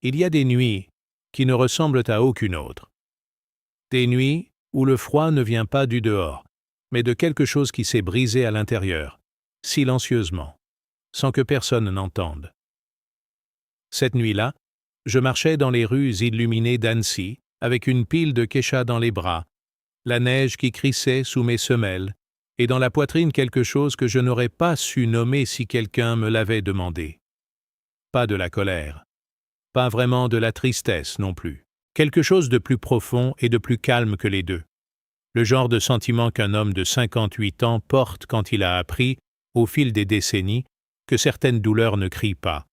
Il y a des nuits qui ne ressemblent à aucune autre. Des nuits où le froid ne vient pas du dehors, mais de quelque chose qui s'est brisé à l'intérieur, silencieusement, sans que personne n'entende. Cette nuit-là, je marchais dans les rues illuminées d'Annecy, avec une pile de kéchas dans les bras, la neige qui crissait sous mes semelles, et dans la poitrine quelque chose que je n'aurais pas su nommer si quelqu'un me l'avait demandé. Pas de la colère, pas vraiment de la tristesse non plus. Quelque chose de plus profond et de plus calme que les deux. Le genre de sentiment qu'un homme de 58 ans porte quand il a appris, au fil des décennies, que certaines douleurs ne crient pas.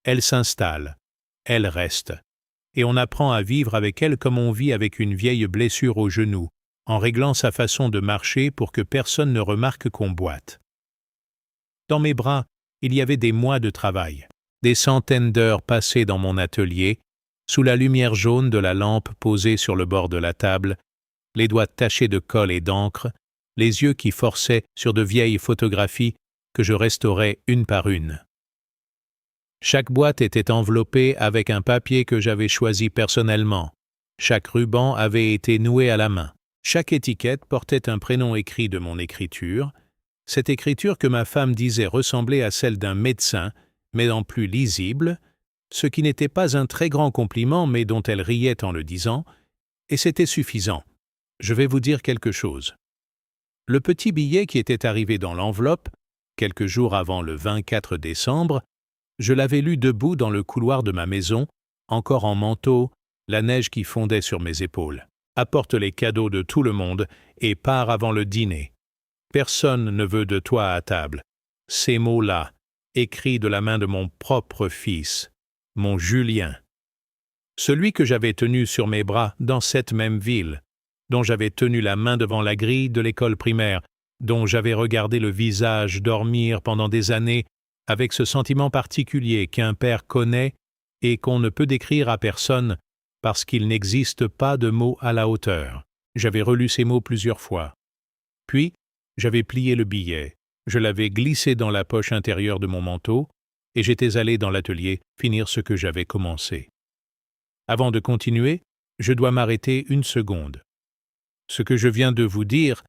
Elles s'installent, elles restent, et on apprend à vivre avec elles comme on vit avec une vieille blessure au genou, en réglant sa façon de marcher pour que personne ne remarque qu'on boite. Dans mes bras, il y avait des mois de travail, des centaines d'heures passées dans mon atelier, sous la lumière jaune de la lampe posée sur le bord de la table, les doigts tachés de colle et d'encre, les yeux qui forçaient sur de vieilles photographies que je restaurais une par une. Chaque boîte était enveloppée avec un papier que j'avais choisi personnellement. Chaque ruban avait été noué à la main. Chaque étiquette portait un prénom écrit de mon écriture, cette écriture que ma femme disait ressembler à celle d'un médecin, mais en plus lisible, ce qui n'était pas un très grand compliment, mais dont elle riait en le disant, et c'était suffisant. Je vais vous dire quelque chose. Le petit billet qui était arrivé dans l'enveloppe, quelques jours avant le 24 décembre, je l'avais lu debout dans le couloir de ma maison, encore en manteau, la neige qui fondait sur mes épaules. Apporte les cadeaux de tout le monde et pars avant le dîner. Personne ne veut de toi à table. Ces mots-là, écrits de la main de mon propre fils, mon Julien. Celui que j'avais tenu sur mes bras dans cette même ville, dont j'avais tenu la main devant la grille de l'école primaire, dont j'avais regardé le visage dormir pendant des années avec ce sentiment particulier qu'un père connaît et qu'on ne peut décrire à personne parce qu'il n'existe pas de mots à la hauteur. J'avais relu ces mots plusieurs fois. Puis, j'avais plié le billet, je l'avais glissé dans la poche intérieure de mon manteau, et j'étais allé dans l'atelier finir ce que j'avais commencé. Avant de continuer, je dois m'arrêter une seconde. Ce que je viens de vous dire,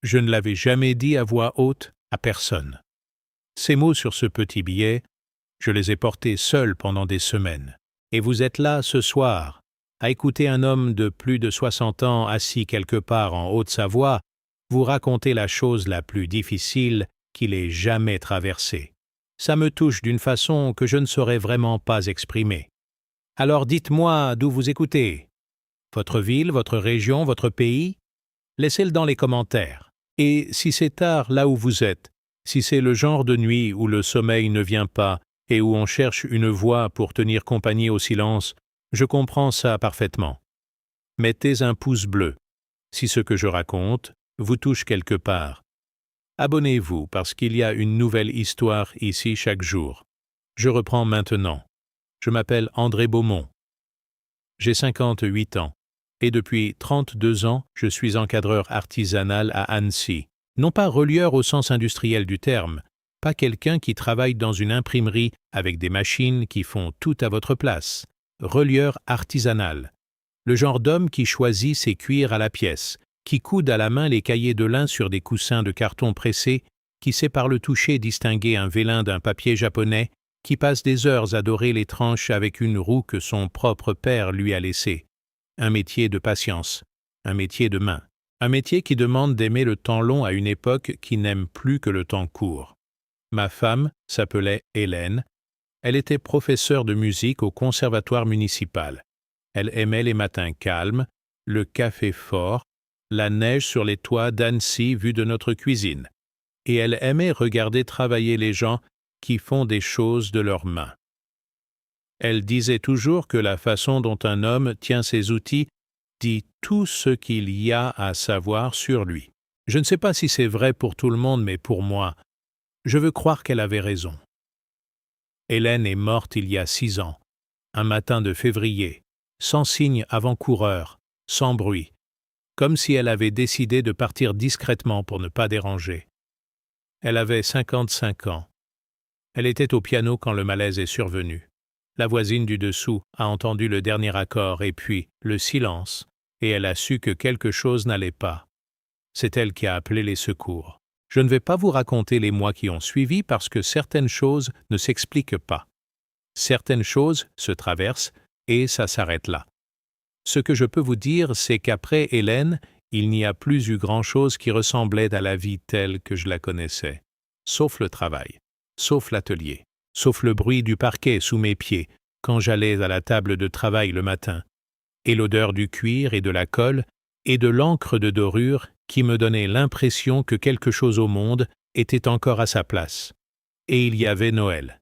je ne l'avais jamais dit à voix haute à personne. Ces mots sur ce petit billet, je les ai portés seul pendant des semaines. Et vous êtes là ce soir, à écouter un homme de plus de 60 ans assis quelque part en Haute-Savoie vous raconter la chose la plus difficile qu'il ait jamais traversée. Ça me touche d'une façon que je ne saurais vraiment pas exprimer. Alors dites-moi d'où vous écoutez. Votre ville, votre région, votre pays? Laissez-le dans les commentaires. Et si c'est tard là où vous êtes, si c'est le genre de nuit où le sommeil ne vient pas et où on cherche une voix pour tenir compagnie au silence, je comprends ça parfaitement. Mettez un pouce bleu, si ce que je raconte vous touche quelque part. Abonnez-vous parce qu'il y a une nouvelle histoire ici chaque jour. Je reprends maintenant. Je m'appelle André Beaumont. J'ai 58 ans et depuis 32 ans, je suis encadreur artisanal à Annecy. Non pas relieur au sens industriel du terme, pas quelqu'un qui travaille dans une imprimerie avec des machines qui font tout à votre place. Relieur artisanal. Le genre d'homme qui choisit ses cuirs à la pièce, qui coude à la main les cahiers de lin sur des coussins de carton pressé, qui sait par le toucher distinguer un vélin d'un papier japonais, qui passe des heures à dorer les tranches avec une roue que son propre père lui a laissée. Un métier de patience, un métier de main, un métier qui demande d'aimer le temps long à une époque qui n'aime plus que le temps court. Ma femme s'appelait Hélène. Elle était professeure de musique au conservatoire municipal. Elle aimait les matins calmes, le café fort, la neige sur les toits d'Annecy vue de notre cuisine. Et elle aimait regarder travailler les gens qui font des choses de leurs mains. Elle disait toujours que la façon dont un homme tient ses outils dit tout ce qu'il y a à savoir sur lui. Je ne sais pas si c'est vrai pour tout le monde, mais pour moi, je veux croire qu'elle avait raison. Hélène est morte il y a 6 ans, un matin de février, sans signe avant-coureur, sans bruit, comme si elle avait décidé de partir discrètement pour ne pas déranger. Elle avait 55 ans. Elle était au piano quand le malaise est survenu. La voisine du dessous a entendu le dernier accord et puis le silence, et elle a su que quelque chose n'allait pas. C'est elle qui a appelé les secours. Je ne vais pas vous raconter les mois qui ont suivi parce que certaines choses ne s'expliquent pas. Certaines choses se traversent et ça s'arrête là. Ce que je peux vous dire, c'est qu'après Hélène, il n'y a plus eu grand-chose qui ressemblait à la vie telle que je la connaissais. Sauf le travail, sauf l'atelier, sauf le bruit du parquet sous mes pieds quand j'allais à la table de travail le matin, et l'odeur du cuir et de la colle et de l'encre de dorure qui me donnait l'impression que quelque chose au monde était encore à sa place. Et il y avait Noël.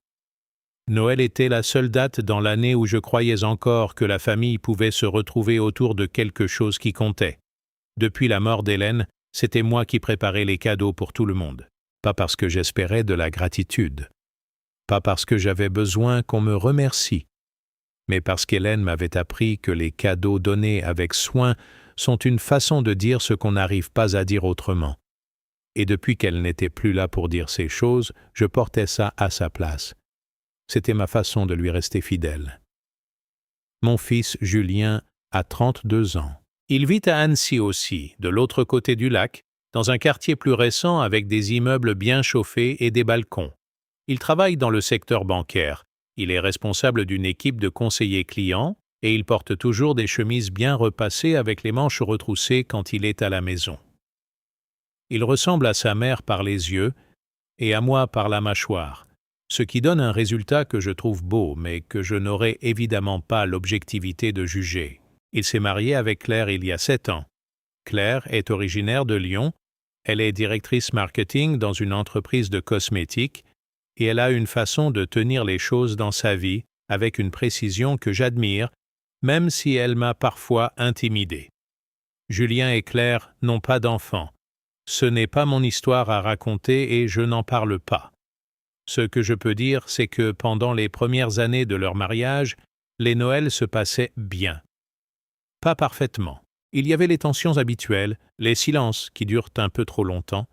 Noël était la seule date dans l'année où je croyais encore que la famille pouvait se retrouver autour de quelque chose qui comptait. Depuis la mort d'Hélène, c'était moi qui préparais les cadeaux pour tout le monde. Pas parce que j'espérais de la gratitude. Pas parce que j'avais besoin qu'on me remercie. Mais parce qu'Hélène m'avait appris que les cadeaux donnés avec soin sont une façon de dire ce qu'on n'arrive pas à dire autrement. Et depuis qu'elle n'était plus là pour dire ces choses, je portais ça à sa place. C'était ma façon de lui rester fidèle. Mon fils Julien a 32 ans. Il vit à Annecy aussi, de l'autre côté du lac, dans un quartier plus récent avec des immeubles bien chauffés et des balcons. Il travaille dans le secteur bancaire. Il est responsable d'une équipe de conseillers clients et il porte toujours des chemises bien repassées avec les manches retroussées quand il est à la maison. Il ressemble à sa mère par les yeux et à moi par la mâchoire, ce qui donne un résultat que je trouve beau, mais que je n'aurai évidemment pas l'objectivité de juger. Il s'est marié avec Claire il y a 7 ans. Claire est originaire de Lyon, elle est directrice marketing dans une entreprise de cosmétiques et elle a une façon de tenir les choses dans sa vie avec une précision que j'admire, même si elle m'a parfois intimidé. Julien et Claire n'ont pas d'enfants. Ce n'est pas mon histoire à raconter et je n'en parle pas. Ce que je peux dire, c'est que pendant les premières années de leur mariage, les Noëls se passaient bien. Pas parfaitement. Il y avait les tensions habituelles, les silences qui durent un peu trop longtemps,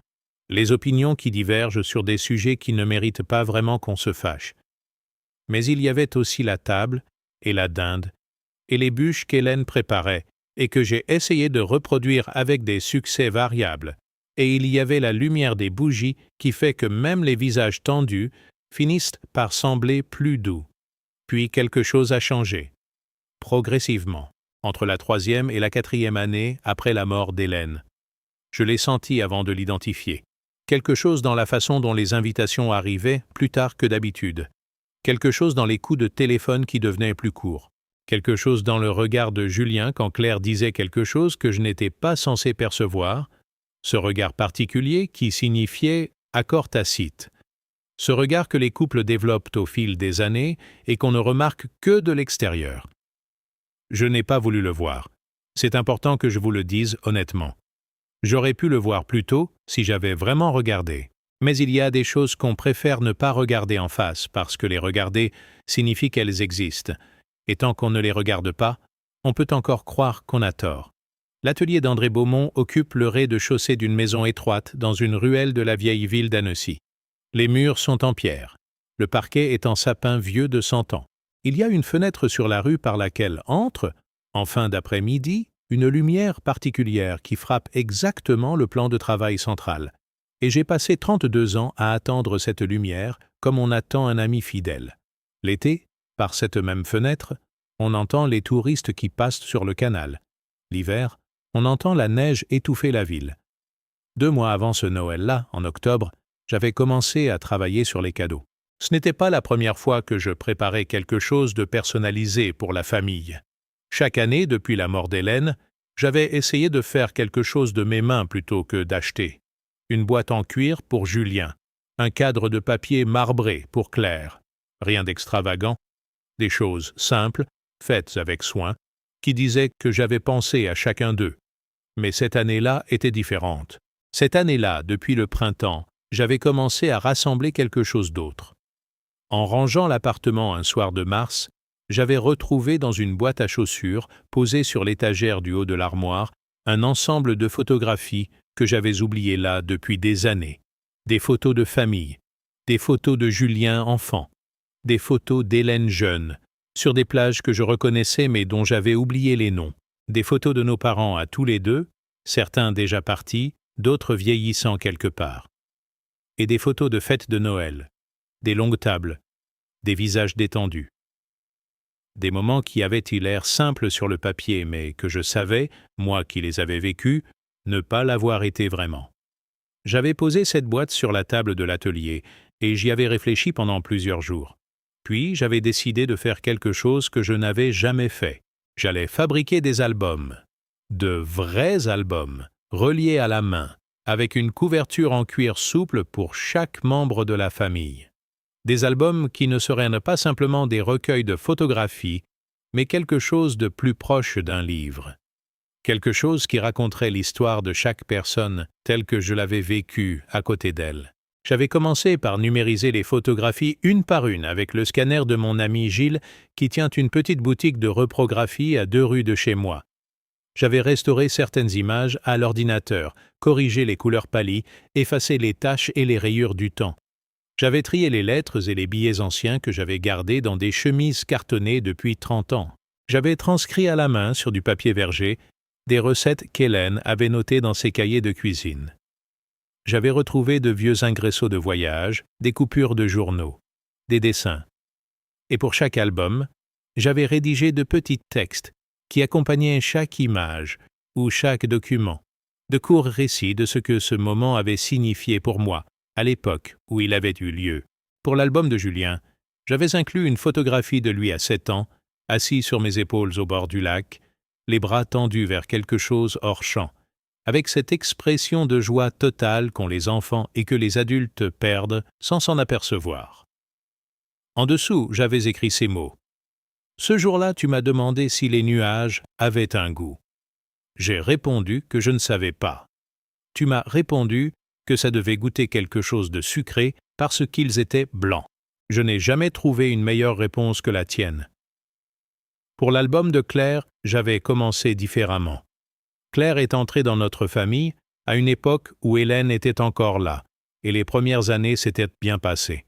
les opinions qui divergent sur des sujets qui ne méritent pas vraiment qu'on se fâche. Mais il y avait aussi la table et la dinde et les bûches qu'Hélène préparait et que j'ai essayé de reproduire avec des succès variables. Et il y avait la lumière des bougies qui fait que même les visages tendus finissent par sembler plus doux. Puis quelque chose a changé. Progressivement, entre la 3e et la 4e année après la mort d'Hélène. Je l'ai senti avant de l'identifier. Quelque chose dans la façon dont les invitations arrivaient plus tard que d'habitude. Quelque chose dans les coups de téléphone qui devenaient plus courts. Quelque chose dans le regard de Julien quand Claire disait quelque chose que je n'étais pas censé percevoir. Ce regard particulier qui signifiait accord tacite. Ce regard que les couples développent au fil des années et qu'on ne remarque que de l'extérieur. Je n'ai pas voulu le voir. C'est important que je vous le dise honnêtement. J'aurais pu le voir plus tôt si j'avais vraiment regardé. Mais il y a des choses qu'on préfère ne pas regarder en face parce que les regarder signifie qu'elles existent. Et tant qu'on ne les regarde pas, on peut encore croire qu'on a tort. L'atelier d'André Beaumont occupe le rez-de-chaussée d'une maison étroite dans une ruelle de la vieille ville d'Annecy. Les murs sont en pierre. Le parquet est en sapin vieux de 100 ans. Il y a une fenêtre sur la rue par laquelle entre, en fin d'après-midi, une lumière particulière qui frappe exactement le plan de travail central. Et j'ai passé 32 ans à attendre cette lumière comme on attend un ami fidèle. L'été, par cette même fenêtre, on entend les touristes qui passent sur le canal. L'hiver, on entend la neige étouffer la ville. 2 mois avant ce Noël-là, en octobre, j'avais commencé à travailler sur les cadeaux. Ce n'était pas la première fois que je préparais quelque chose de personnalisé pour la famille. Chaque année, depuis la mort d'Hélène, j'avais essayé de faire quelque chose de mes mains plutôt que d'acheter. Une boîte en cuir pour Julien, un cadre de papier marbré pour Claire. Rien d'extravagant, des choses simples, faites avec soin, qui disaient que j'avais pensé à chacun d'eux. Mais cette année-là était différente. Cette année-là, depuis le printemps, j'avais commencé à rassembler quelque chose d'autre. En rangeant l'appartement un soir de mars, j'avais retrouvé dans une boîte à chaussures, posée sur l'étagère du haut de l'armoire, un ensemble de photographies que j'avais oubliées là depuis des années. Des photos de famille, des photos de Julien enfant, des photos d'Hélène jeune, sur des plages que je reconnaissais mais dont j'avais oublié les noms, des photos de nos parents à tous les deux, certains déjà partis, d'autres vieillissant quelque part, et des photos de fêtes de Noël, des longues tables, des visages détendus. Des moments qui avaient l'air simples sur le papier, mais que je savais, moi qui les avais vécus, ne pas l'avoir été vraiment. J'avais posé cette boîte sur la table de l'atelier, et j'y avais réfléchi pendant plusieurs jours. Puis j'avais décidé de faire quelque chose que je n'avais jamais fait. J'allais fabriquer des albums. De vrais albums, reliés à la main, avec une couverture en cuir souple pour chaque membre de la famille. Des albums qui ne seraient pas simplement des recueils de photographies, mais quelque chose de plus proche d'un livre. Quelque chose qui raconterait l'histoire de chaque personne telle que je l'avais vécue à côté d'elle. J'avais commencé par numériser les photographies une par une avec le scanner de mon ami Gilles qui tient une petite boutique de reprographie à 2 rues de chez moi. J'avais restauré certaines images à l'ordinateur, corrigé les couleurs pâlies, effacé les taches et les rayures du temps. J'avais trié les lettres et les billets anciens que j'avais gardés dans des chemises cartonnées depuis 30 ans. J'avais transcrit à la main sur du papier verger des recettes qu'Hélène avait notées dans ses cahiers de cuisine. J'avais retrouvé de vieux ingressos de voyage, des coupures de journaux, des dessins. Et pour chaque album, j'avais rédigé de petits textes qui accompagnaient chaque image ou chaque document, de courts récits de ce que ce moment avait signifié pour moi, à l'époque où il avait eu lieu. Pour l'album de Julien, j'avais inclus une photographie de lui à 7 ans, assis sur mes épaules au bord du lac, les bras tendus vers quelque chose hors champ, avec cette expression de joie totale qu'ont les enfants et que les adultes perdent sans s'en apercevoir. En dessous, j'avais écrit ces mots. « Ce jour-là, tu m'as demandé si les nuages avaient un goût. J'ai répondu que je ne savais pas. Tu m'as répondu que ça devait goûter quelque chose de sucré parce qu'ils étaient blancs. Je n'ai jamais trouvé une meilleure réponse que la tienne. » Pour l'album de Claire, j'avais commencé différemment. Claire est entrée dans notre famille à une époque où Hélène était encore là, et les premières années s'étaient bien passées.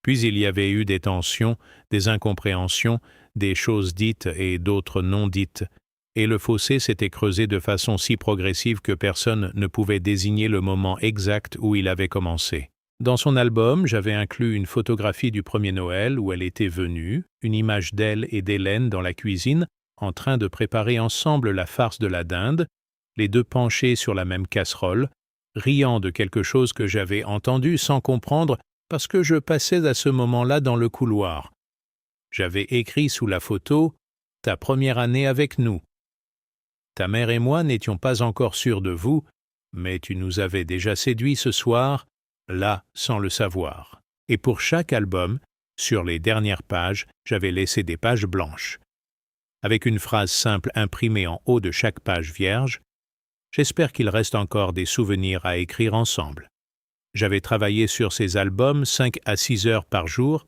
Puis il y avait eu des tensions, des incompréhensions, des choses dites et d'autres non dites, et le fossé s'était creusé de façon si progressive que personne ne pouvait désigner le moment exact où il avait commencé. Dans son album, j'avais inclus une photographie du premier Noël où elle était venue, une image d'elle et d'Hélène dans la cuisine, en train de préparer ensemble la farce de la dinde, les deux penchés sur la même casserole, riant de quelque chose que j'avais entendu sans comprendre parce que je passais à ce moment-là dans le couloir. J'avais écrit sous la photo « Ta première année avec nous ». Ta mère et moi n'étions pas encore sûrs de vous, mais tu nous avais déjà séduits ce soir, là sans le savoir. Et pour chaque album, sur les dernières pages, j'avais laissé des pages blanches. Avec une phrase simple imprimée en haut de chaque page vierge, j'espère qu'il reste encore des souvenirs à écrire ensemble. J'avais travaillé sur ces albums 5 à 6 heures par jour,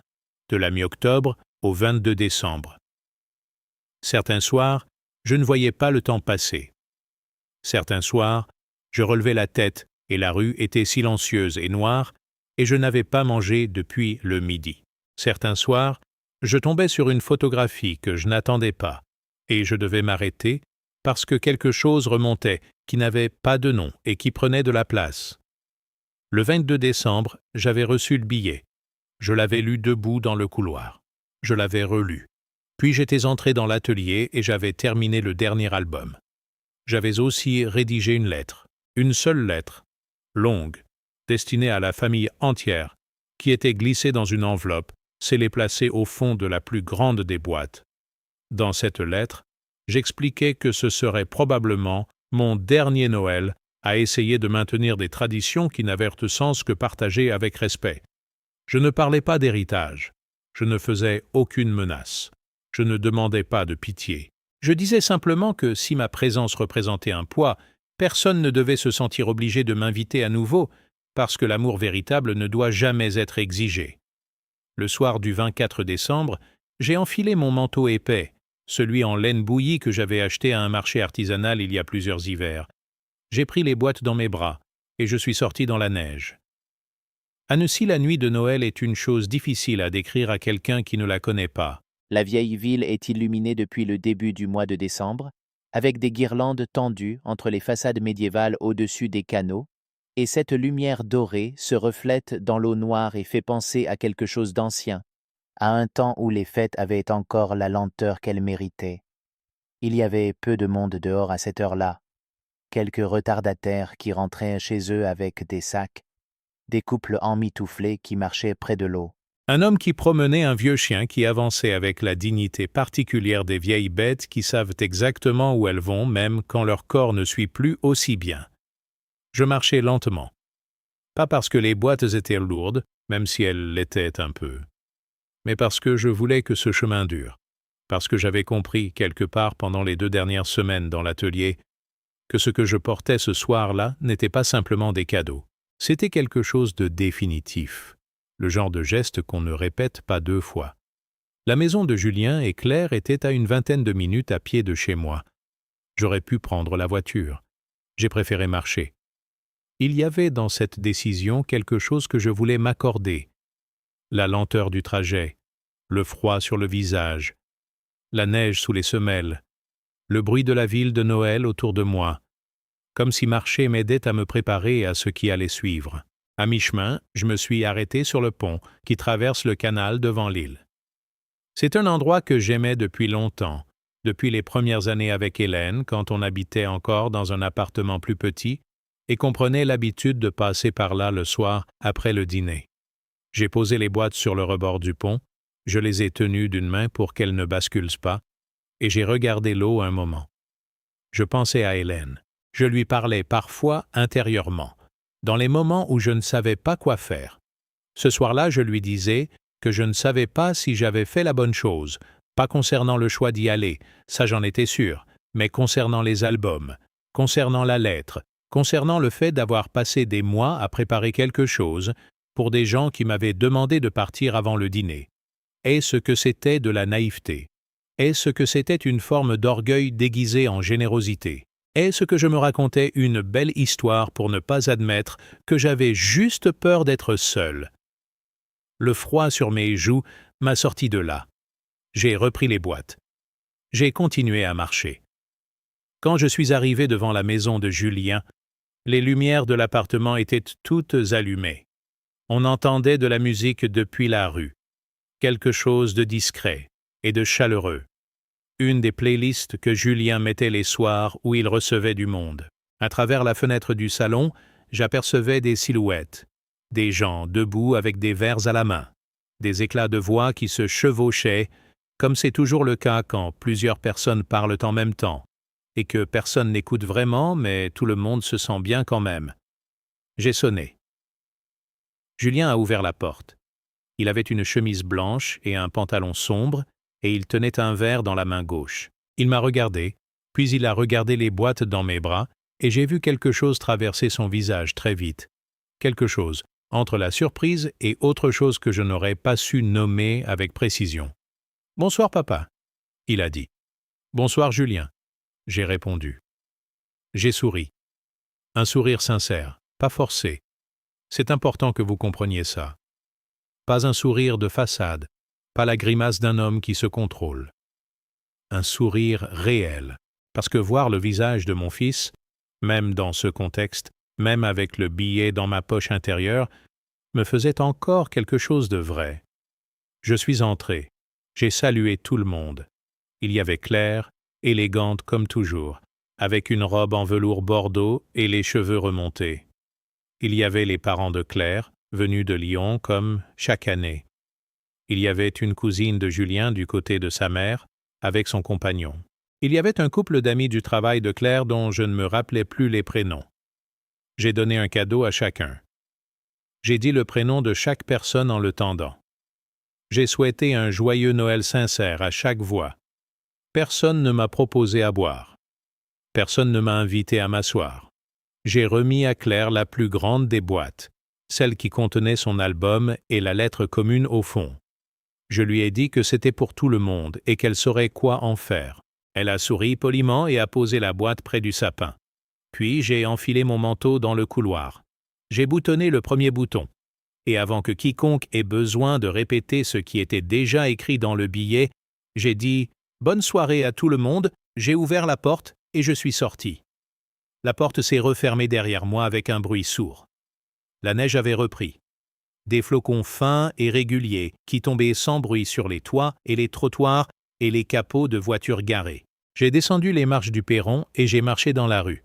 de la mi-octobre au 22 décembre. Certains soirs, je ne voyais pas le temps passer. Certains soirs, je relevais la tête et la rue était silencieuse et noire et je n'avais pas mangé depuis le midi. Certains soirs, je tombais sur une photographie que je n'attendais pas et je devais m'arrêter parce que quelque chose remontait qui n'avait pas de nom et qui prenait de la place. Le 22 décembre, j'avais reçu le billet. Je l'avais lu debout dans le couloir. Je l'avais relu. Puis j'étais entré dans l'atelier et j'avais terminé le dernier album. J'avais aussi rédigé une seule lettre, longue, destinée à la famille entière, qui était glissée dans une enveloppe, scellée placée au fond de la plus grande des boîtes. Dans cette lettre, j'expliquais que ce serait probablement mon dernier Noël à essayer de maintenir des traditions qui n'avaient de sens que partagées avec respect. Je ne parlais pas d'héritage. Je ne faisais aucune menace. Je ne demandais pas de pitié. Je disais simplement que si ma présence représentait un poids, personne ne devait se sentir obligé de m'inviter à nouveau, parce que l'amour véritable ne doit jamais être exigé. Le soir du 24 décembre, j'ai enfilé mon manteau épais, celui en laine bouillie que j'avais acheté à un marché artisanal il y a plusieurs hivers. J'ai pris les boîtes dans mes bras, et je suis sorti dans la neige. Annecy, la nuit de Noël est une chose difficile à décrire à quelqu'un qui ne la connaît pas. La vieille ville est illuminée depuis le début du mois de décembre, avec des guirlandes tendues entre les façades médiévales au-dessus des canaux, et cette lumière dorée se reflète dans l'eau noire et fait penser à quelque chose d'ancien, à un temps où les fêtes avaient encore la lenteur qu'elles méritaient. Il y avait peu de monde dehors à cette heure-là, quelques retardataires qui rentraient chez eux avec des sacs, des couples emmitouflés qui marchaient près de l'eau. Un homme qui promenait un vieux chien qui avançait avec la dignité particulière des vieilles bêtes qui savent exactement où elles vont même quand leur corps ne suit plus aussi bien. Je marchais lentement. Pas parce que les boîtes étaient lourdes, même si elles l'étaient un peu, mais parce que je voulais que ce chemin dure, parce que j'avais compris quelque part pendant les 2 dernières semaines dans l'atelier que ce que je portais ce soir-là n'était pas simplement des cadeaux, c'était quelque chose de définitif. Le genre de geste qu'on ne répète pas 2 fois. La maison de Julien et Claire était à une 20aine de minutes à pied de chez moi. J'aurais pu prendre la voiture. J'ai préféré marcher. Il y avait dans cette décision quelque chose que je voulais m'accorder. La lenteur du trajet, le froid sur le visage, la neige sous les semelles, le bruit de la ville de Noël autour de moi, comme si marcher m'aidait à me préparer à ce qui allait suivre. À mi-chemin, je me suis arrêté sur le pont qui traverse le canal devant l'île. C'est un endroit que j'aimais depuis longtemps, depuis les premières années avec Hélène, quand on habitait encore dans un appartement plus petit et qu'on prenait l'habitude de passer par là le soir après le dîner. J'ai posé les boîtes sur le rebord du pont, je les ai tenues d'une main pour qu'elles ne basculent pas, et j'ai regardé l'eau un moment. Je pensais à Hélène. Je lui parlais parfois intérieurement, dans les moments où je ne savais pas quoi faire. Ce soir-là, je lui disais que je ne savais pas si j'avais fait la bonne chose, pas concernant le choix d'y aller, ça j'en étais sûr, mais concernant les albums, concernant la lettre, concernant le fait d'avoir passé des mois à préparer quelque chose pour des gens qui m'avaient demandé de partir avant le dîner. Est-ce que c'était de la naïveté? Est-ce que c'était une forme d'orgueil déguisé en générosité? Est-ce que je me racontais une belle histoire pour ne pas admettre que j'avais juste peur d'être seul? Le froid sur mes joues m'a sorti de là. J'ai repris les boîtes. J'ai continué à marcher. Quand je suis arrivé devant la maison de Julien, les lumières de l'appartement étaient toutes allumées. On entendait de la musique depuis la rue. Quelque chose de discret et de chaleureux. Une des playlists que Julien mettait les soirs où il recevait du monde. À travers la fenêtre du salon, j'apercevais des silhouettes, des gens debout avec des verres à la main, des éclats de voix qui se chevauchaient, comme c'est toujours le cas quand plusieurs personnes parlent en même temps, et que personne n'écoute vraiment, mais tout le monde se sent bien quand même. J'ai sonné. Julien a ouvert la porte. Il avait une chemise blanche et un pantalon sombre, et il tenait un verre dans la main gauche. Il m'a regardé, puis il a regardé les boîtes dans mes bras, et j'ai vu quelque chose traverser son visage très vite. Quelque chose, entre la surprise et autre chose que je n'aurais pas su nommer avec précision. « Bonsoir, papa », il a dit. « Bonsoir, Julien », j'ai répondu. J'ai souri. Un sourire sincère, pas forcé. C'est important que vous compreniez ça. Pas un sourire de façade, pas la grimace d'un homme qui se contrôle. Un sourire réel, parce que voir le visage de mon fils, même dans ce contexte, même avec le billet dans ma poche intérieure, me faisait encore quelque chose de vrai. Je suis entré. J'ai salué tout le monde. Il y avait Claire, élégante comme toujours, avec une robe en velours bordeaux et les cheveux remontés. Il y avait les parents de Claire, venus de Lyon comme chaque année. Il y avait une cousine de Julien du côté de sa mère, avec son compagnon. Il y avait un couple d'amis du travail de Claire dont je ne me rappelais plus les prénoms. J'ai donné un cadeau à chacun. J'ai dit le prénom de chaque personne en le tendant. J'ai souhaité un joyeux Noël sincère à chaque voix. Personne ne m'a proposé à boire. Personne ne m'a invité à m'asseoir. J'ai remis à Claire la plus grande des boîtes, celle qui contenait son album et la lettre commune au fond. Je lui ai dit que c'était pour tout le monde et qu'elle saurait quoi en faire. Elle a souri poliment et a posé la boîte près du sapin. Puis j'ai enfilé mon manteau dans le couloir. J'ai boutonné le premier bouton. Et avant que quiconque ait besoin de répéter ce qui était déjà écrit dans le billet, J'ai dit « Bonne soirée à tout le monde », j'ai ouvert la porte et je suis sorti. La porte s'est refermée derrière moi avec un bruit sourd. La neige avait repris. Des flocons fins et réguliers qui tombaient sans bruit sur les toits et les trottoirs et les capots de voitures garées. J'ai descendu les marches du perron et j'ai marché dans la rue.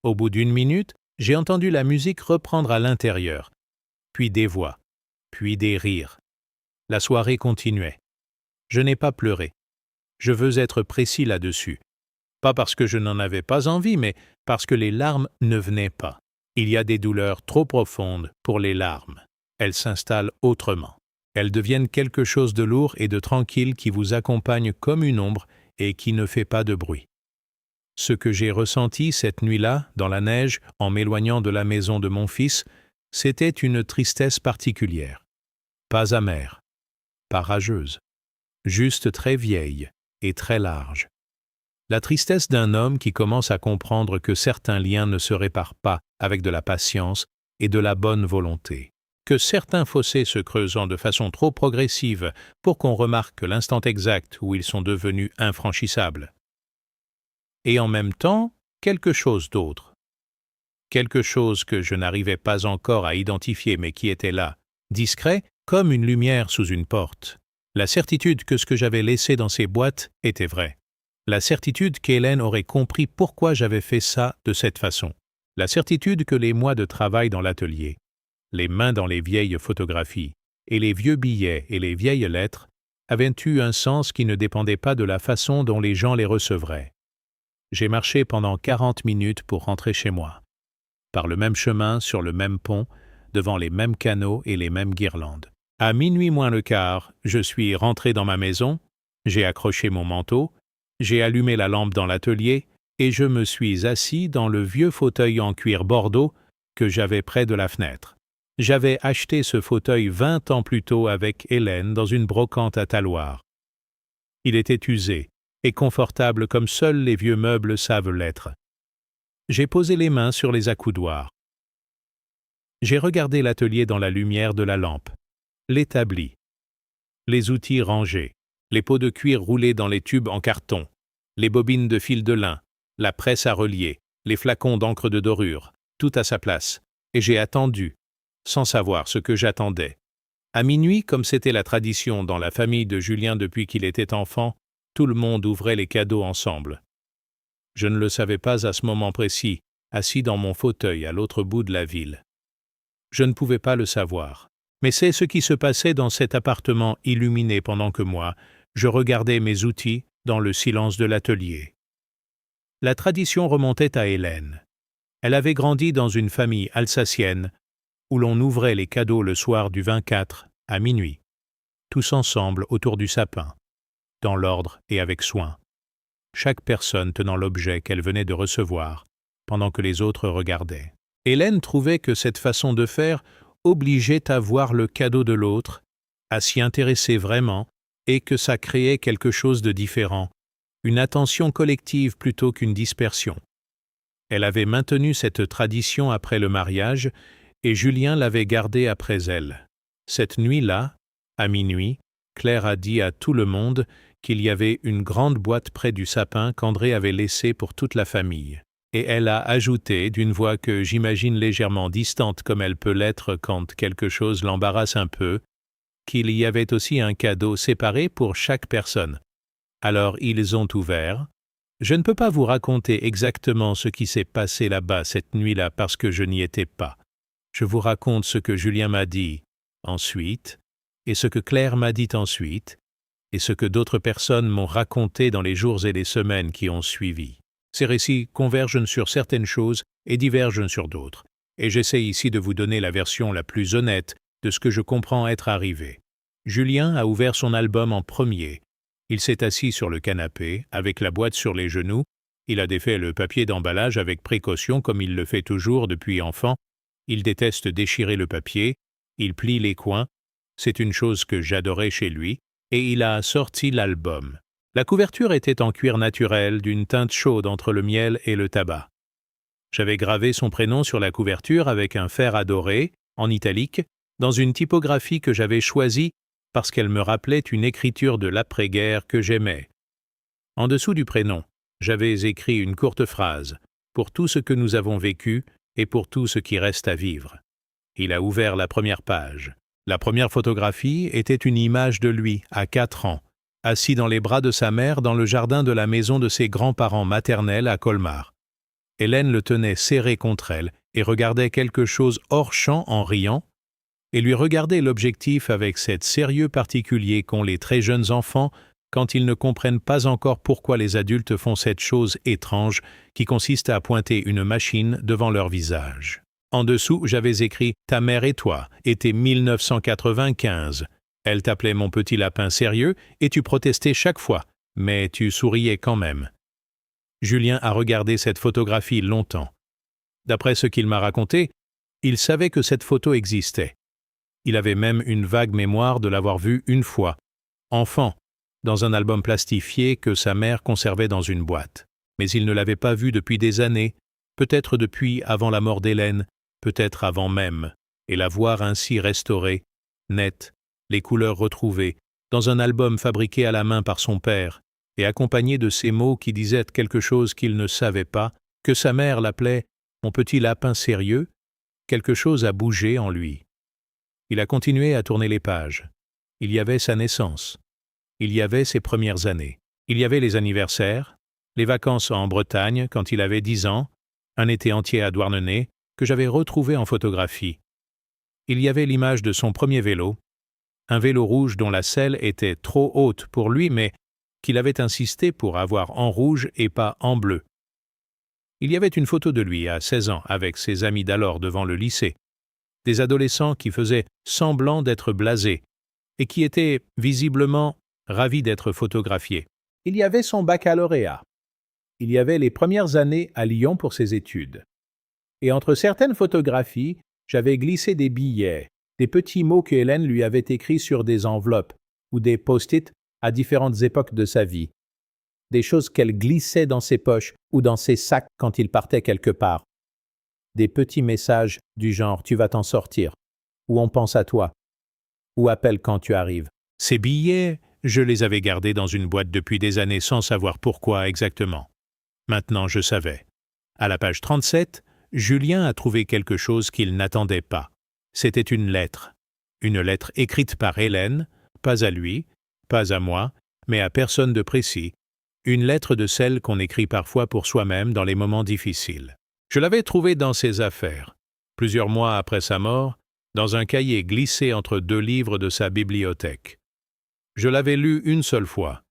Au bout d'1 minute, j'ai entendu la musique reprendre à l'intérieur, puis des voix, puis des rires. La soirée continuait. Je n'ai pas pleuré. Je veux être précis là-dessus. Pas parce que je n'en avais pas envie, mais parce que les larmes ne venaient pas. Il y a des douleurs trop profondes pour les larmes. Elles s'installent autrement. Elles deviennent quelque chose de lourd et de tranquille qui vous accompagne comme une ombre et qui ne fait pas de bruit. Ce que j'ai ressenti cette nuit-là, dans la neige, en m'éloignant de la maison de mon fils, c'était une tristesse particulière. Pas amère, pas rageuse, juste très vieille et très large. La tristesse d'un homme qui commence à comprendre que certains liens ne se réparent pas avec de la patience et de la bonne volonté, que certains fossés se creusant de façon trop progressive pour qu'on remarque l'instant exact où ils sont devenus infranchissables. Et en même temps, quelque chose d'autre. Quelque chose que je n'arrivais pas encore à identifier mais qui était là, discret comme une lumière sous une porte. La certitude que ce que j'avais laissé dans ces boîtes était vrai. La certitude qu'Hélène aurait compris pourquoi j'avais fait ça de cette façon. La certitude que les mois de travail dans l'atelier, les mains dans les vieilles photographies, et les vieux billets et les vieilles lettres avaient eu un sens qui ne dépendait pas de la façon dont les gens les recevraient. J'ai marché pendant 40 minutes pour rentrer chez moi. Par le même chemin, sur le même pont, devant les mêmes canaux et les mêmes guirlandes. À 00:15, je suis rentré dans ma maison, j'ai accroché mon manteau, j'ai allumé la lampe dans l'atelier et je me suis assis dans le vieux fauteuil en cuir bordeaux que j'avais près de la fenêtre. J'avais acheté ce fauteuil 20 ans plus tôt avec Hélène dans une brocante à Taloir. Il était usé et confortable comme seuls les vieux meubles savent l'être. J'ai posé les mains sur les accoudoirs. J'ai regardé l'atelier dans la lumière de la lampe, l'établi, les outils rangés, les pots de cuir roulés dans les tubes en carton, les bobines de fil de lin, la presse à relier, les flacons d'encre de dorure, tout à sa place, et j'ai attendu, sans savoir ce que j'attendais. À minuit, comme c'était la tradition dans la famille de Julien depuis qu'il était enfant, tout le monde ouvrait les cadeaux ensemble. Je ne le savais pas à ce moment précis, assis dans mon fauteuil à l'autre bout de la ville. Je ne pouvais pas le savoir. Mais c'est ce qui se passait dans cet appartement illuminé pendant que moi, je regardais mes outils dans le silence de l'atelier. La tradition remontait à Hélène. Elle avait grandi dans une famille alsacienne où l'on ouvrait les cadeaux le soir du 24 à minuit, tous ensemble autour du sapin, dans l'ordre et avec soin, chaque personne tenant l'objet qu'elle venait de recevoir, pendant que les autres regardaient. Hélène trouvait que cette façon de faire obligeait à voir le cadeau de l'autre, à s'y intéresser vraiment, et que ça créait quelque chose de différent, une attention collective plutôt qu'une dispersion. Elle avait maintenu cette tradition après le mariage, et Julien l'avait gardée après elle. Cette nuit-là, à minuit, Claire a dit à tout le monde qu'il y avait une grande boîte près du sapin qu'André avait laissée pour toute la famille. Et elle a ajouté, d'une voix que j'imagine légèrement distante comme elle peut l'être quand quelque chose l'embarrasse un peu, qu'il y avait aussi un cadeau séparé pour chaque personne. Alors ils ont ouvert. Je ne peux pas vous raconter exactement ce qui s'est passé là-bas cette nuit-là parce que je n'y étais pas. Je vous raconte ce que Julien m'a dit ensuite, et ce que Claire m'a dit ensuite, et ce que d'autres personnes m'ont raconté dans les jours et les semaines qui ont suivi. Ces récits convergent sur certaines choses et divergent sur d'autres, et j'essaie ici de vous donner la version la plus honnête de ce que je comprends être arrivé. Julien a ouvert son album en premier. Il s'est assis sur le canapé, avec la boîte sur les genoux. Il a défait le papier d'emballage avec précaution comme il le fait toujours depuis enfant. Il déteste déchirer le papier. Il plie les coins. C'est une chose que j'adorais chez lui. Et il a sorti l'album. La couverture était en cuir naturel, d'une teinte chaude entre le miel et le tabac. J'avais gravé son prénom sur la couverture avec un fer à dorer, en italique, dans une typographie que j'avais choisie parce qu'elle me rappelait une écriture de l'après-guerre que j'aimais. En dessous du prénom, j'avais écrit une courte phrase « Pour tout ce que nous avons vécu et pour tout ce qui reste à vivre ». Il a ouvert la première page. La première photographie était une image de lui, à 4 ans, assis dans les bras de sa mère dans le jardin de la maison de ses grands-parents maternels à Colmar. Hélène le tenait serré contre elle et regardait quelque chose hors champ en riant, et lui regardait l'objectif avec cet sérieux particulier qu'ont les très jeunes enfants quand ils ne comprennent pas encore pourquoi les adultes font cette chose étrange qui consiste à pointer une machine devant leur visage. En dessous, j'avais écrit « Ta mère et toi, été 1995. Elle t'appelait mon petit lapin sérieux et tu protestais chaque fois, mais tu souriais quand même. » Julien a regardé cette photographie longtemps. D'après ce qu'il m'a raconté, il savait que cette photo existait. Il avait même une vague mémoire de l'avoir vue une fois, enfant, dans un album plastifié que sa mère conservait dans une boîte. Mais il ne l'avait pas vue depuis des années, peut-être depuis avant la mort d'Hélène, peut-être avant même, et la voir ainsi restaurée, nette, les couleurs retrouvées, dans un album fabriqué à la main par son père, et accompagné de ces mots qui disaient quelque chose qu'il ne savait pas, que sa mère l'appelait « mon petit lapin sérieux », quelque chose a bougé en lui. Il a continué à tourner les pages. Il y avait sa naissance. Il y avait ses premières années. Il y avait les anniversaires, les vacances en Bretagne quand il avait 10 ans, un été entier à Douarnenez, que j'avais retrouvé en photographie. Il y avait l'image de son premier vélo, un vélo rouge dont la selle était trop haute pour lui, mais qu'il avait insisté pour avoir en rouge et pas en bleu. Il y avait une photo de lui à 16 ans avec ses amis d'alors devant le lycée, des adolescents qui faisaient semblant d'être blasés et qui étaient visiblement ravis d'être photographiés. Il y avait son baccalauréat. Il y avait les premières années à Lyon pour ses études. Et entre certaines photographies, j'avais glissé des billets, des petits mots que Hélène lui avait écrits sur des enveloppes ou des post-it à différentes époques de sa vie. Des choses qu'elle glissait dans ses poches ou dans ses sacs quand il partait quelque part. Des petits messages du genre « tu vas t'en sortir » ou « on pense à toi » ou « appelle quand tu arrives ». Ces billets, je les avais gardés dans une boîte depuis des années sans savoir pourquoi exactement. Maintenant, je savais. À la page 37, Julien a trouvé quelque chose qu'il n'attendait pas. C'était une lettre écrite par Hélène, pas à lui, pas à moi, mais à personne de précis, une lettre de celle qu'on écrit parfois pour soi-même dans les moments difficiles. Je l'avais trouvée dans ses affaires, plusieurs mois après sa mort, dans un cahier glissé entre 2 livres de sa bibliothèque. Je l'avais lue une seule fois.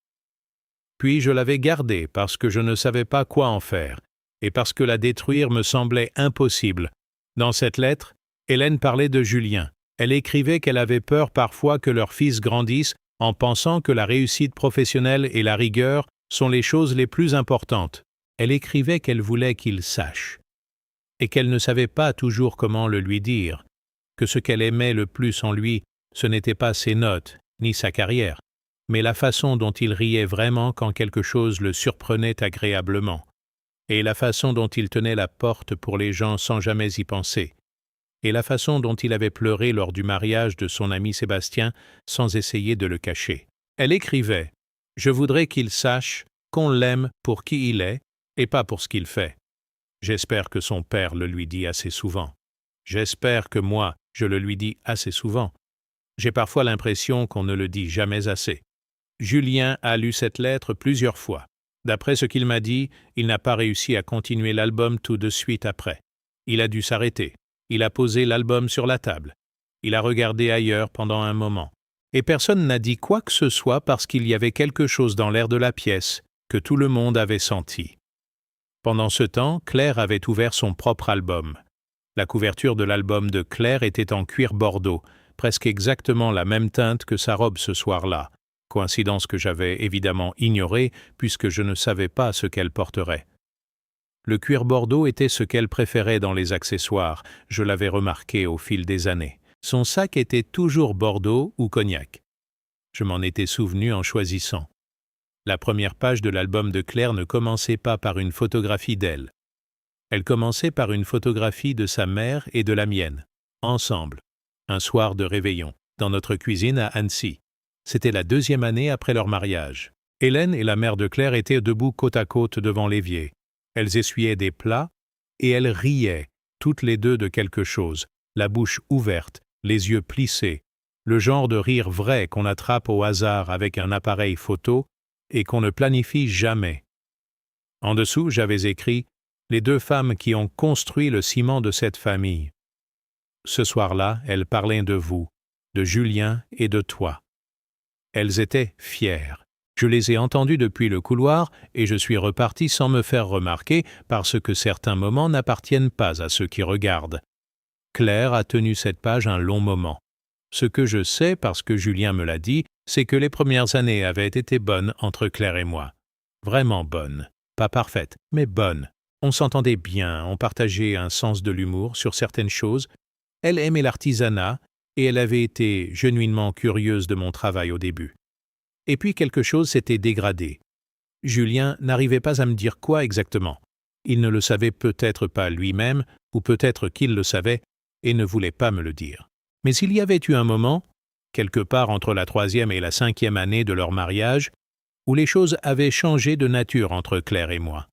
Puis je l'avais gardée parce que je ne savais pas quoi en faire, et parce que la détruire me semblait impossible. Dans cette lettre, Hélène parlait de Julien. Elle écrivait qu'elle avait peur parfois que leur fils grandisse en pensant que la réussite professionnelle et la rigueur sont les choses les plus importantes. Elle écrivait qu'elle voulait qu'il sache, et qu'elle ne savait pas toujours comment le lui dire, que ce qu'elle aimait le plus en lui, ce n'était pas ses notes, ni sa carrière, mais la façon dont il riait vraiment quand quelque chose le surprenait agréablement, et la façon dont il tenait la porte pour les gens sans jamais y penser, et la façon dont il avait pleuré lors du mariage de son ami Sébastien sans essayer de le cacher. Elle écrivait « Je voudrais qu'il sache qu'on l'aime pour qui il est et pas pour ce qu'il fait. J'espère que son père le lui dit assez souvent. J'espère que moi, je le lui dis assez souvent. J'ai parfois l'impression qu'on ne le dit jamais assez. » Julien a lu cette lettre plusieurs fois. D'après ce qu'il m'a dit, il n'a pas réussi à continuer l'album tout de suite après. Il a dû s'arrêter. Il a posé l'album sur la table. Il a regardé ailleurs pendant un moment. Et personne n'a dit quoi que ce soit parce qu'il y avait quelque chose dans l'air de la pièce que tout le monde avait senti. Pendant ce temps, Claire avait ouvert son propre album. La couverture de l'album de Claire était en cuir bordeaux, presque exactement la même teinte que sa robe ce soir-là, coïncidence que j'avais évidemment ignorée puisque je ne savais pas ce qu'elle porterait. Le cuir bordeaux était ce qu'elle préférait dans les accessoires, je l'avais remarqué au fil des années. Son sac était toujours bordeaux ou cognac. Je m'en étais souvenu en choisissant. La première page de l'album de Claire ne commençait pas par une photographie d'elle. Elle commençait par une photographie de sa mère et de la mienne, ensemble, un soir de réveillon, dans notre cuisine à Annecy. C'était la 2e année après leur mariage. Hélène et la mère de Claire étaient debout côte à côte devant l'évier. Elles essuyaient des plats et elles riaient, toutes les deux de quelque chose, la bouche ouverte, les yeux plissés, le genre de rire vrai qu'on attrape au hasard avec un appareil photo et qu'on ne planifie jamais. En dessous, j'avais écrit « Les 2 femmes qui ont construit le ciment de cette famille ». Ce soir-là, elles parlaient de vous, de Julien et de toi. Elles étaient fières. Je les ai entendues depuis le couloir et je suis reparti sans me faire remarquer parce que certains moments n'appartiennent pas à ceux qui regardent. Claire a tenu cette page un long moment. Ce que je sais, parce que Julien me l'a dit, c'est que les premières années avaient été bonnes entre Claire et moi. Vraiment bonnes. Pas parfaites, mais bonnes. On s'entendait bien, on partageait un sens de l'humour sur certaines choses. Elle aimait l'artisanat et elle avait été genuinement curieuse de mon travail au début. Et puis quelque chose s'était dégradé. Julien n'arrivait pas à me dire quoi exactement. Il ne le savait peut-être pas lui-même, ou peut-être qu'il le savait et ne voulait pas me le dire. Mais il y avait eu un moment, quelque part entre la 3e et la 5e année de leur mariage, où les choses avaient changé de nature entre Claire et moi.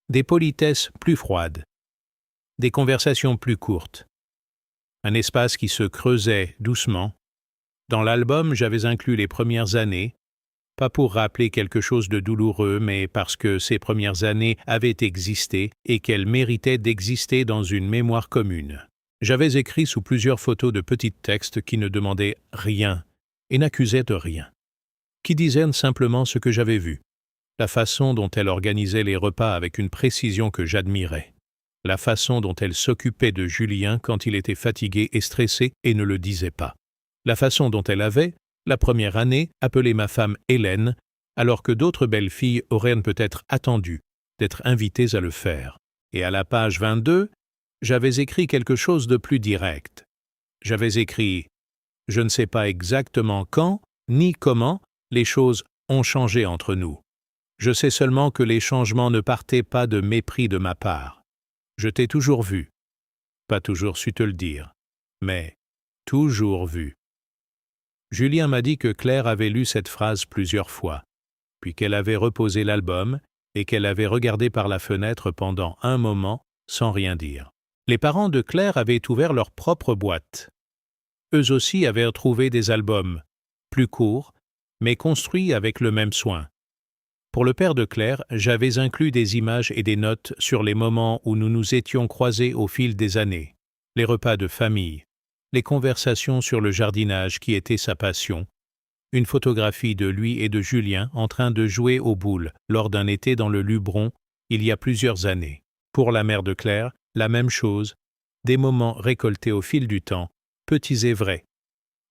Des politesses plus froides, des conversations plus courtes, un espace qui se creusait doucement. Dans l'album, j'avais inclus les premières années, pas pour rappeler quelque chose de douloureux, mais parce que ces premières années avaient existé et qu'elles méritaient d'exister dans une mémoire commune. J'avais écrit sous plusieurs photos de petits textes qui ne demandaient rien et n'accusaient de rien, qui disaient simplement ce que j'avais vu, la façon dont elle organisait les repas avec une précision que j'admirais, la façon dont elle s'occupait de Julien quand il était fatigué et stressé et ne le disait pas, la façon dont elle avait, la première année, appelé ma femme Hélène, alors que d'autres belles filles auraient peut-être attendu d'être invitées à le faire. Et à la page 22, j'avais écrit quelque chose de plus direct. J'avais écrit « Je ne sais pas exactement quand, ni comment, les choses ont changé entre nous. Je sais seulement que les changements ne partaient pas de mépris de ma part. Je t'ai toujours vu. Pas toujours su te le dire, mais toujours vu. » Julien m'a dit que Claire avait lu cette phrase plusieurs fois, puis qu'elle avait reposé l'album et qu'elle avait regardé par la fenêtre pendant un moment sans rien dire. Les parents de Claire avaient ouvert leur propre boîte. Eux aussi avaient trouvé des albums, plus courts, mais construits avec le même soin. Pour le père de Claire, j'avais inclus des images et des notes sur les moments où nous nous étions croisés au fil des années, les repas de famille, les conversations sur le jardinage qui était sa passion, une photographie de lui et de Julien en train de jouer aux boules lors d'un été dans le Luberon il y a plusieurs années. Pour la mère de Claire, la même chose, des moments récoltés au fil du temps, petits et vrais.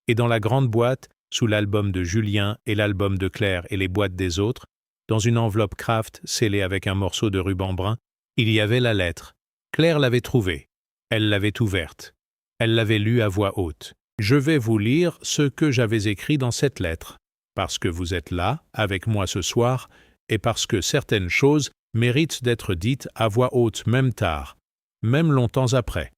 Et dans la grande boîte, sous l'album de Julien et l'album de Claire et les boîtes des autres, dans une enveloppe Kraft scellée avec un morceau de ruban brun, il y avait la lettre. Claire l'avait trouvée. Elle l'avait ouverte. Elle l'avait lue à voix haute. Je vais vous lire ce que j'avais écrit dans cette lettre, parce que vous êtes là, avec moi ce soir, et parce que certaines choses méritent d'être dites à voix haute même tard, même longtemps après.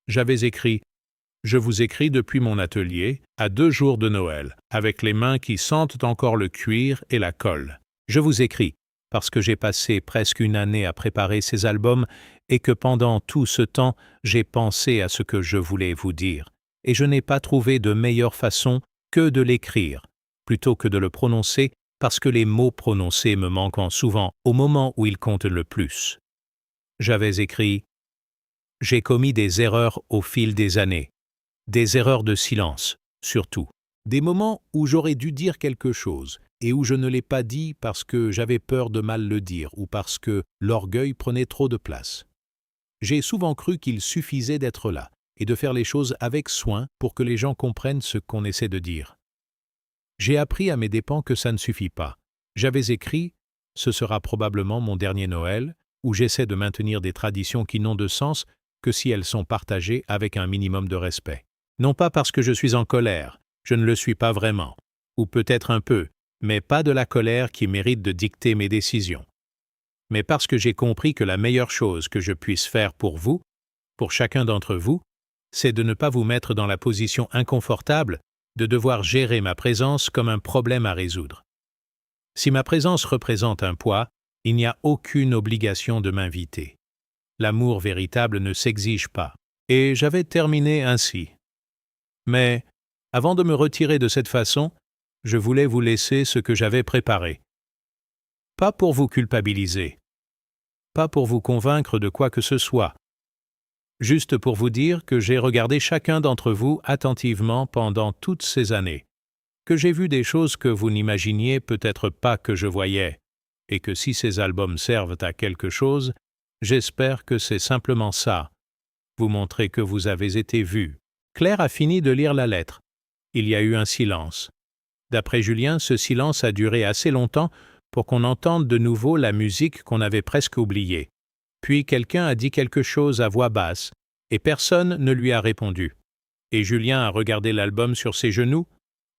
J'avais écrit « Je vous écris depuis mon atelier, à 2 jours de Noël, avec les mains qui sentent encore le cuir et la colle. Je vous écris parce que j'ai passé presque une année à préparer ces albums et que pendant tout ce temps, j'ai pensé à ce que je voulais vous dire. Et je n'ai pas trouvé de meilleure façon que de l'écrire, plutôt que de le prononcer, parce que les mots prononcés me manquent souvent au moment où ils comptent le plus. J'avais écrit « J'ai commis des erreurs au fil des années, des erreurs de silence, surtout, des moments où j'aurais dû dire quelque chose, et où je ne l'ai pas dit parce que j'avais peur de mal le dire ou parce que l'orgueil prenait trop de place. J'ai souvent cru qu'il suffisait d'être là et de faire les choses avec soin pour que les gens comprennent ce qu'on essaie de dire. J'ai appris à mes dépens que ça ne suffit pas. J'avais écrit « Ce sera probablement mon dernier Noël » où j'essaie de maintenir des traditions qui n'ont de sens que si elles sont partagées avec un minimum de respect. Non pas parce que je suis en colère, je ne le suis pas vraiment, ou peut-être un peu, mais pas de la colère qui mérite de dicter mes décisions. Mais parce que j'ai compris que la meilleure chose que je puisse faire pour vous, pour chacun d'entre vous, c'est de ne pas vous mettre dans la position inconfortable de devoir gérer ma présence comme un problème à résoudre. Si ma présence représente un poids, il n'y a aucune obligation de m'inviter. L'amour véritable ne s'exige pas, et j'avais terminé ainsi. Mais, avant de me retirer de cette façon, je voulais vous laisser ce que j'avais préparé. Pas pour vous culpabiliser, pas pour vous convaincre de quoi que ce soit, juste pour vous dire que j'ai regardé chacun d'entre vous attentivement pendant toutes ces années, que j'ai vu des choses que vous n'imaginiez peut-être pas que je voyais, et que si ces albums servent à quelque chose, j'espère que c'est simplement ça, vous montrer que vous avez été vu. Claire a fini de lire la lettre. Il y a eu un silence. D'après Julien, ce silence a duré assez longtemps pour qu'on entende de nouveau la musique qu'on avait presque oubliée. Puis quelqu'un a dit quelque chose à voix basse, et personne ne lui a répondu. Et Julien a regardé l'album sur ses genoux.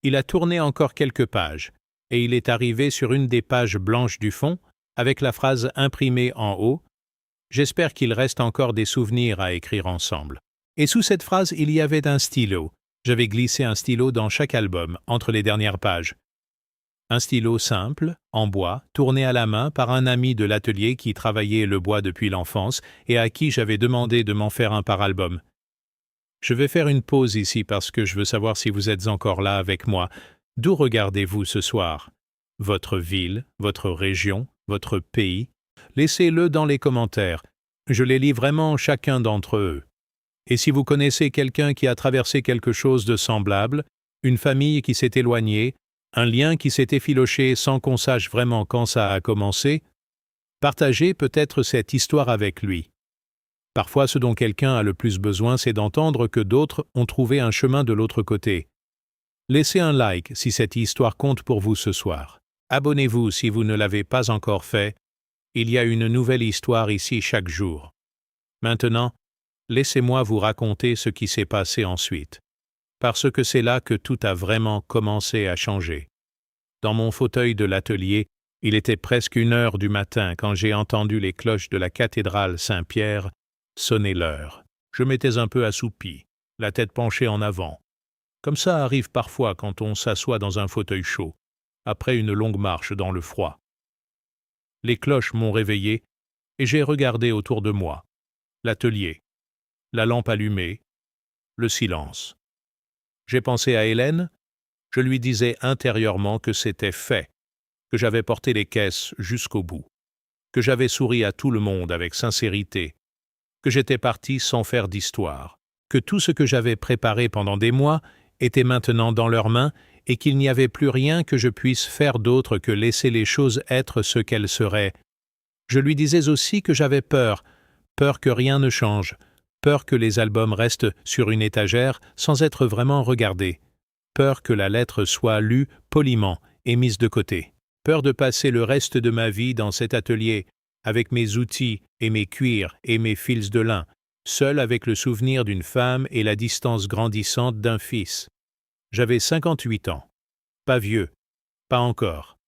Il a tourné encore quelques pages, et il est arrivé sur une des pages blanches du fond, avec la phrase imprimée en haut « J'espère qu'il reste encore des souvenirs à écrire ensemble ». Et sous cette phrase, il y avait un stylo. J'avais glissé un stylo dans chaque album, entre les dernières pages. Un stylo simple, en bois, tourné à la main par un ami de l'atelier qui travaillait le bois depuis l'enfance et à qui j'avais demandé de m'en faire un par album. Je vais faire une pause ici parce que je veux savoir si vous êtes encore là avec moi. D'où regardez-vous ce soir? Votre ville, votre région, votre pays? Laissez-le dans les commentaires. Je les lis vraiment chacun d'entre eux. Et si vous connaissez quelqu'un qui a traversé quelque chose de semblable, une famille qui s'est éloignée, un lien qui s'est effiloché sans qu'on sache vraiment quand ça a commencé, partagez peut-être cette histoire avec lui. Parfois, ce dont quelqu'un a le plus besoin, c'est d'entendre que d'autres ont trouvé un chemin de l'autre côté. Laissez un like si cette histoire compte pour vous ce soir. Abonnez-vous si vous ne l'avez pas encore fait. Il y a une nouvelle histoire ici chaque jour. Maintenant, laissez-moi vous raconter ce qui s'est passé ensuite, parce que c'est là que tout a vraiment commencé à changer. Dans mon fauteuil de l'atelier, il était presque 1h du matin quand j'ai entendu les cloches de la cathédrale Saint-Pierre sonner l'heure. Je m'étais un peu assoupi, la tête penchée en avant. Comme ça arrive parfois quand on s'assoit dans un fauteuil chaud, après une longue marche dans le froid. Les cloches m'ont réveillé et j'ai regardé autour de moi. L'atelier, la lampe allumée, le silence. J'ai pensé à Hélène, je lui disais intérieurement que c'était fait, que j'avais porté les caisses jusqu'au bout, que j'avais souri à tout le monde avec sincérité, que j'étais parti sans faire d'histoire, que tout ce que j'avais préparé pendant des mois était maintenant dans leurs mains et qu'il n'y avait plus rien que je puisse faire d'autre que laisser les choses être ce qu'elles seraient. Je lui disais aussi que j'avais peur que rien ne change, peur que les albums restent sur une étagère sans être vraiment regardés, peur que la lettre soit lue poliment et mise de côté, peur de passer le reste de ma vie dans cet atelier, avec mes outils et mes cuirs et mes fils de lin, seul avec le souvenir d'une femme et la distance grandissante d'un fils. J'avais 58 ans. Pas vieux, pas encore,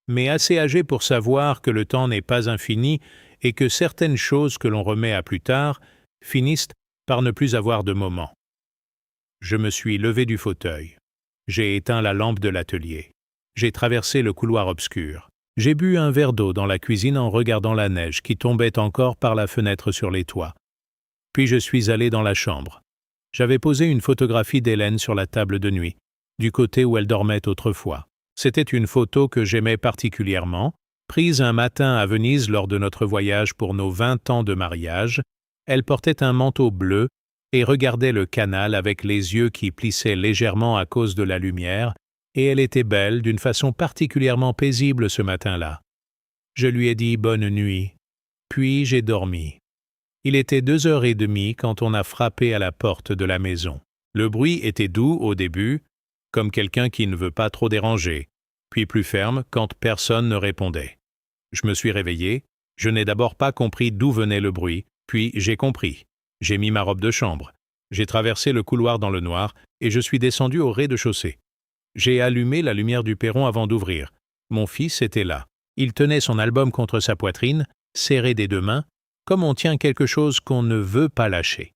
mais assez âgé pour savoir que le temps n'est pas infini et que certaines choses que l'on remet à plus tard finissent par ne plus avoir de moment. Je me suis levé du fauteuil. J'ai éteint la lampe de l'atelier. J'ai traversé le couloir obscur. J'ai bu un verre d'eau dans la cuisine en regardant la neige qui tombait encore par la fenêtre sur les toits. Puis je suis allé dans la chambre. J'avais posé une photographie d'Hélène sur la table de nuit, du côté où elle dormait autrefois. C'était une photo que j'aimais particulièrement, prise un matin à Venise lors de notre voyage pour nos 20 ans de mariage. Elle portait un manteau bleu et regardait le canal avec les yeux qui plissaient légèrement à cause de la lumière, et elle était belle d'une façon particulièrement paisible ce matin-là. Je lui ai dit bonne nuit, puis j'ai dormi. Il était 2h30 quand on a frappé à la porte de la maison. Le bruit était doux au début, comme quelqu'un qui ne veut pas trop déranger, puis plus ferme quand personne ne répondait. Je me suis réveillé, je n'ai d'abord pas compris d'où venait le bruit, puis j'ai compris. J'ai mis ma robe de chambre, j'ai traversé le couloir dans le noir et je suis descendu au rez-de-chaussée. J'ai allumé la lumière du perron avant d'ouvrir. Mon fils était là. Il tenait son album contre sa poitrine, serré des deux mains, comme on tient quelque chose qu'on ne veut pas lâcher.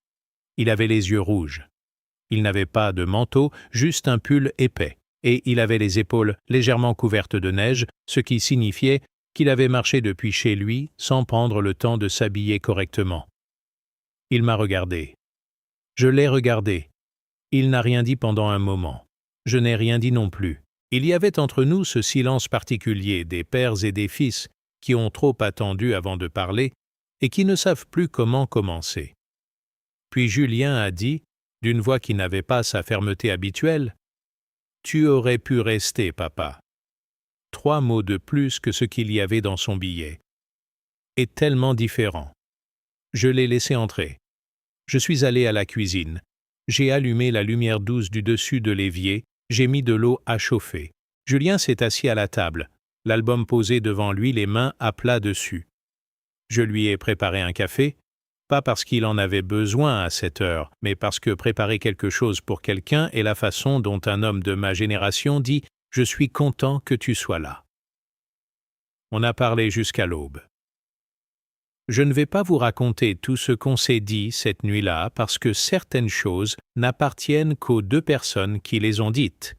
Il avait les yeux rouges. Il n'avait pas de manteau, juste un pull épais, et il avait les épaules légèrement couvertes de neige, ce qui signifiait qu'il avait marché depuis chez lui sans prendre le temps de s'habiller correctement. Il m'a regardé. Je l'ai regardé. Il n'a rien dit pendant un moment. Je n'ai rien dit non plus. Il y avait entre nous ce silence particulier des pères et des fils qui ont trop attendu avant de parler et qui ne savent plus comment commencer. Puis Julien a dit, d'une voix qui n'avait pas sa fermeté habituelle, « Tu aurais pu rester, papa. » 3 mots de plus que ce qu'il y avait dans son billet. Et tellement différent. Je l'ai laissé entrer. Je suis allé à la cuisine. J'ai allumé la lumière douce du dessus de l'évier, j'ai mis de l'eau à chauffer. Julien s'est assis à la table, l'album posé devant lui, les mains à plat dessus. Je lui ai préparé un café, pas parce qu'il en avait besoin à cette heure, mais parce que préparer quelque chose pour quelqu'un est la façon dont un homme de ma génération dit « Je suis content que tu sois là ». On a parlé jusqu'à l'aube. Je ne vais pas vous raconter tout ce qu'on s'est dit cette nuit-là parce que certaines choses n'appartiennent qu'aux 2 personnes qui les ont dites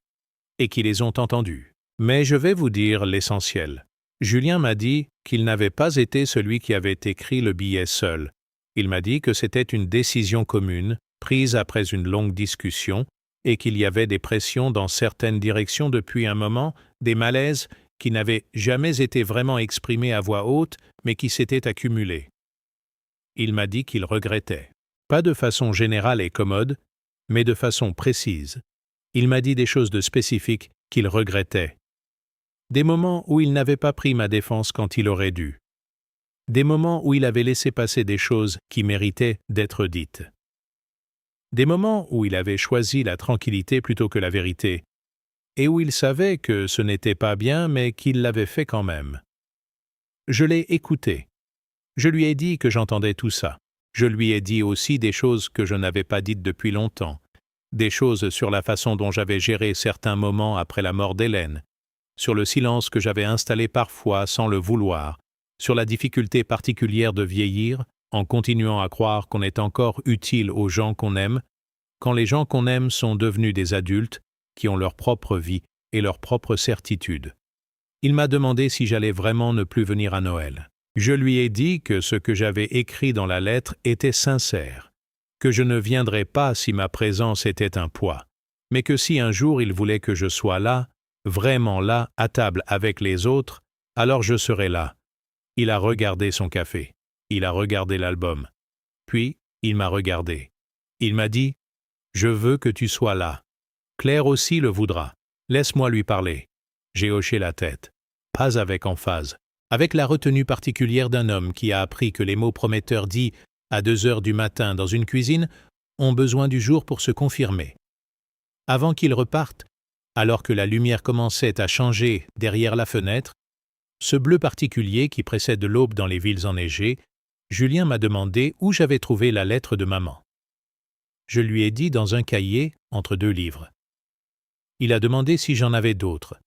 et qui les ont entendues. Mais je vais vous dire l'essentiel. Julien m'a dit qu'il n'avait pas été celui qui avait écrit le billet seul. Il m'a dit que c'était une décision commune, prise après une longue discussion, et qu'il y avait des pressions dans certaines directions depuis un moment, des malaises qui n'avaient jamais été vraiment exprimés à voix haute, mais qui s'étaient accumulés. Il m'a dit qu'il regrettait. Pas de façon générale et commode, mais de façon précise. Il m'a dit des choses de spécifiques qu'il regrettait. Des moments où il n'avait pas pris ma défense quand il aurait dû. Des moments où il avait laissé passer des choses qui méritaient d'être dites. Des moments où il avait choisi la tranquillité plutôt que la vérité, et où il savait que ce n'était pas bien, mais qu'il l'avait fait quand même. Je l'ai écouté. Je lui ai dit que j'entendais tout ça. Je lui ai dit aussi des choses que je n'avais pas dites depuis longtemps, des choses sur la façon dont j'avais géré certains moments après la mort d'Hélène, sur le silence que j'avais installé parfois sans le vouloir, sur la difficulté particulière de vieillir en continuant à croire qu'on est encore utile aux gens qu'on aime, quand les gens qu'on aime sont devenus des adultes qui ont leur propre vie et leur propre certitude. Il m'a demandé si j'allais vraiment ne plus venir à Noël. Je lui ai dit que ce que j'avais écrit dans la lettre était sincère, que je ne viendrais pas si ma présence était un poids, mais que si un jour il voulait que je sois là, vraiment là, à table avec les autres, alors je serais là. Il a regardé son café, il a regardé l'album, puis il m'a regardé. Il m'a dit « Je veux que tu sois là. Claire aussi le voudra. Laisse-moi lui parler. » J'ai hoché la tête. Pas avec emphase. Avec la retenue particulière d'un homme qui a appris que les mots prometteurs dits à 2 heures du matin dans une cuisine ont besoin du jour pour se confirmer. Avant qu'il reparte, alors que la lumière commençait à changer derrière la fenêtre, ce bleu particulier qui précède l'aube dans les villes enneigées, Julien m'a demandé où j'avais trouvé la lettre de maman. Je lui ai dit dans un cahier entre 2 livres. Il a demandé si j'en avais d'autres.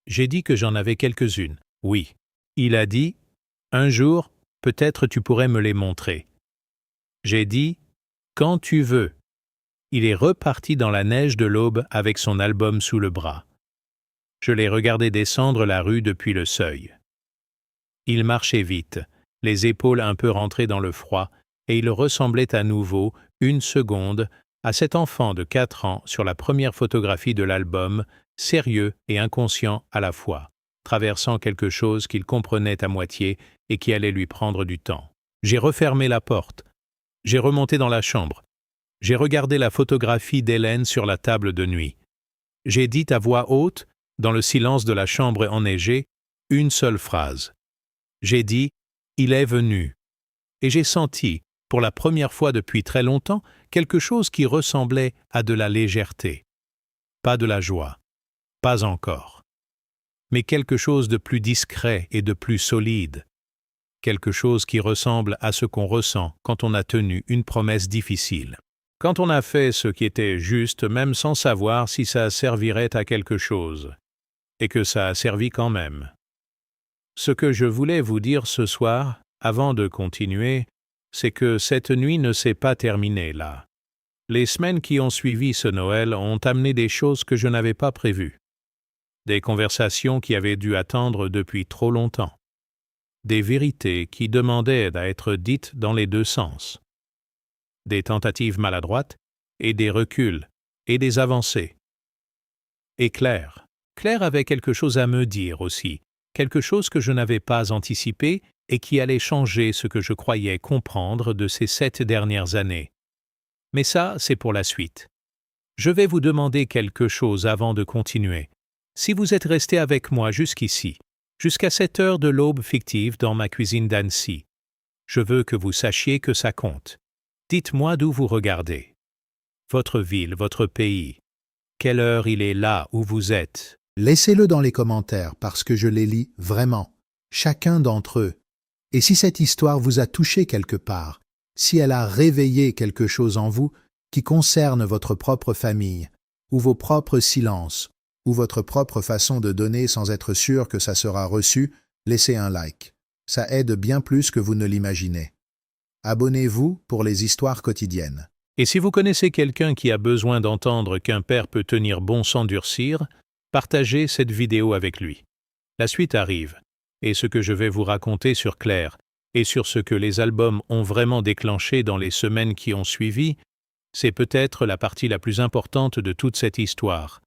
J'ai dit que j'en avais quelques-unes, oui. Il a dit « Un jour, peut-être tu pourrais me les montrer. » J'ai dit « Quand tu veux. » Il est reparti dans la neige de l'aube avec son album sous le bras. Je l'ai regardé descendre la rue depuis le seuil. Il marchait vite, les épaules un peu rentrées dans le froid, et il ressemblait à nouveau, 1 seconde, à cet enfant de 4 ans sur la première photographie de l'album, sérieux et inconscient à la fois, traversant quelque chose qu'il comprenait à moitié et qui allait lui prendre du temps. J'ai refermé la porte. J'ai remonté dans la chambre. J'ai regardé la photographie d'Hélène sur la table de nuit. J'ai dit à voix haute, dans le silence de la chambre enneigée, une seule phrase. J'ai dit « Il est venu ». Et j'ai senti, pour la première fois depuis très longtemps, quelque chose qui ressemblait à de la légèreté. Pas de la joie. Pas encore. Mais quelque chose de plus discret et de plus solide. Quelque chose qui ressemble à ce qu'on ressent quand on a tenu une promesse difficile. Quand on a fait ce qui était juste, même sans savoir si ça servirait à quelque chose. Et que ça a servi quand même. Ce que je voulais vous dire ce soir, avant de continuer, c'est que cette nuit ne s'est pas terminée là. Les semaines qui ont suivi ce Noël ont amené des choses que je n'avais pas prévues. Des conversations qui avaient dû attendre depuis trop longtemps. Des vérités qui demandaient à être dites dans les deux sens. Des tentatives maladroites et des reculs et des avancées. Et Claire avait quelque chose à me dire aussi, quelque chose que je n'avais pas anticipé et qui allait changer ce que je croyais comprendre de ces 7 dernières années. Mais ça, c'est pour la suite. Je vais vous demander quelque chose avant de continuer. Si vous êtes resté avec moi jusqu'ici, jusqu'à cette heure de l'aube fictive dans ma cuisine d'Annecy, je veux que vous sachiez que ça compte. Dites-moi d'où vous regardez. Votre ville, votre pays. Quelle heure il est là où vous êtes? Laissez-le dans les commentaires parce que je les lis vraiment, chacun d'entre eux. Et si cette histoire vous a touché quelque part, si elle a réveillé quelque chose en vous qui concerne votre propre famille, ou vos propres silences, ou votre propre façon de donner sans être sûr que ça sera reçu, laissez un like. Ça aide bien plus que vous ne l'imaginez. Abonnez-vous pour les histoires quotidiennes. Et si vous connaissez quelqu'un qui a besoin d'entendre qu'un père peut tenir bon sans durcir, partagez cette vidéo avec lui. La suite arrive, et ce que je vais vous raconter sur Claire, et sur ce que les albums ont vraiment déclenché dans les semaines qui ont suivi, c'est peut-être la partie la plus importante de toute cette histoire.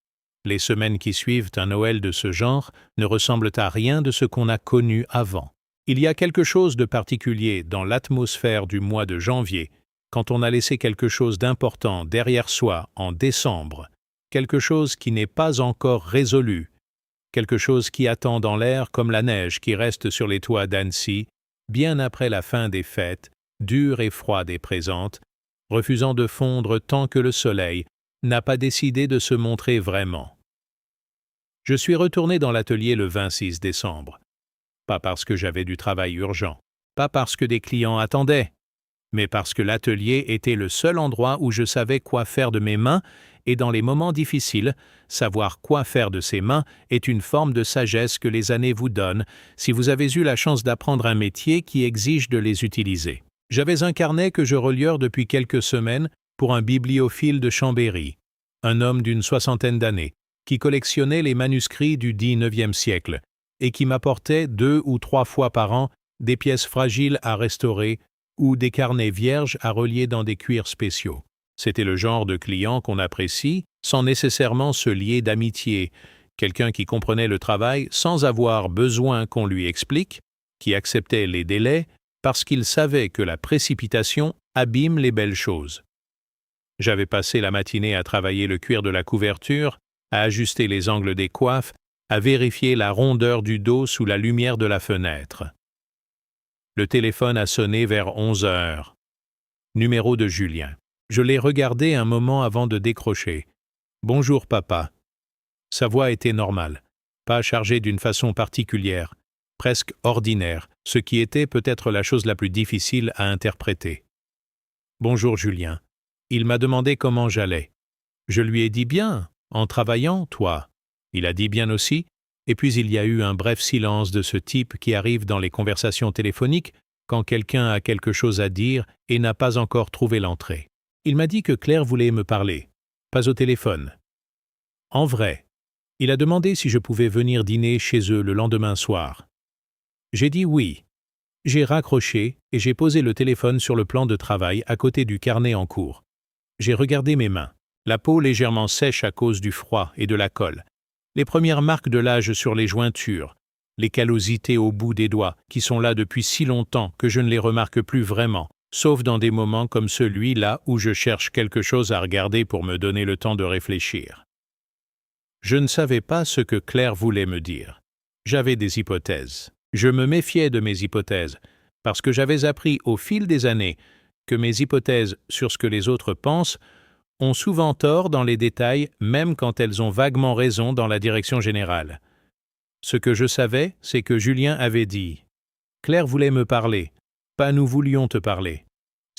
Les semaines qui suivent un Noël de ce genre ne ressemblent à rien de ce qu'on a connu avant. Il y a quelque chose de particulier dans l'atmosphère du mois de janvier, quand on a laissé quelque chose d'important derrière soi en décembre, quelque chose qui n'est pas encore résolu, quelque chose qui attend dans l'air comme la neige qui reste sur les toits d'Annecy, bien après la fin des fêtes, dure et froide et présente, refusant de fondre tant que le soleil n'a pas décidé de se montrer vraiment. Je suis retourné dans l'atelier le 26 décembre. Pas parce que j'avais du travail urgent, pas parce que des clients attendaient, mais parce que l'atelier était le seul endroit où je savais quoi faire de mes mains, et dans les moments difficiles, savoir quoi faire de ses mains est une forme de sagesse que les années vous donnent si vous avez eu la chance d'apprendre un métier qui exige de les utiliser. J'avais un carnet que je reliure depuis quelques semaines pour un bibliophile de Chambéry, un homme d'une 60aine d'années, qui collectionnait les manuscrits du XIXe siècle et qui m'apportait 2 ou 3 fois par an des pièces fragiles à restaurer ou des carnets vierges à relier dans des cuirs spéciaux. C'était le genre de client qu'on apprécie sans nécessairement se lier d'amitié, quelqu'un qui comprenait le travail sans avoir besoin qu'on lui explique, qui acceptait les délais parce qu'il savait que la précipitation abîme les belles choses. J'avais passé la matinée à travailler le cuir de la couverture, à ajuster les angles des coiffes, à vérifier la rondeur du dos sous la lumière de la fenêtre. Le téléphone a sonné vers 11 heures. Numéro de Julien. Je l'ai regardé un moment avant de décrocher. « Bonjour papa ». Sa voix était normale, pas chargée d'une façon particulière, presque ordinaire, ce qui était peut-être la chose la plus difficile à interpréter. « Bonjour Julien ». Il m'a demandé comment j'allais. Je lui ai dit bien, en travaillant, toi. Il a dit bien aussi, et puis il y a eu un bref silence de ce type qui arrive dans les conversations téléphoniques quand quelqu'un a quelque chose à dire et n'a pas encore trouvé l'entrée. Il m'a dit que Claire voulait me parler, pas au téléphone. En vrai, il a demandé si je pouvais venir dîner chez eux le lendemain soir. J'ai dit oui. J'ai raccroché et j'ai posé le téléphone sur le plan de travail à côté du carnet en cours. J'ai regardé mes mains, la peau légèrement sèche à cause du froid et de la colle, les premières marques de l'âge sur les jointures, les callosités au bout des doigts qui sont là depuis si longtemps que je ne les remarque plus vraiment, sauf dans des moments comme celui-là où je cherche quelque chose à regarder pour me donner le temps de réfléchir. Je ne savais pas ce que Claire voulait me dire. J'avais des hypothèses. Je me méfiais de mes hypothèses, parce que j'avais appris au fil des années que mes hypothèses sur ce que les autres pensent ont souvent tort dans les détails, même quand elles ont vaguement raison dans la direction générale. Ce que je savais, c'est que Julien avait dit « Claire voulait me parler, pas nous voulions te parler ».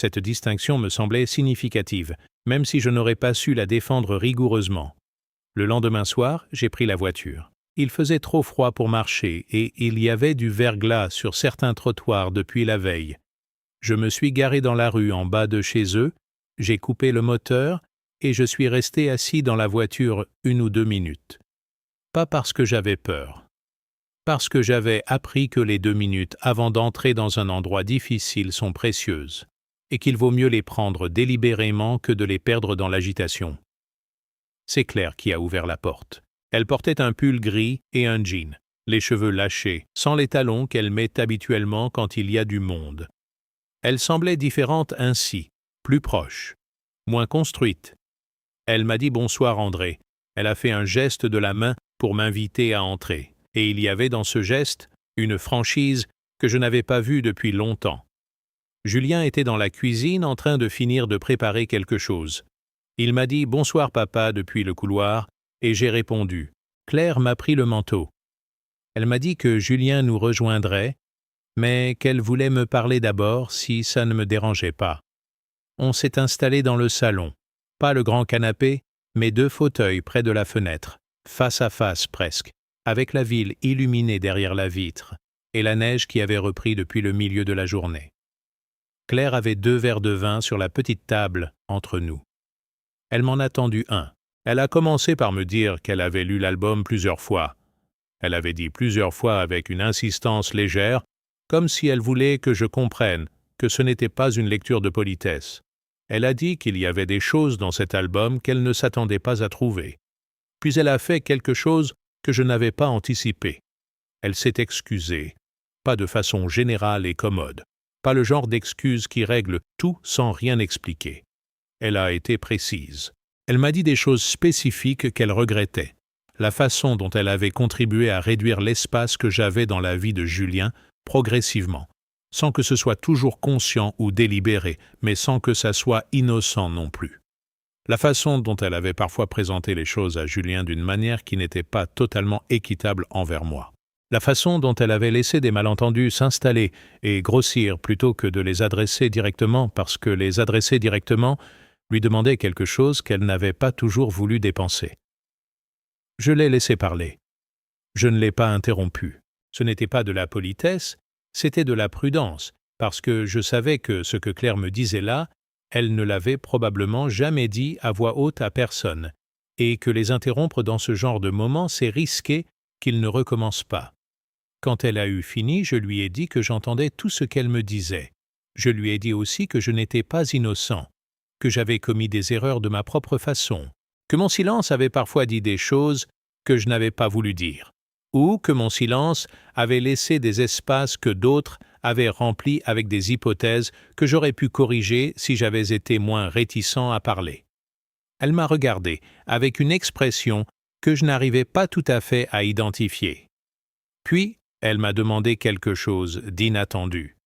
Cette distinction me semblait significative, même si je n'aurais pas su la défendre rigoureusement. Le lendemain soir, j'ai pris la voiture. Il faisait trop froid pour marcher et il y avait du verglas sur certains trottoirs depuis la veille. Je me suis garé dans la rue en bas de chez eux, J'ai coupé le moteur et je suis resté assis dans la voiture 1 ou 2 minutes. Pas parce que j'avais peur. Parce que j'avais appris que les 2 minutes avant d'entrer dans un endroit difficile sont précieuses et qu'il vaut mieux les prendre délibérément que de les perdre dans l'agitation. C'est Claire qui a ouvert la porte. Elle portait un pull gris et un jean, les cheveux lâchés, sans les talons qu'elle met habituellement quand il y a du monde. Elle semblait différente ainsi, plus proche, moins construite. Elle m'a dit « Bonsoir André ». Elle a fait un geste de la main pour m'inviter à entrer. Et il y avait dans ce geste une franchise que je n'avais pas vue depuis longtemps. Julien était dans la cuisine en train de finir de préparer quelque chose. Il m'a dit « Bonsoir papa » depuis le couloir, et j'ai répondu. Claire m'a pris le manteau. Elle m'a dit que Julien nous rejoindrait, mais qu'elle voulait me parler d'abord si ça ne me dérangeait pas. On s'est installé dans le salon, pas le grand canapé, mais 2 fauteuils près de la fenêtre, face à face presque, avec la ville illuminée derrière la vitre et la neige qui avait repris depuis le milieu de la journée. Claire avait 2 verres de vin sur la petite table entre nous. Elle m'en a tendu un. Elle a commencé par me dire qu'elle avait lu l'album plusieurs fois. Elle avait dit plusieurs fois avec une insistance légère, comme si elle voulait que je comprenne que ce n'était pas une lecture de politesse. Elle a dit qu'il y avait des choses dans cet album qu'elle ne s'attendait pas à trouver. Puis elle a fait quelque chose que je n'avais pas anticipé. Elle s'est excusée, pas de façon générale et commode, pas le genre d'excuse qui règle tout sans rien expliquer. Elle a été précise. Elle m'a dit des choses spécifiques qu'elle regrettait, la façon dont elle avait contribué à réduire l'espace que j'avais dans la vie de Julien progressivement, sans que ce soit toujours conscient ou délibéré, mais sans que ça soit innocent non plus. La façon dont elle avait parfois présenté les choses à Julien d'une manière qui n'était pas totalement équitable envers moi. La façon dont elle avait laissé des malentendus s'installer et grossir plutôt que de les adresser directement parce que les adresser directement lui demandait quelque chose qu'elle n'avait pas toujours voulu dépenser. Je l'ai laissé parler. Je ne l'ai pas interrompu. Ce n'était pas de la politesse, c'était de la prudence, parce que je savais que ce que Claire me disait là, elle ne l'avait probablement jamais dit à voix haute à personne, et que les interrompre dans ce genre de moment, c'est risquer qu'ils ne recommencent pas. Quand elle a eu fini, je lui ai dit que j'entendais tout ce qu'elle me disait. Je lui ai dit aussi que je n'étais pas innocent, que j'avais commis des erreurs de ma propre façon, que mon silence avait parfois dit des choses que je n'avais pas voulu dire, ou que mon silence avait laissé des espaces que d'autres avaient remplis avec des hypothèses que j'aurais pu corriger si j'avais été moins réticent à parler. Elle m'a regardé avec une expression que je n'arrivais pas tout à fait à identifier. Puis, elle m'a demandé quelque chose d'inattendu.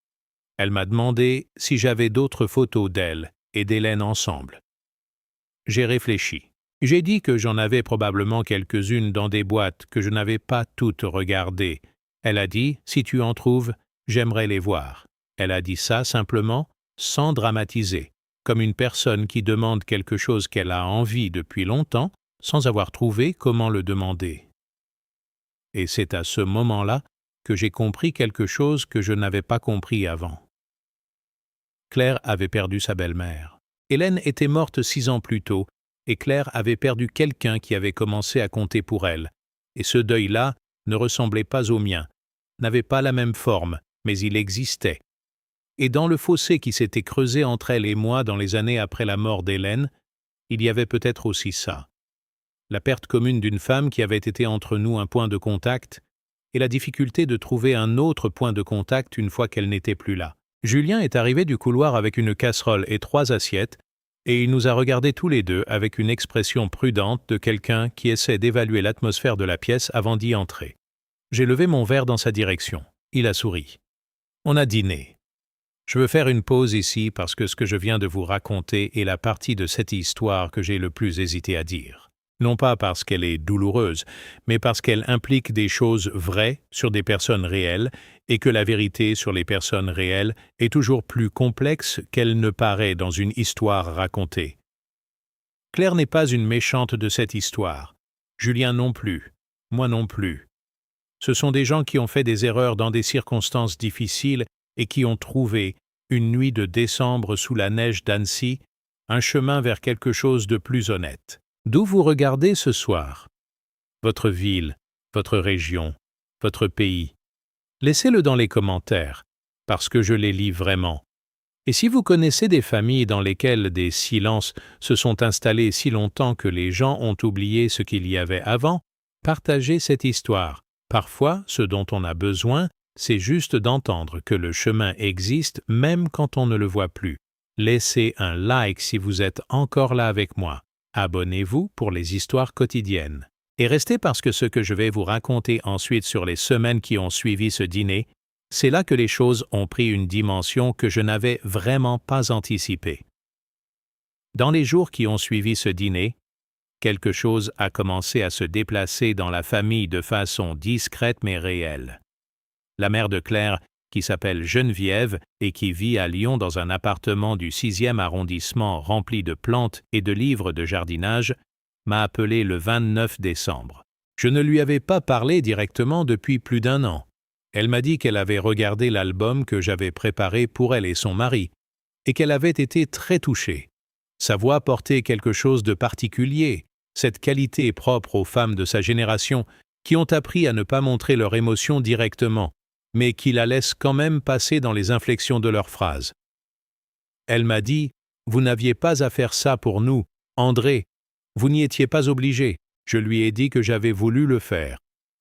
Elle m'a demandé si j'avais d'autres photos d'elle et d'Hélène ensemble. J'ai réfléchi. J'ai dit que j'en avais probablement quelques-unes dans des boîtes que je n'avais pas toutes regardées. Elle a dit « Si tu en trouves, j'aimerais les voir ». Elle a dit ça simplement, sans dramatiser, comme une personne qui demande quelque chose qu'elle a envie depuis longtemps, sans avoir trouvé comment le demander. Et c'est à ce moment-là que j'ai compris quelque chose que je n'avais pas compris avant. Claire avait perdu sa belle-mère. Hélène était morte 6 ans plus tôt, et Claire avait perdu quelqu'un qui avait commencé à compter pour elle. Et ce deuil-là ne ressemblait pas au mien, n'avait pas la même forme, mais il existait. Et dans le fossé qui s'était creusé entre elle et moi dans les années après la mort d'Hélène, il y avait peut-être aussi ça. La perte commune d'une femme qui avait été entre nous un point de contact, et la difficulté de trouver un autre point de contact une fois qu'elle n'était plus là. Julien est arrivé du couloir avec une casserole et 3 assiettes, et il nous a regardés tous les deux avec une expression prudente de quelqu'un qui essaie d'évaluer l'atmosphère de la pièce avant d'y entrer. J'ai levé mon verre dans sa direction. Il a souri. On a dîné. Je veux faire une pause ici parce que ce que je viens de vous raconter est la partie de cette histoire que j'ai le plus hésité à dire. Non pas parce qu'elle est douloureuse, mais parce qu'elle implique des choses vraies sur des personnes réelles et que la vérité sur les personnes réelles est toujours plus complexe qu'elle ne paraît dans une histoire racontée. Claire n'est pas une méchante de cette histoire. Julien non plus. Moi non plus. Ce sont des gens qui ont fait des erreurs dans des circonstances difficiles et qui ont trouvé, une nuit de décembre sous la neige d'Annecy, un chemin vers quelque chose de plus honnête. D'où vous regardez ce soir? Votre ville, votre région, votre pays. Laissez-le dans les commentaires, parce que je les lis vraiment. Et si vous connaissez des familles dans lesquelles des silences se sont installés si longtemps que les gens ont oublié ce qu'il y avait avant, partagez cette histoire. Parfois, ce dont on a besoin, c'est juste d'entendre que le chemin existe même quand on ne le voit plus. Laissez un like si vous êtes encore là avec moi. Abonnez-vous pour les histoires quotidiennes. Et restez parce que ce que je vais vous raconter ensuite sur les semaines qui ont suivi ce dîner, c'est là que les choses ont pris une dimension que je n'avais vraiment pas anticipée. Dans les jours qui ont suivi ce dîner, quelque chose a commencé à se déplacer dans la famille de façon discrète mais réelle. La mère de Claire, qui s'appelle Geneviève et qui vit à Lyon dans un appartement du 6e arrondissement rempli de plantes et de livres de jardinage, m'a appelé le 29 décembre. Je ne lui avais pas parlé directement depuis plus d'1 an. Elle m'a dit qu'elle avait regardé l'album que j'avais préparé pour elle et son mari, et qu'elle avait été très touchée. Sa voix portait quelque chose de particulier, cette qualité propre aux femmes de sa génération qui ont appris à ne pas montrer leurs émotions directement, mais qui la laissent quand même passer dans les inflexions de leurs phrases. Elle m'a dit « Vous n'aviez pas à faire ça pour nous, André, vous n'y étiez pas obligé. » Je lui ai dit que j'avais voulu le faire.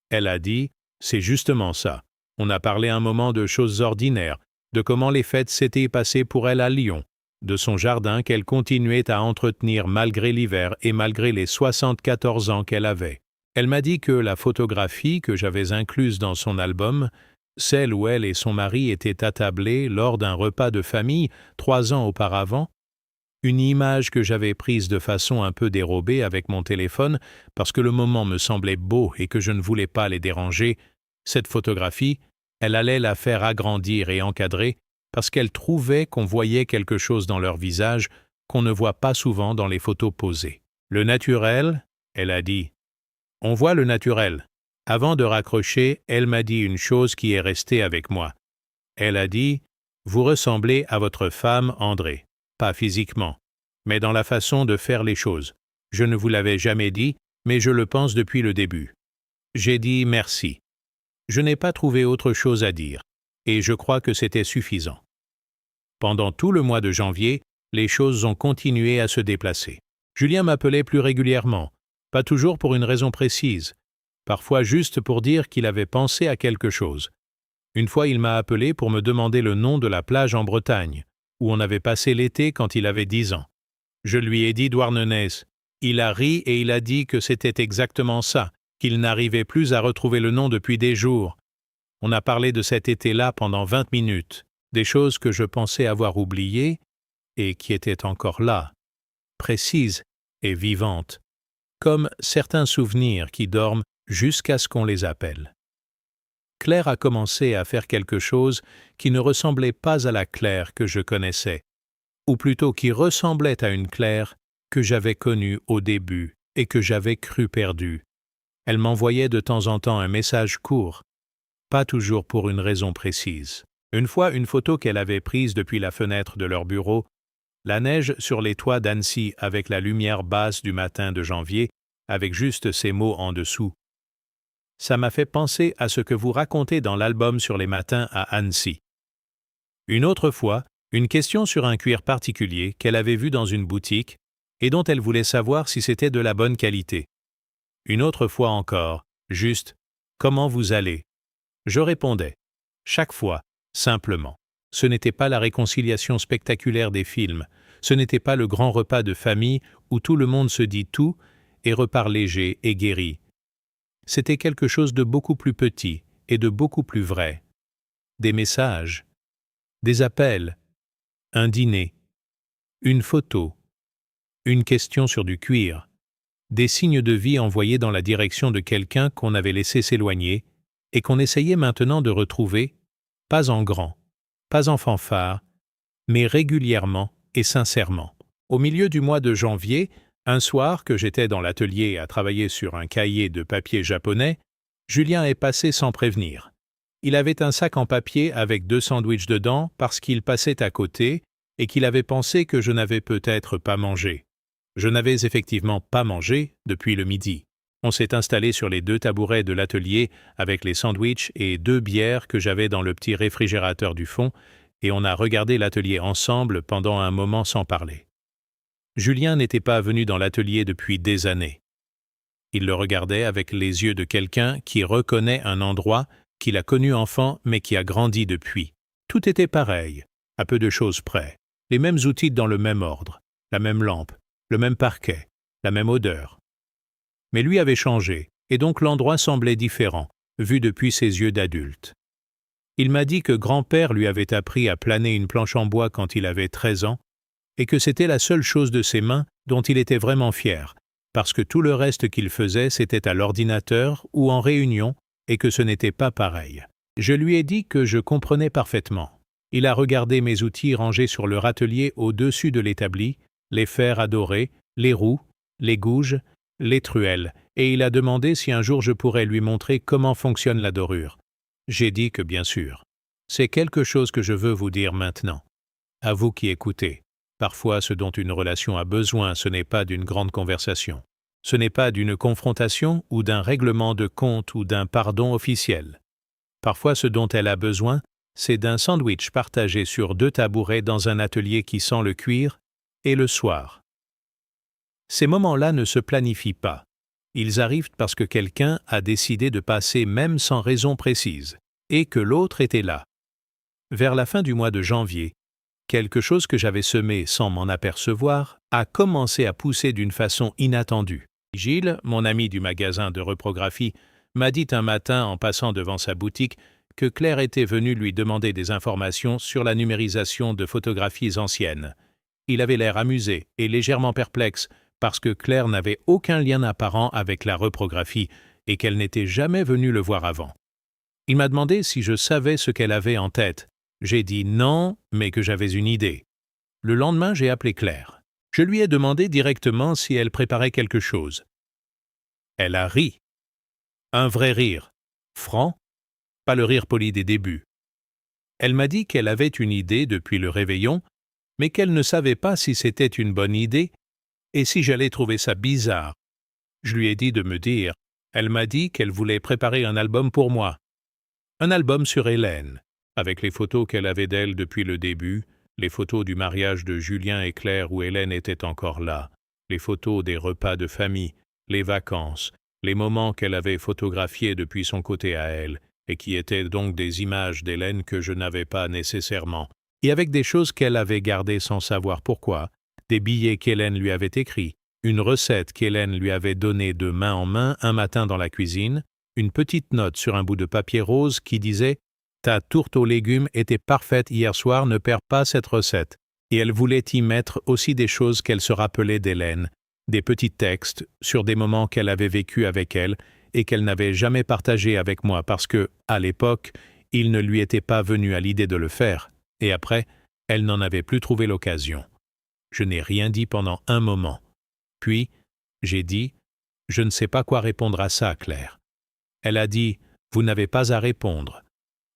Elle a dit « C'est justement ça. » On a parlé un moment de choses ordinaires, de comment les fêtes s'étaient passées pour elle à Lyon, de son jardin qu'elle continuait à entretenir malgré l'hiver et malgré les 74 ans qu'elle avait. Elle m'a dit que la photographie que j'avais incluse dans son album, celle où elle et son mari étaient attablés lors d'un repas de famille 3 ans auparavant, une image que j'avais prise de façon un peu dérobée avec mon téléphone parce que le moment me semblait beau et que je ne voulais pas les déranger, cette photographie, elle allait la faire agrandir et encadrer parce qu'elle trouvait qu'on voyait quelque chose dans leur visage qu'on ne voit pas souvent dans les photos posées. Le naturel, elle a dit. On voit le naturel. Avant de raccrocher, elle m'a dit une chose qui est restée avec moi. Elle a dit « Vous ressemblez à votre femme, André. Pas physiquement, mais dans la façon de faire les choses. Je ne vous l'avais jamais dit, mais je le pense depuis le début. » J'ai dit « Merci. » Je n'ai pas trouvé autre chose à dire, et je crois que c'était suffisant. Pendant tout le mois de janvier, les choses ont continué à se déplacer. Julien m'appelait plus régulièrement, pas toujours pour une raison précise, parfois juste pour dire qu'il avait pensé à quelque chose. Une fois, il m'a appelé pour me demander le nom de la plage en Bretagne, où on avait passé l'été quand il avait 10 ans. Je lui ai dit Douarnenez. Il a ri et il a dit que c'était exactement ça, qu'il n'arrivait plus à retrouver le nom depuis des jours. On a parlé de cet été-là pendant 20 minutes, des choses que je pensais avoir oubliées et qui étaient encore là, précises et vivantes, comme certains souvenirs qui dorment jusqu'à ce qu'on les appelle. Claire a commencé à faire quelque chose qui ne ressemblait pas à la Claire que je connaissais, ou plutôt qui ressemblait à une Claire que j'avais connue au début et que j'avais cru perdue. Elle m'envoyait de temps en temps un message court, pas toujours pour une raison précise. Une fois, une photo qu'elle avait prise depuis la fenêtre de leur bureau, la neige sur les toits d'Annecy avec la lumière basse du matin de janvier, avec juste ces mots en dessous. Ça m'a fait penser à ce que vous racontez dans l'album sur les matins à Annecy. Une autre fois, une question sur un cuir particulier qu'elle avait vu dans une boutique et dont elle voulait savoir si c'était de la bonne qualité. Une autre fois encore, juste « Comment vous allez ?» Je répondais, chaque fois, simplement. Ce n'était pas la réconciliation spectaculaire des films, ce n'était pas le grand repas de famille où tout le monde se dit tout et repart léger et guéri. C'était quelque chose de beaucoup plus petit et de beaucoup plus vrai. Des messages, des appels, un dîner, une photo, une question sur du cuir, des signes de vie envoyés dans la direction de quelqu'un qu'on avait laissé s'éloigner et qu'on essayait maintenant de retrouver, pas en grand, pas en fanfare, mais régulièrement et sincèrement. Au milieu du mois de janvier, un soir que j'étais dans l'atelier à travailler sur un cahier de papier japonais, Julien est passé sans prévenir. Il avait un sac en papier avec 2 sandwichs dedans parce qu'il passait à côté et qu'il avait pensé que je n'avais peut-être pas mangé. Je n'avais effectivement pas mangé depuis le midi. On s'est installé sur les 2 tabourets de l'atelier avec les sandwichs et 2 bières que j'avais dans le petit réfrigérateur du fond, et on a regardé l'atelier ensemble pendant un moment sans parler. Julien n'était pas venu dans l'atelier depuis des années. Il le regardait avec les yeux de quelqu'un qui reconnaît un endroit qu'il a connu enfant mais qui a grandi depuis. Tout était pareil, à peu de choses près. Les mêmes outils dans le même ordre, la même lampe, le même parquet, la même odeur. Mais lui avait changé, et donc l'endroit semblait différent, vu depuis ses yeux d'adulte. Il m'a dit que grand-père lui avait appris à planer une planche en bois quand il avait 13 ans, et que c'était la seule chose de ses mains dont il était vraiment fier, parce que tout le reste qu'il faisait c'était à l'ordinateur ou en réunion, et que ce n'était pas pareil. Je lui ai dit que je comprenais parfaitement. Il a regardé mes outils rangés sur le râtelier au-dessus de l'établi, les fers à dorer, les roues, les gouges, les truelles, et il a demandé si un jour je pourrais lui montrer comment fonctionne la dorure. J'ai dit que bien sûr. C'est quelque chose que je veux vous dire maintenant. À vous qui écoutez, parfois ce dont une relation a besoin, ce n'est pas d'une grande conversation. Ce n'est pas d'une confrontation ou d'un règlement de compte ou d'un pardon officiel. Parfois ce dont elle a besoin, c'est d'un sandwich partagé sur 2 tabourets dans un atelier qui sent le cuir, et le soir. Ces moments-là ne se planifient pas. Ils arrivent parce que quelqu'un a décidé de passer même sans raison précise, et que l'autre était là. Vers la fin du mois de janvier, quelque chose que j'avais semé sans m'en apercevoir a commencé à pousser d'une façon inattendue. Gilles, mon ami du magasin de reprographie, m'a dit un matin en passant devant sa boutique que Claire était venue lui demander des informations sur la numérisation de photographies anciennes. Il avait l'air amusé et légèrement perplexe parce que Claire n'avait aucun lien apparent avec la reprographie et qu'elle n'était jamais venue le voir avant. Il m'a demandé si je savais ce qu'elle avait en tête. J'ai dit non, mais que j'avais une idée. Le lendemain, j'ai appelé Claire. Je lui ai demandé directement si elle préparait quelque chose. Elle a ri. Un vrai rire. Franc, pas le rire poli des débuts. Elle m'a dit qu'elle avait une idée depuis le réveillon, mais qu'elle ne savait pas si c'était une bonne idée et si j'allais trouver ça bizarre. Je lui ai dit de me dire. Elle m'a dit qu'elle voulait préparer un album pour moi. Un album sur Hélène, avec les photos qu'elle avait d'elle depuis le début, les photos du mariage de Julien et Claire où Hélène était encore là, les photos des repas de famille, les vacances, les moments qu'elle avait photographiés depuis son côté à elle, et qui étaient donc des images d'Hélène que je n'avais pas nécessairement, et avec des choses qu'elle avait gardées sans savoir pourquoi, des billets qu'Hélène lui avait écrits, une recette qu'Hélène lui avait donnée de main en main un matin dans la cuisine, une petite note sur un bout de papier rose qui disait « Ta tourte aux légumes était parfaite hier soir, ne perds pas cette recette ». Et elle voulait y mettre aussi des choses qu'elle se rappelait d'Hélène, des petits textes sur des moments qu'elle avait vécus avec elle et qu'elle n'avait jamais partagés avec moi parce que, à l'époque, il ne lui était pas venu à l'idée de le faire, et après, elle n'en avait plus trouvé l'occasion. Je n'ai rien dit pendant un moment. Puis, j'ai dit « Je ne sais pas quoi répondre à ça, Claire ». Elle a dit « Vous n'avez pas à répondre.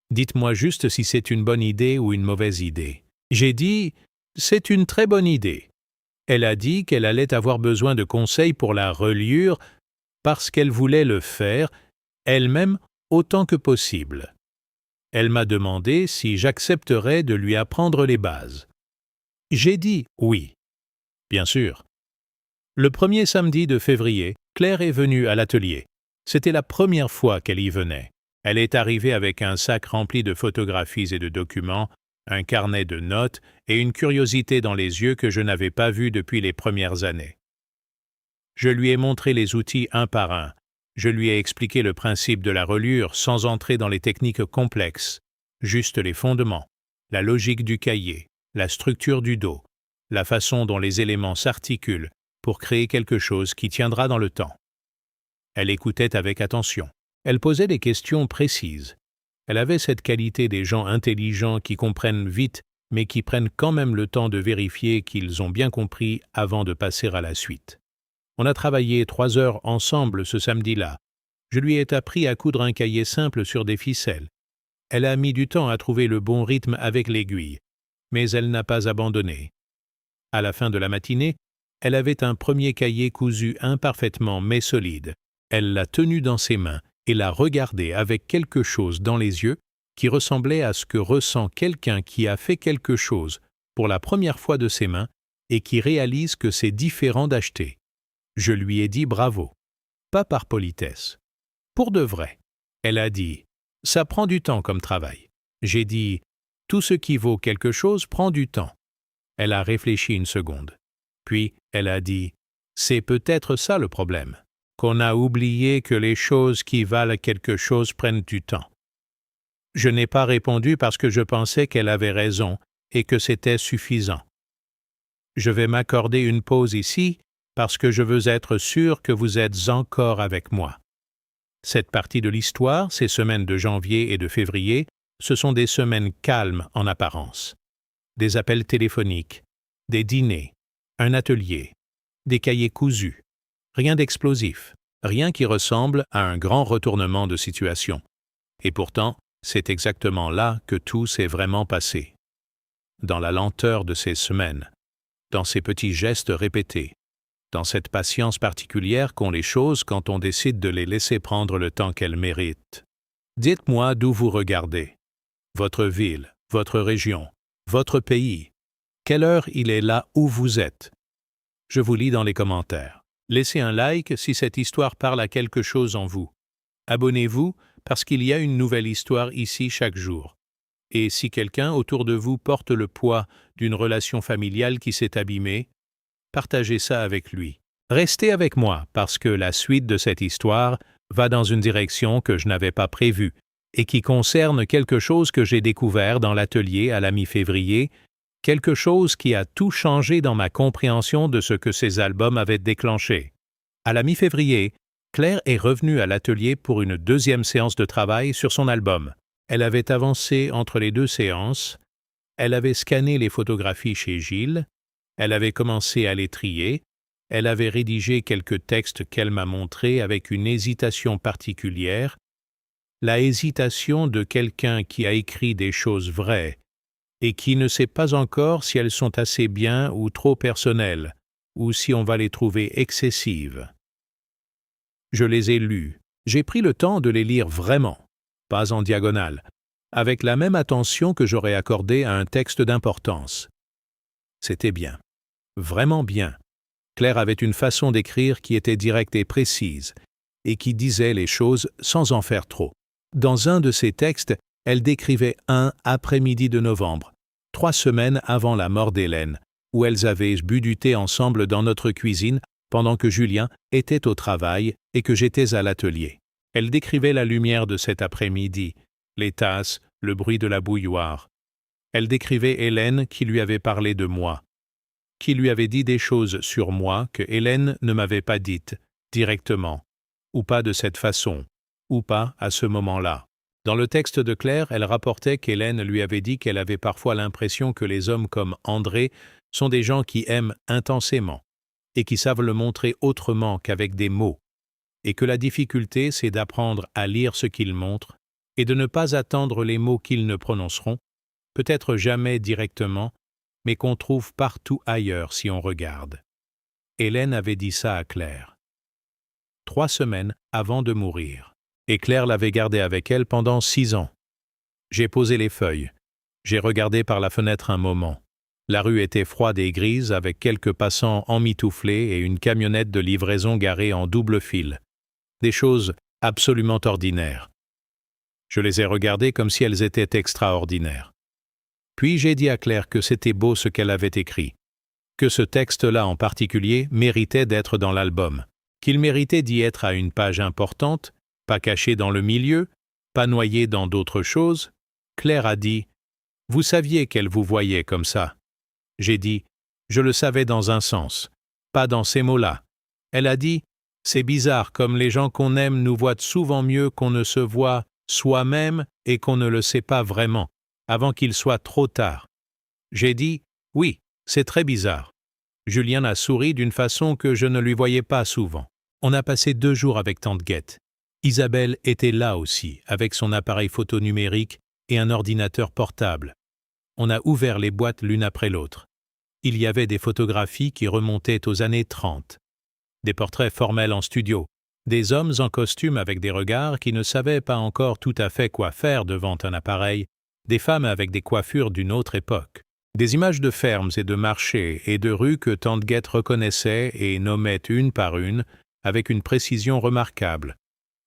Dites-moi juste si c'est une bonne idée ou une mauvaise idée. » J'ai dit « C'est une très bonne idée. » Elle a dit qu'elle allait avoir besoin de conseils pour la reliure parce qu'elle voulait le faire, elle-même, autant que possible. Elle m'a demandé si j'accepterais de lui apprendre les bases. J'ai dit oui. Bien sûr. Le premier samedi de février, Claire est venue à l'atelier. C'était la première fois qu'elle y venait. Elle est arrivée avec un sac rempli de photographies et de documents, un carnet de notes et une curiosité dans les yeux que je n'avais pas vue depuis les premières années. Je lui ai montré les outils un par un. Je lui ai expliqué le principe de la reliure sans entrer dans les techniques complexes, juste les fondements, la logique du cahier, la structure du dos, la façon dont les éléments s'articulent pour créer quelque chose qui tiendra dans le temps. Elle écoutait avec attention. Elle posait des questions précises. Elle avait cette qualité des gens intelligents qui comprennent vite, mais qui prennent quand même le temps de vérifier qu'ils ont bien compris avant de passer à la suite. On a travaillé 3 heures ensemble ce samedi-là. Je lui ai appris à coudre un cahier simple sur des ficelles. Elle a mis du temps à trouver le bon rythme avec l'aiguille. mais elle n'a pas abandonné. À la fin de la matinée, elle avait un premier cahier cousu imparfaitement mais solide. Elle l'a tenu dans ses mains et l'a regardé avec quelque chose dans les yeux qui ressemblait à ce que ressent quelqu'un qui a fait quelque chose pour la première fois de ses mains et qui réalise que c'est différent d'acheter. Je lui ai dit bravo. Pas par politesse. Pour de vrai. Elle a dit « Ça prend du temps comme travail ». J'ai dit « Tout ce qui vaut quelque chose prend du temps ». Elle a réfléchi une seconde. Puis elle a dit « C'est peut-être ça le problème, qu'on a oublié que les choses qui valent quelque chose prennent du temps ». Je n'ai pas répondu parce que je pensais qu'elle avait raison et que c'était suffisant. Je vais m'accorder une pause ici parce que je veux être sûr que vous êtes encore avec moi. Cette partie de l'histoire, ces semaines de janvier et de février, ce sont des semaines calmes en apparence. Des appels téléphoniques, des dîners, un atelier, des cahiers cousus. Rien d'explosif, rien qui ressemble à un grand retournement de situation. Et pourtant, c'est exactement là que tout s'est vraiment passé. Dans la lenteur de ces semaines, dans ces petits gestes répétés, dans cette patience particulière qu'ont les choses quand on décide de les laisser prendre le temps qu'elles méritent. Dites-moi d'où vous regardez. Votre ville, votre région, votre pays. Quelle heure il est là où vous êtes? Je vous lis dans les commentaires. Laissez un like si cette histoire parle à quelque chose en vous. Abonnez-vous parce qu'il y a une nouvelle histoire ici chaque jour. Et si quelqu'un autour de vous porte le poids d'une relation familiale qui s'est abîmée, partagez ça avec lui. Restez avec moi parce que la suite de cette histoire va dans une direction que je n'avais pas prévue et qui concerne quelque chose que j'ai découvert dans l'atelier à la mi-février, quelque chose qui a tout changé dans ma compréhension de ce que ces albums avaient déclenché. À la mi-février, Claire est revenue à l'atelier pour une deuxième séance de travail sur son album. Elle avait avancé entre les deux séances, elle avait scanné les photographies chez Gilles, elle avait commencé à les trier, elle avait rédigé quelques textes qu'elle m'a montrés avec une hésitation particulière, la hésitation de quelqu'un qui a écrit des choses vraies et qui ne sait pas encore si elles sont assez bien ou trop personnelles, ou si on va les trouver excessives. Je les ai lus, j'ai pris le temps de les lire vraiment, pas en diagonale, avec la même attention que j'aurais accordée à un texte d'importance. C'était bien. Vraiment bien. Claire avait une façon d'écrire qui était directe et précise, et qui disait les choses sans en faire trop. Dans un de ses textes, elle décrivait un après-midi de novembre, 3 semaines avant la mort d'Hélène, où elles avaient bu du thé ensemble dans notre cuisine pendant que Julien était au travail et que j'étais à l'atelier. Elle décrivait la lumière de cet après-midi, les tasses, le bruit de la bouilloire. Elle décrivait Hélène qui lui avait parlé de moi, qui lui avait dit des choses sur moi que Hélène ne m'avait pas dites, directement, ou pas de cette façon, ou pas à ce moment-là. Dans le texte de Claire, elle rapportait qu'Hélène lui avait dit qu'elle avait parfois l'impression que les hommes comme André sont des gens qui aiment intensément, et qui savent le montrer autrement qu'avec des mots, et que la difficulté c'est d'apprendre à lire ce qu'ils montrent, et de ne pas attendre les mots qu'ils ne prononceront, peut-être jamais directement, mais qu'on trouve partout ailleurs si on regarde. Hélène avait dit ça à Claire. 3 semaines avant de mourir. Et Claire l'avait gardé avec elle pendant 6 ans. J'ai posé les feuilles. J'ai regardé par la fenêtre un moment. La rue était froide et grise avec quelques passants emmitouflés et une camionnette de livraison garée en double fil. Des choses absolument ordinaires. Je les ai regardées comme si elles étaient extraordinaires. Puis j'ai dit à Claire que c'était beau ce qu'elle avait écrit, que ce texte-là en particulier méritait d'être dans l'album, qu'il méritait d'y être à une page importante, pas caché dans le milieu, pas noyé dans d'autres choses. Claire a dit « Vous saviez qu'elle vous voyait comme ça ?» J'ai dit « Je le savais dans un sens, pas dans ces mots-là. » Elle a dit « C'est bizarre comme les gens qu'on aime nous voient souvent mieux qu'on ne se voit soi-même et qu'on ne le sait pas vraiment, avant qu'il soit trop tard. » J'ai dit « Oui, c'est très bizarre. » Julien a souri d'une façon que je ne lui voyais pas souvent. On a passé 2 jours avec Tante Guette. Isabelle était là aussi, avec son appareil photo numérique et un ordinateur portable. On a ouvert les boîtes l'une après l'autre. Il y avait des photographies qui remontaient aux années 30. Des portraits formels en studio. Des hommes en costume avec des regards qui ne savaient pas encore tout à fait quoi faire devant un appareil. Des femmes avec des coiffures d'une autre époque. Des images de fermes et de marchés et de rues que Tante Guette reconnaissait et nommait une par une, avec une précision remarquable.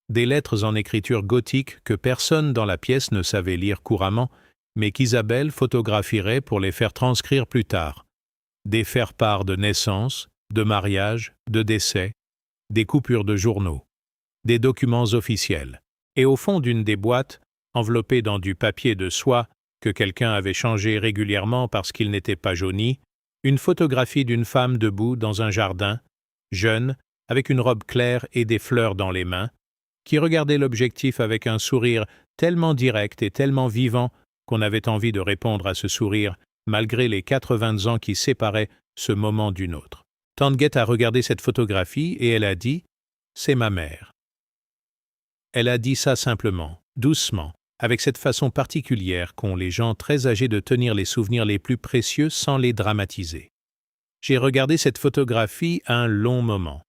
Des lettres en écriture gothique que personne dans la pièce ne savait lire couramment, mais qu'Isabelle photographierait pour les faire transcrire plus tard. Des faire-part de naissance, de mariage, de décès, des coupures de journaux, des documents officiels. Et au fond d'une des boîtes, enveloppée dans du papier de soie que quelqu'un avait changé régulièrement parce qu'il n'était pas jauni, une photographie d'une femme debout dans un jardin, jeune, avec une robe claire et des fleurs dans les mains, qui regardait l'objectif avec un sourire tellement direct et tellement vivant qu'on avait envie de répondre à ce sourire, malgré les 80 ans qui séparaient ce moment d'une autre. Tante Guette a regardé cette photographie et elle a dit « C'est ma mère ». Elle a dit ça simplement, doucement, avec cette façon particulière qu'ont les gens très âgés de tenir les souvenirs les plus précieux sans les dramatiser. J'ai regardé cette photographie un long moment.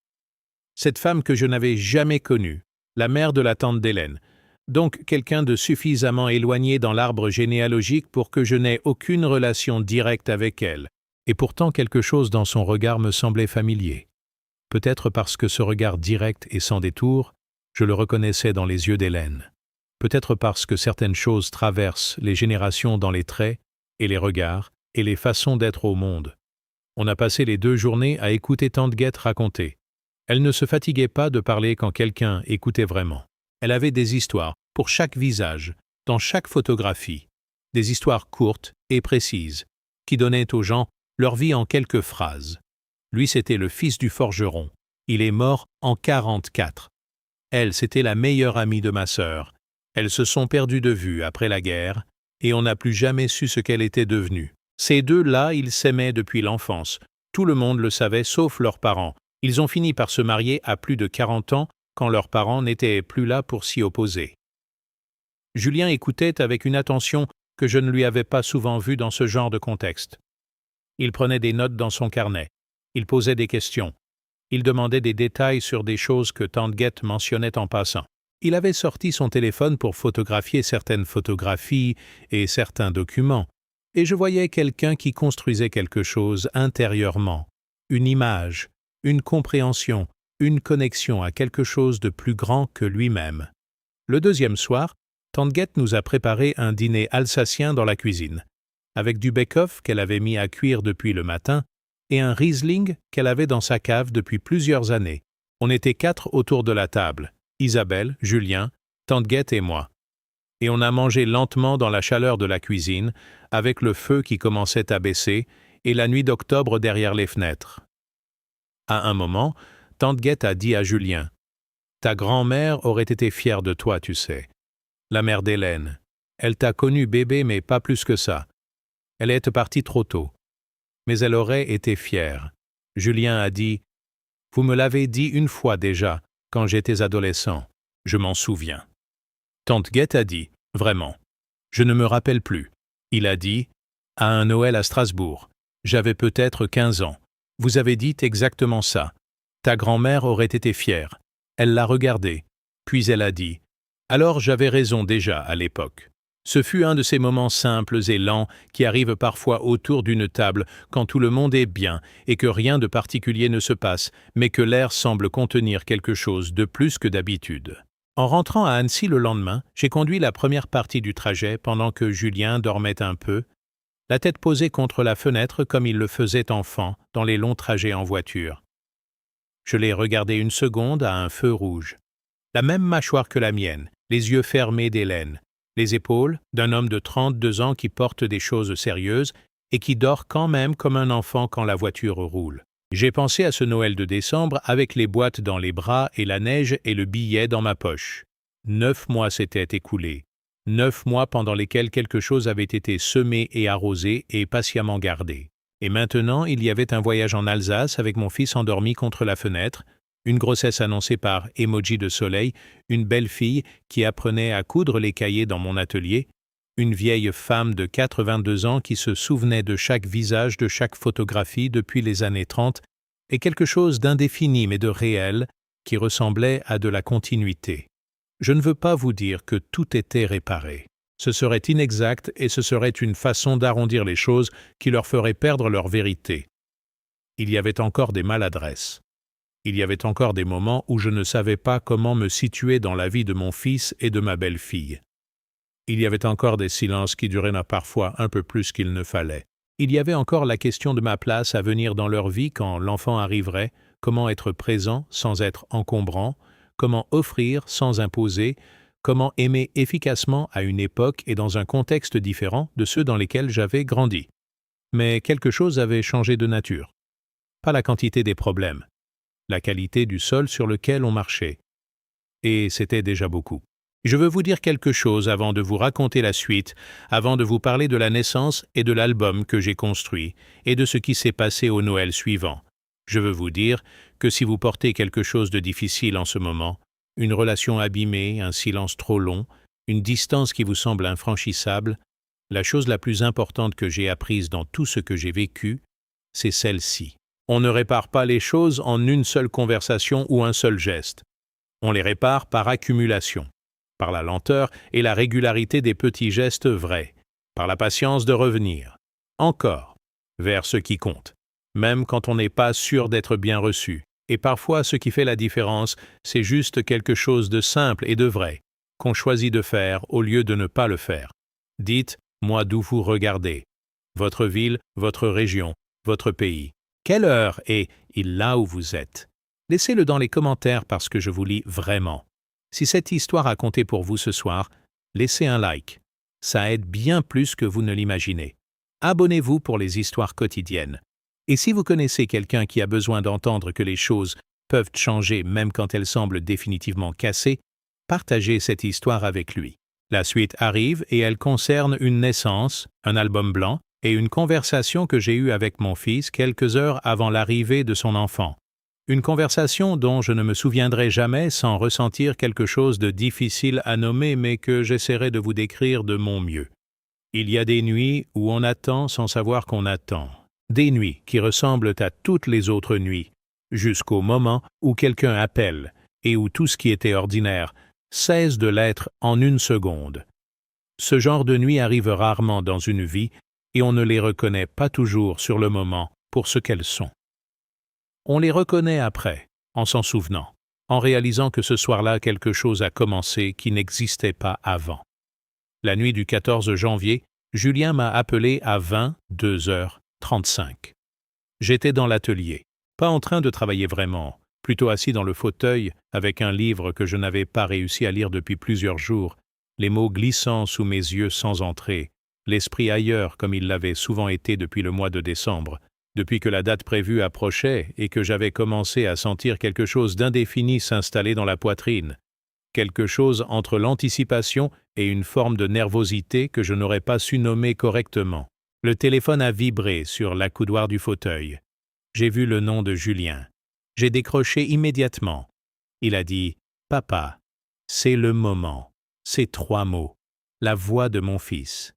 Cette femme que je n'avais jamais connue, la mère de la tante d'Hélène, donc quelqu'un de suffisamment éloigné dans l'arbre généalogique pour que je n'aie aucune relation directe avec elle, et pourtant quelque chose dans son regard me semblait familier. Peut-être parce que ce regard direct et sans détour, je le reconnaissais dans les yeux d'Hélène. Peut-être parce que certaines choses traversent les générations dans les traits et les regards et les façons d'être au monde. On a passé les 2 journées à écouter Tante Guette raconter. Elle ne se fatiguait pas de parler quand quelqu'un écoutait vraiment. Elle avait des histoires pour chaque visage, dans chaque photographie, des histoires courtes et précises, qui donnaient aux gens leur vie en quelques phrases. Lui, c'était le fils du forgeron. Il est mort en 1944. Elle, c'était la meilleure amie de ma sœur. Elles se sont perdues de vue après la guerre, et on n'a plus jamais su ce qu'elle était devenue. Ces deux-là, ils s'aimaient depuis l'enfance. Tout le monde le savait, sauf leurs parents. Ils ont fini par se marier à plus de 40 ans, quand leurs parents n'étaient plus là pour s'y opposer. Julien écoutait avec une attention que je ne lui avais pas souvent vue dans ce genre de contexte. Il prenait des notes dans son carnet. Il posait des questions. Il demandait des détails sur des choses que Tante Guette mentionnait en passant. Il avait sorti son téléphone pour photographier certaines photographies et certains documents, et je voyais quelqu'un qui construisait quelque chose intérieurement, une image, une compréhension, une connexion à quelque chose de plus grand que lui-même. Le deuxième soir, Tante Guette nous a préparé un dîner alsacien dans la cuisine, avec du bake-off qu'elle avait mis à cuire depuis le matin et un Riesling qu'elle avait dans sa cave depuis plusieurs années. On était 4 autour de la table, Isabelle, Julien, Tante Guette et moi. Et on a mangé lentement dans la chaleur de la cuisine, avec le feu qui commençait à baisser et la nuit d'octobre derrière les fenêtres. À un moment, Tante Guette a dit à Julien « Ta grand-mère aurait été fière de toi, tu sais. La mère d'Hélène. Elle t'a connu bébé, mais pas plus que ça. Elle est partie trop tôt. Mais elle aurait été fière. » Julien a dit « Vous me l'avez dit une fois déjà, quand j'étais adolescent. Je m'en souviens. » Tante Guette a dit « Vraiment. Je ne me rappelle plus. » Il a dit « À un Noël à Strasbourg. J'avais peut-être 15 ans. Vous avez dit exactement ça. Ta grand-mère aurait été fière. Elle l'a regardé. Puis elle a dit « Alors j'avais raison déjà à l'époque. » Ce fut un de ces moments simples et lents qui arrivent parfois autour d'une table quand tout le monde est bien et que rien de particulier ne se passe, mais que l'air semble contenir quelque chose de plus que d'habitude. En rentrant à Annecy le lendemain, j'ai conduit la première partie du trajet pendant que Julien dormait un peu, la tête posée contre la fenêtre comme il le faisait enfant dans les longs trajets en voiture. Je l'ai regardé une seconde à un feu rouge. La même mâchoire que la mienne, les yeux fermés d'Hélène, les épaules d'un homme de 32 ans qui porte des choses sérieuses et qui dort quand même comme un enfant quand la voiture roule. J'ai pensé à ce Noël de décembre avec les boîtes dans les bras et la neige et le billet dans ma poche. 9 mois s'étaient écoulés. 9 mois pendant lesquels quelque chose avait été semé et arrosé et patiemment gardé. Et maintenant, il y avait un voyage en Alsace avec mon fils endormi contre la fenêtre, une grossesse annoncée par emoji de soleil, une belle fille qui apprenait à coudre les cahiers dans mon atelier, une vieille femme de 82 ans qui se souvenait de chaque visage, de chaque photographie depuis les années 30, et quelque chose d'indéfini mais de réel qui ressemblait à de la continuité. Je ne veux pas vous dire que tout était réparé. Ce serait inexact et ce serait une façon d'arrondir les choses qui leur ferait perdre leur vérité. Il y avait encore des maladresses. Il y avait encore des moments où je ne savais pas comment me situer dans la vie de mon fils et de ma belle-fille. Il y avait encore des silences qui duraient parfois un peu plus qu'il ne fallait. Il y avait encore la question de ma place à venir dans leur vie quand l'enfant arriverait, comment être présent sans être encombrant, comment offrir sans imposer, comment aimer efficacement à une époque et dans un contexte différent de ceux dans lesquels j'avais grandi. Mais quelque chose avait changé de nature. Pas la quantité des problèmes, la qualité du sol sur lequel on marchait. Et c'était déjà beaucoup. Je veux vous dire quelque chose avant de vous raconter la suite, avant de vous parler de la naissance et de l'album que j'ai construit et de ce qui s'est passé au Noël suivant. Je veux vous dire que si vous portez quelque chose de difficile en ce moment, une relation abîmée, un silence trop long, une distance qui vous semble infranchissable, la chose la plus importante que j'ai apprise dans tout ce que j'ai vécu, c'est celle-ci. On ne répare pas les choses en une seule conversation ou un seul geste. On les répare par accumulation, par la lenteur et la régularité des petits gestes vrais, par la patience de revenir, encore, vers ce qui compte, même quand on n'est pas sûr d'être bien reçu. Et parfois, ce qui fait la différence, c'est juste quelque chose de simple et de vrai, qu'on choisit de faire au lieu de ne pas le faire. Dites-moi d'où vous regardez. Votre ville, votre région, votre pays. Quelle heure est-il là où vous êtes? Laissez-le dans les commentaires parce que je vous lis vraiment. Si cette histoire a compté pour vous ce soir, laissez un like. Ça aide bien plus que vous ne l'imaginez. Abonnez-vous pour les histoires quotidiennes. Et si vous connaissez quelqu'un qui a besoin d'entendre que les choses peuvent changer même quand elles semblent définitivement cassées, partagez cette histoire avec lui. La suite arrive et elle concerne une naissance, un album blanc et une conversation que j'ai eue avec mon fils quelques heures avant l'arrivée de son enfant. Une conversation dont je ne me souviendrai jamais sans ressentir quelque chose de difficile à nommer mais que j'essaierai de vous décrire de mon mieux. Il y a des nuits où on attend sans savoir qu'on attend. Des nuits qui ressemblent à toutes les autres nuits, jusqu'au moment où quelqu'un appelle et où tout ce qui était ordinaire cesse de l'être en une seconde. Ce genre de nuit arrive rarement dans une vie et on ne les reconnaît pas toujours sur le moment pour ce qu'elles sont. On les reconnaît après, en s'en souvenant, en réalisant que ce soir-là quelque chose a commencé qui n'existait pas avant. La nuit du 14 janvier, Julien m'a appelé à 22h35. J'étais dans l'atelier, pas en train de travailler vraiment, plutôt assis dans le fauteuil avec un livre que je n'avais pas réussi à lire depuis plusieurs jours, les mots glissant sous mes yeux sans entrer, l'esprit ailleurs comme il l'avait souvent été depuis le mois de décembre, depuis que la date prévue approchait et que j'avais commencé à sentir quelque chose d'indéfini s'installer dans la poitrine, quelque chose entre l'anticipation et une forme de nervosité que je n'aurais pas su nommer correctement. Le téléphone a vibré sur l'accoudoir du fauteuil. J'ai vu le nom de Julien. J'ai décroché immédiatement. Il a dit « Papa, c'est le moment ». Ces 3 mots, la voix de mon fils.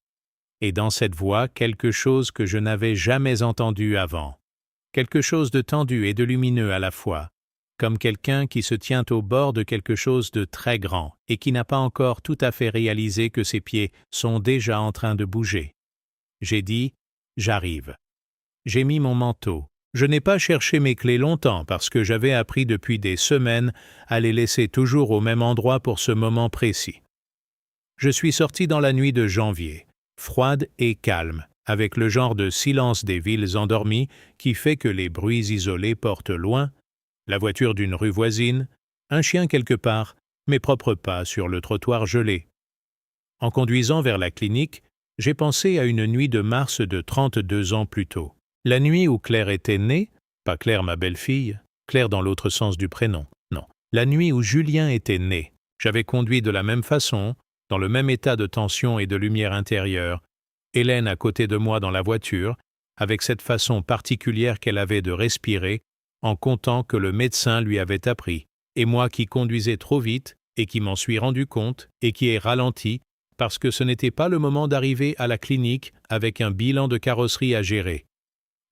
Et dans cette voix, quelque chose que je n'avais jamais entendu avant. Quelque chose de tendu et de lumineux à la fois, comme quelqu'un qui se tient au bord de quelque chose de très grand et qui n'a pas encore tout à fait réalisé que ses pieds sont déjà en train de bouger. J'ai dit « J'arrive ». J'ai mis mon manteau. Je n'ai pas cherché mes clés longtemps parce que j'avais appris depuis des semaines à les laisser toujours au même endroit pour ce moment précis. Je suis sorti dans la nuit de janvier, froide et calme, avec le genre de silence des villes endormies qui fait que les bruits isolés portent loin, la voiture d'une rue voisine, un chien quelque part, mes propres pas sur le trottoir gelé. En conduisant vers la clinique, j'ai pensé à une nuit de mars de 32 ans plus tôt. La nuit où Claire était née, pas Claire ma belle-fille, Claire dans l'autre sens du prénom, non. La nuit où Julien était né, j'avais conduit de la même façon, dans le même état de tension et de lumière intérieure, Hélène à côté de moi dans la voiture, avec cette façon particulière qu'elle avait de respirer, en comptant que le médecin lui avait appris, et moi qui conduisais trop vite et qui m'en suis rendu compte et qui ai ralenti parce que ce n'était pas le moment d'arriver à la clinique avec un bilan de carrosserie à gérer.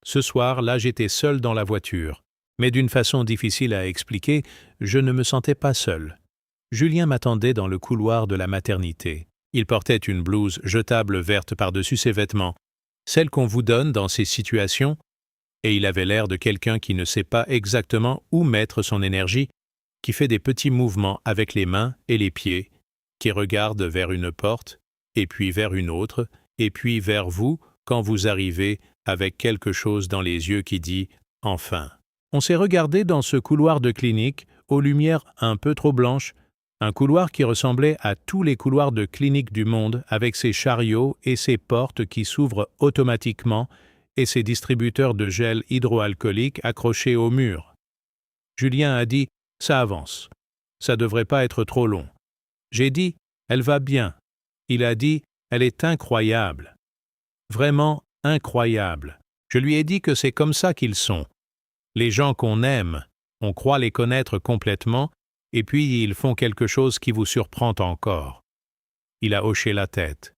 Ce soir, là, j'étais seul dans la voiture. Mais d'une façon difficile à expliquer, je ne me sentais pas seul. Julien m'attendait dans le couloir de la maternité. Il portait une blouse jetable verte par-dessus ses vêtements, celle qu'on vous donne dans ces situations, et il avait l'air de quelqu'un qui ne sait pas exactement où mettre son énergie, qui fait des petits mouvements avec les mains et les pieds, qui regarde vers une porte, et puis vers une autre, et puis vers vous quand vous arrivez avec quelque chose dans les yeux qui dit « enfin ». On s'est regardé dans ce couloir de clinique, aux lumières un peu trop blanches, un couloir qui ressemblait à tous les couloirs de clinique du monde, avec ses chariots et ses portes qui s'ouvrent automatiquement et ses distributeurs de gel hydroalcoolique accrochés au mur. Julien a dit « ça avance, ça devrait pas être trop long ». J'ai dit « elle va bien ». Il a dit « elle est incroyable ». Vraiment incroyable. Je lui ai dit que c'est comme ça qu'ils sont. Les gens qu'on aime, on croit les connaître complètement, et puis ils font quelque chose qui vous surprend encore. Il a hoché la tête.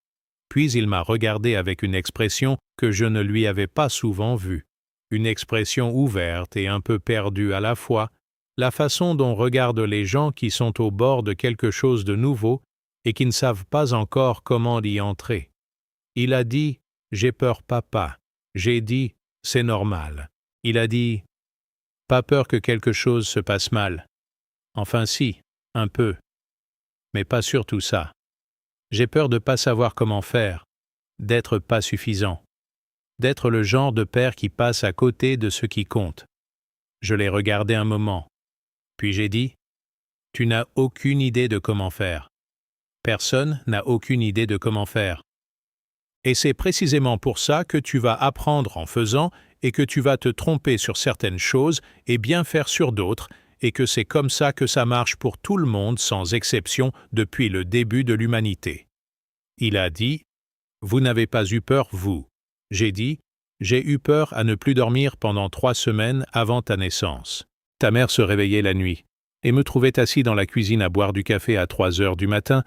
Puis il m'a regardé avec une expression que je ne lui avais pas souvent vue. Une expression ouverte et un peu perdue à la fois, la façon dont regardent les gens qui sont au bord de quelque chose de nouveau et qui ne savent pas encore comment y entrer. Il a dit « j'ai peur papa ». J'ai dit « c'est normal ». Il a dit « pas peur que quelque chose se passe mal ». Enfin si, un peu. Mais pas surtout ça. J'ai peur de pas savoir comment faire, d'être pas suffisant, d'être le genre de père qui passe à côté de ce qui compte. Je l'ai regardé un moment, puis j'ai dit « tu n'as aucune idée de comment faire. Personne n'a aucune idée de comment faire. Et c'est précisément pour ça que tu vas apprendre en faisant et que tu vas te tromper sur certaines choses et bien faire sur d'autres, et que c'est comme ça que ça marche pour tout le monde sans exception depuis le début de l'humanité. » Il a dit « vous n'avez pas eu peur, vous ». J'ai dit « j'ai eu peur à ne plus dormir pendant 3 semaines avant ta naissance. Ta mère se réveillait la nuit et me trouvait assis dans la cuisine à boire du café à 3 heures du matin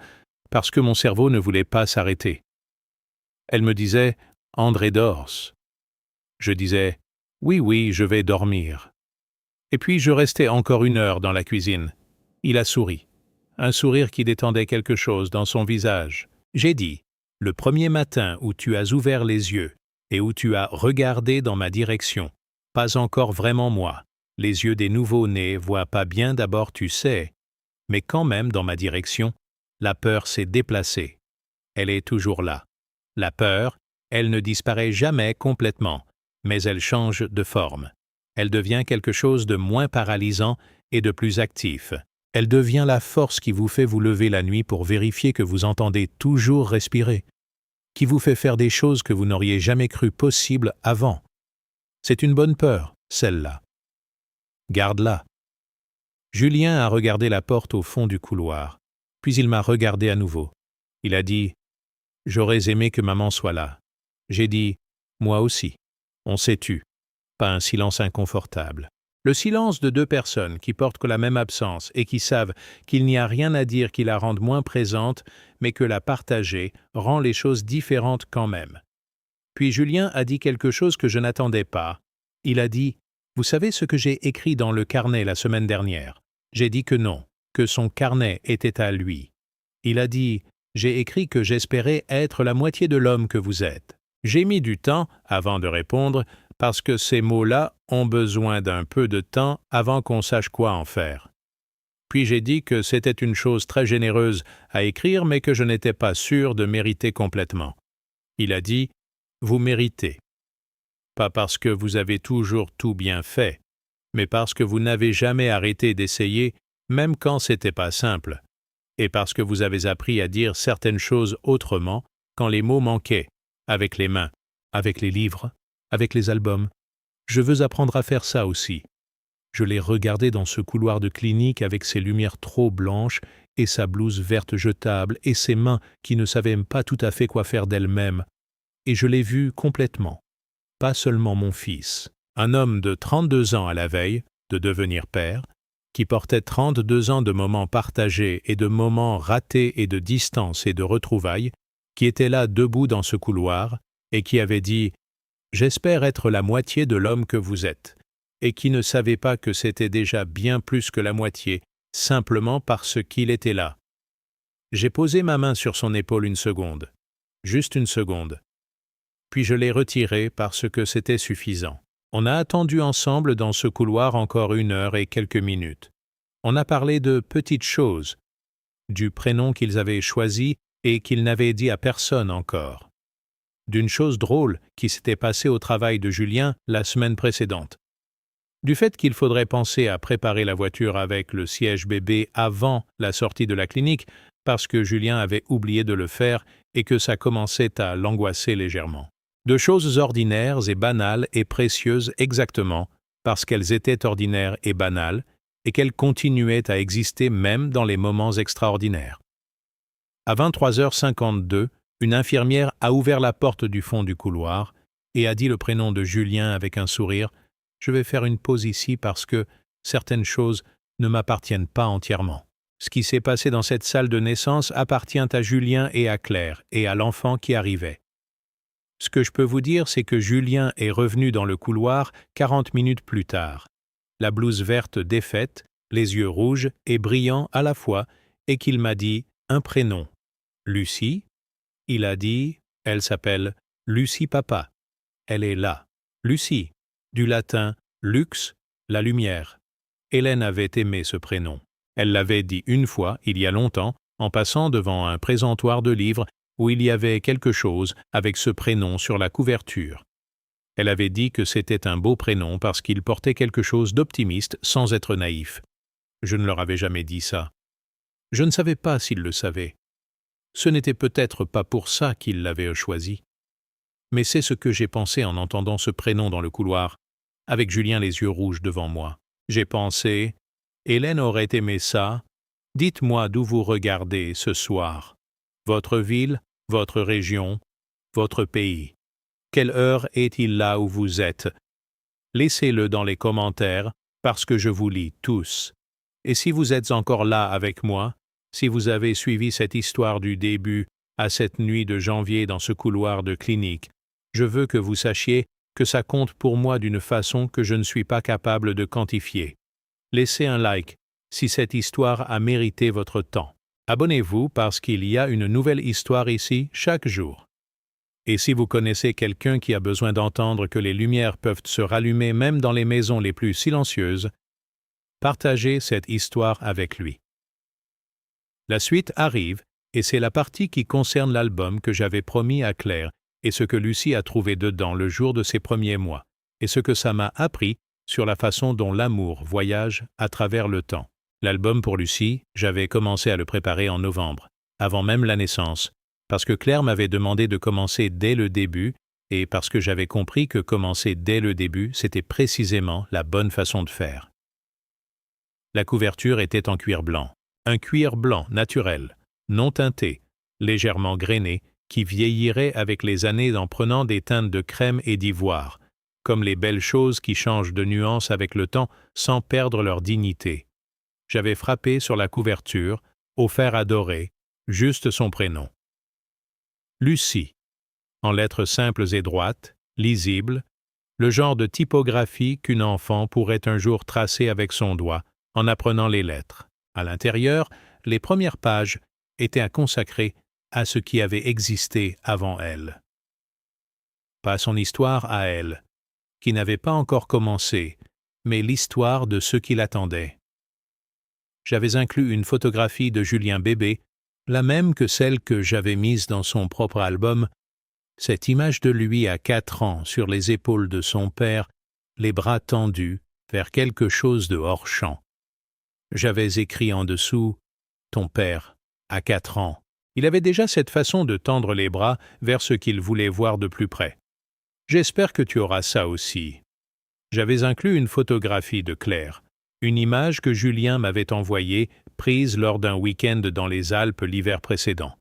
parce que mon cerveau ne voulait pas s'arrêter. Elle me disait « André dors ». Je disais « oui, oui, je vais dormir ». Et puis je restais encore 1 heure dans la cuisine. Il a souri. Un sourire qui détendait quelque chose dans son visage. J'ai dit « le premier matin où tu as ouvert les yeux et où tu as regardé dans ma direction, pas encore vraiment moi, les yeux des nouveaux-nés voient pas bien d'abord tu sais, mais quand même dans ma direction, la peur s'est déplacée. Elle est toujours là. La peur, elle ne disparaît jamais complètement, mais elle change de forme. Elle devient quelque chose de moins paralysant et de plus actif. Elle devient la force qui vous fait vous lever la nuit pour vérifier que vous entendez toujours respirer, qui vous fait faire des choses que vous n'auriez jamais cru possibles avant. C'est une bonne peur, celle-là. Garde-la. Julien a regardé la porte au fond du couloir, puis il m'a regardé à nouveau. Il a dit « j'aurais aimé que maman soit là ». J'ai dit « moi aussi ». On s'est tu. Pas un silence inconfortable. Le silence de 2 personnes qui portent que la même absence et qui savent qu'il n'y a rien à dire qui la rende moins présente, mais que la partager rend les choses différentes quand même. Puis Julien a dit quelque chose que je n'attendais pas. Il a dit « vous savez ce que j'ai écrit dans le carnet la semaine dernière ?» J'ai dit que non, que son carnet était à lui. Il a dit « j'ai écrit que j'espérais être la moitié de l'homme que vous êtes ». J'ai mis du temps avant de répondre, parce que ces mots-là ont besoin d'un peu de temps avant qu'on sache quoi en faire. Puis j'ai dit que c'était une chose très généreuse à écrire, mais que je n'étais pas sûr de mériter complètement. Il a dit « vous méritez ». Pas parce que vous avez toujours tout bien fait, mais parce que vous n'avez jamais arrêté d'essayer, même quand c'était pas simple, et parce que vous avez appris à dire certaines choses autrement quand les mots manquaient, avec les mains, avec les livres, avec les albums. Je veux apprendre à faire ça aussi. Je l'ai regardé dans ce couloir de clinique avec ses lumières trop blanches et sa blouse verte jetable et ses mains qui ne savaient même pas tout à fait quoi faire d'elles-mêmes. Et je l'ai vu complètement. Pas seulement mon fils, un homme de 32 ans à la veille de devenir père, qui portait 32 ans de moments partagés et de moments ratés et de distance et de retrouvailles, qui était là debout dans ce couloir, et qui avait dit « J'espère être la moitié de l'homme que vous êtes », et qui ne savait pas que c'était déjà bien plus que la moitié, simplement parce qu'il était là. J'ai posé ma main sur son épaule une seconde, juste une seconde. Puis je l'ai retirée parce que c'était suffisant. On a attendu ensemble dans ce couloir encore 1 heure et quelques minutes. On a parlé de petites choses, du prénom qu'ils avaient choisi et qu'ils n'avaient dit à personne encore, d'une chose drôle qui s'était passée au travail de Julien la semaine précédente, du fait qu'il faudrait penser à préparer la voiture avec le siège bébé avant la sortie de la clinique parce que Julien avait oublié de le faire et que ça commençait à l'angoisser légèrement. De choses ordinaires et banales et précieuses exactement parce qu'elles étaient ordinaires et banales et qu'elles continuaient à exister même dans les moments extraordinaires. À 23h52, une infirmière a ouvert la porte du fond du couloir et a dit le prénom de Julien avec un sourire. « Je vais faire une pause ici parce que certaines choses ne m'appartiennent pas entièrement. Ce qui s'est passé dans cette salle de naissance appartient à Julien et à Claire et à l'enfant qui arrivait. Ce que je peux vous dire, c'est que Julien est revenu dans le couloir 40 minutes plus tard, la blouse verte défaite, les yeux rouges et brillants à la fois, et qu'il m'a dit un prénom. Lucie. Il a dit, elle s'appelle Lucie Papa. Elle est là. Lucie. Du latin lux, la lumière. Hélène avait aimé ce prénom. Elle l'avait dit une fois, il y a longtemps, en passant devant un présentoir de livres où il y avait quelque chose avec ce prénom sur la couverture. Elle avait dit que c'était un beau prénom parce qu'il portait quelque chose d'optimiste sans être naïf. Je ne leur avais jamais dit ça. Je ne savais pas s'ils le savaient. Ce n'était peut-être pas pour ça qu'ils l'avaient choisi. Mais c'est ce que j'ai pensé en entendant ce prénom dans le couloir, avec Julien les yeux rouges devant moi. J'ai pensé, Hélène aurait aimé ça. Dites-moi d'où vous regardez ce soir. Votre ville, votre région, votre pays. Quelle heure est-il là où vous êtes? Laissez-le dans les commentaires, parce que je vous lis tous. Et si vous êtes encore là avec moi, si vous avez suivi cette histoire du début à cette nuit de janvier dans ce couloir de clinique, je veux que vous sachiez que ça compte pour moi d'une façon que je ne suis pas capable de quantifier. Laissez un like si cette histoire a mérité votre temps. Abonnez-vous parce qu'il y a une nouvelle histoire ici chaque jour. Et si vous connaissez quelqu'un qui a besoin d'entendre que les lumières peuvent se rallumer même dans les maisons les plus silencieuses, partagez cette histoire avec lui. La suite arrive, et c'est la partie qui concerne l'album que j'avais promis à Claire et ce que Lucie a trouvé dedans le jour de ses premiers mois, et ce que ça m'a appris sur la façon dont l'amour voyage à travers le temps. L'album pour Lucie, j'avais commencé à le préparer en novembre, avant même la naissance, parce que Claire m'avait demandé de commencer dès le début, et parce que j'avais compris que commencer dès le début, c'était précisément la bonne façon de faire. La couverture était en cuir blanc, un cuir blanc naturel, non teinté, légèrement grainé, qui vieillirait avec les années en prenant des teintes de crème et d'ivoire, comme les belles choses qui changent de nuance avec le temps sans perdre leur dignité. J'avais frappé sur la couverture, au fer à dorer, juste son prénom. Lucie, en lettres simples et droites, lisibles, le genre de typographie qu'une enfant pourrait un jour tracer avec son doigt en apprenant les lettres. À l'intérieur, les premières pages étaient consacrées à ce qui avait existé avant elle. Pas son histoire à elle, qui n'avait pas encore commencé, mais l'histoire de ceux qui l'attendaient. J'avais inclus une photographie de Julien bébé, la même que celle que j'avais mise dans son propre album, cette image de lui à 4 ans sur les épaules de son père, les bras tendus vers quelque chose de hors-champ. J'avais écrit en dessous « Ton père, à 4 ans ». Il avait déjà cette façon de tendre les bras vers ce qu'il voulait voir de plus près. J'espère que tu auras ça aussi. J'avais inclus une photographie de Claire, une image que Julien m'avait envoyée, prise lors d'un week-end dans les Alpes l'hiver précédent.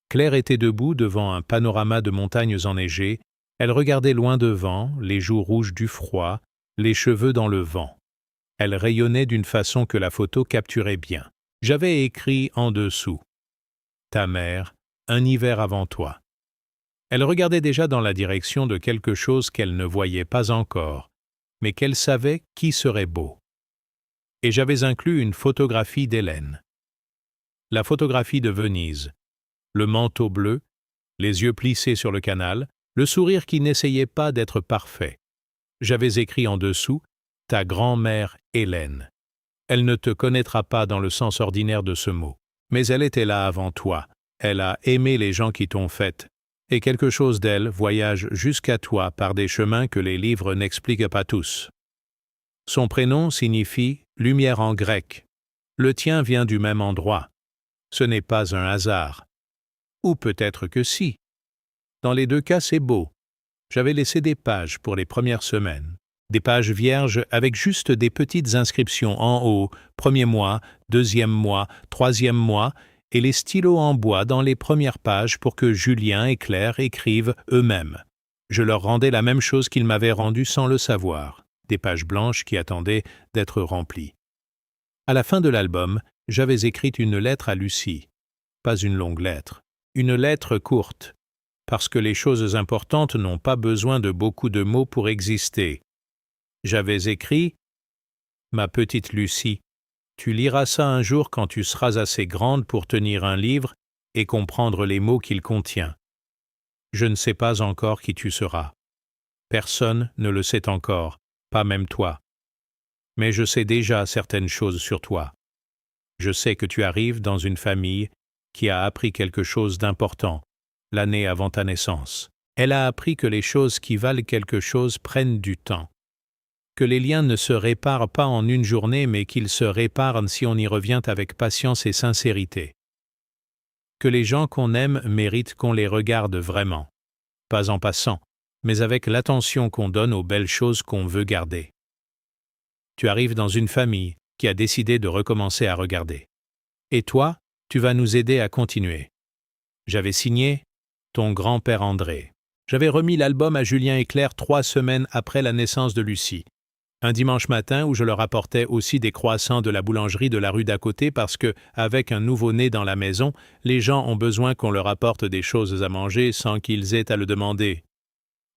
Claire était debout devant un panorama de montagnes enneigées, elle regardait loin devant, les joues rouges du froid, les cheveux dans le vent. Elle rayonnait d'une façon que la photo capturait bien. J'avais écrit en dessous « Ta mère, un hiver avant toi ». Elle regardait déjà dans la direction de quelque chose qu'elle ne voyait pas encore, mais qu'elle savait qui serait beau. Et j'avais inclus une photographie d'Hélène. La photographie de Venise, le manteau bleu, les yeux plissés sur le canal, le sourire qui n'essayait pas d'être parfait. J'avais écrit en dessous « Ta grand-mère Hélène ». Elle ne te connaîtra pas dans le sens ordinaire de ce mot, mais elle était là avant toi. Elle a aimé les gens qui t'ont faite, et quelque chose d'elle voyage jusqu'à toi par des chemins que les livres n'expliquent pas tous. Son prénom signifie « lumière » en grec. Le tien vient du même endroit. Ce n'est pas un hasard. Ou peut-être que si. Dans les deux cas, c'est beau. J'avais laissé des pages pour les premières semaines. Des pages vierges avec juste des petites inscriptions en haut, premier mois, deuxième mois, troisième mois, et les stylos en bois dans les premières pages pour que Julien et Claire écrivent eux-mêmes. Je leur rendais la même chose qu'ils m'avaient rendu sans le savoir, des pages blanches qui attendaient d'être remplies. À la fin de l'album, j'avais écrit une lettre à Lucie. Pas une longue lettre, une lettre courte, parce que les choses importantes n'ont pas besoin de beaucoup de mots pour exister. J'avais écrit « Ma petite Lucie, tu liras ça un jour quand tu seras assez grande pour tenir un livre et comprendre les mots qu'il contient. Je ne sais pas encore qui tu seras. Personne ne le sait encore, pas même toi. Mais je sais déjà certaines choses sur toi. Je sais que tu arrives dans une famille qui a appris quelque chose d'important, l'année avant ta naissance. Elle a appris que les choses qui valent quelque chose prennent du temps. Que les liens ne se réparent pas en une journée, mais qu'ils se réparent si on y revient avec patience et sincérité. Que les gens qu'on aime méritent qu'on les regarde vraiment, pas en passant, mais avec l'attention qu'on donne aux belles choses qu'on veut garder. Tu arrives dans une famille qui a décidé de recommencer à regarder. Et toi, tu vas nous aider à continuer. J'avais signé ton grand-père André. J'avais remis l'album à Julien et Claire 3 semaines après la naissance de Lucie. Un dimanche matin où je leur apportais aussi des croissants de la boulangerie de la rue d'à côté parce que, avec un nouveau-né dans la maison, les gens ont besoin qu'on leur apporte des choses à manger sans qu'ils aient à le demander.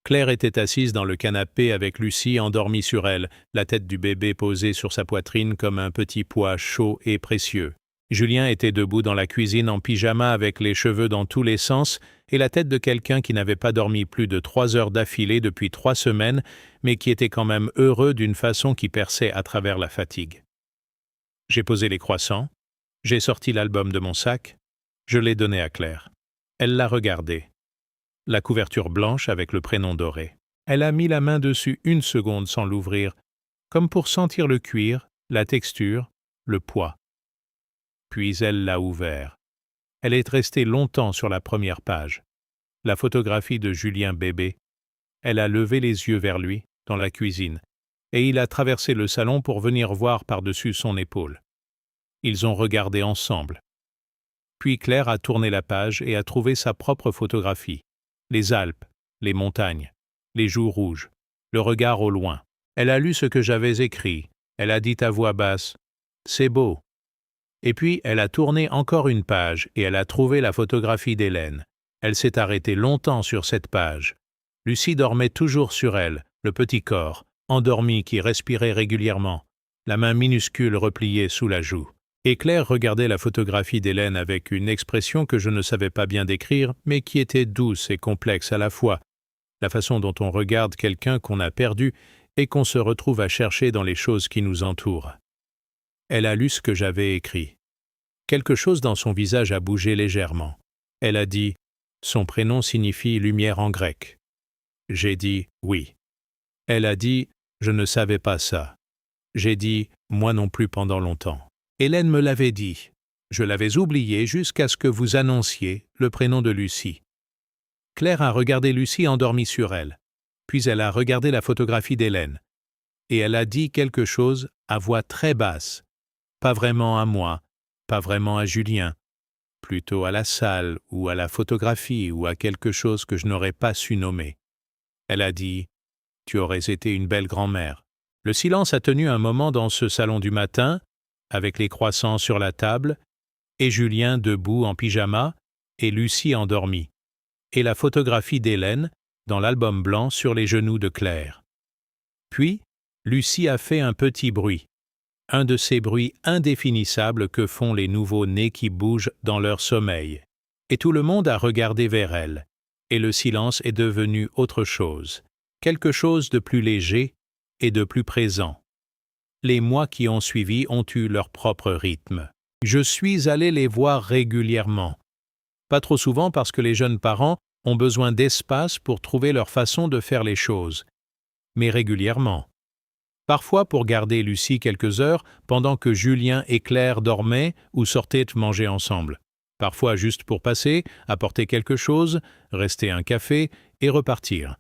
Claire était assise dans le canapé avec Lucie endormie sur elle, la tête du bébé posée sur sa poitrine comme un petit pois chaud et précieux. Julien était debout dans la cuisine en pyjama avec les cheveux dans tous les sens et la tête de quelqu'un qui n'avait pas dormi plus de 3 heures d'affilée depuis 3 semaines, mais qui était quand même heureux d'une façon qui perçait à travers la fatigue. J'ai posé les croissants, j'ai sorti l'album de mon sac, je l'ai donné à Claire. Elle l'a regardé. La couverture blanche avec le prénom doré. Elle a mis la main dessus 1 seconde sans l'ouvrir, comme pour sentir le cuir, la texture, le poids. Puis elle l'a ouvert. Elle est restée longtemps sur la première page. La photographie de Julien bébé. Elle a levé les yeux vers lui, dans la cuisine, et il a traversé le salon pour venir voir par-dessus son épaule. Ils ont regardé ensemble. Puis Claire a tourné la page et a trouvé sa propre photographie. Les Alpes, les montagnes, les joues rouges, le regard au loin. Elle a lu ce que j'avais écrit. Elle a dit à voix basse « C'est beau ». Et puis, elle a tourné encore une page et elle a trouvé la photographie d'Hélène. Elle s'est arrêtée longtemps sur cette page. Lucie dormait toujours sur elle, le petit corps, endormi qui respirait régulièrement, la main minuscule repliée sous la joue. Et Claire regardait la photographie d'Hélène avec une expression que je ne savais pas bien décrire, mais qui était douce et complexe à la fois, la façon dont on regarde quelqu'un qu'on a perdu et qu'on se retrouve à chercher dans les choses qui nous entourent. Elle a lu ce que j'avais écrit. Quelque chose dans son visage a bougé légèrement. Elle a dit « Son prénom signifie lumière en grec ». J'ai dit « Oui ». Elle a dit « Je ne savais pas ça ». J'ai dit « Moi non plus pendant longtemps ». Hélène me l'avait dit. Je l'avais oublié jusqu'à ce que vous annonciez le prénom de Lucie. Claire a regardé Lucie endormie sur elle. Puis elle a regardé la photographie d'Hélène. Et elle a dit quelque chose à voix très basse. Pas vraiment à moi, pas vraiment à Julien, plutôt à la salle ou à la photographie ou à quelque chose que je n'aurais pas su nommer. Elle a dit « Tu aurais été une belle grand-mère, Le silence a tenu un moment dans ce salon du matin, avec les croissants sur la table, et Julien debout en pyjama, et Lucie endormie, et la photographie d'Hélène, dans l'album blanc sur les genoux de Claire. Puis, Lucie a fait un petit bruit, un de ces bruits indéfinissables que font les nouveaux-nés qui bougent dans leur sommeil. Et tout le monde a regardé vers elle, et le silence est devenu autre chose, quelque chose de plus léger et de plus présent. Les mois qui ont suivi ont eu leur propre rythme. Je suis allé les voir régulièrement. Pas trop souvent parce que les jeunes parents ont besoin d'espace pour trouver leur façon de faire les choses, mais régulièrement. Parfois pour garder Lucie quelques heures pendant que Julien et Claire dormaient ou sortaient manger ensemble. Parfois juste pour passer, apporter quelque chose, rester un café et repartir.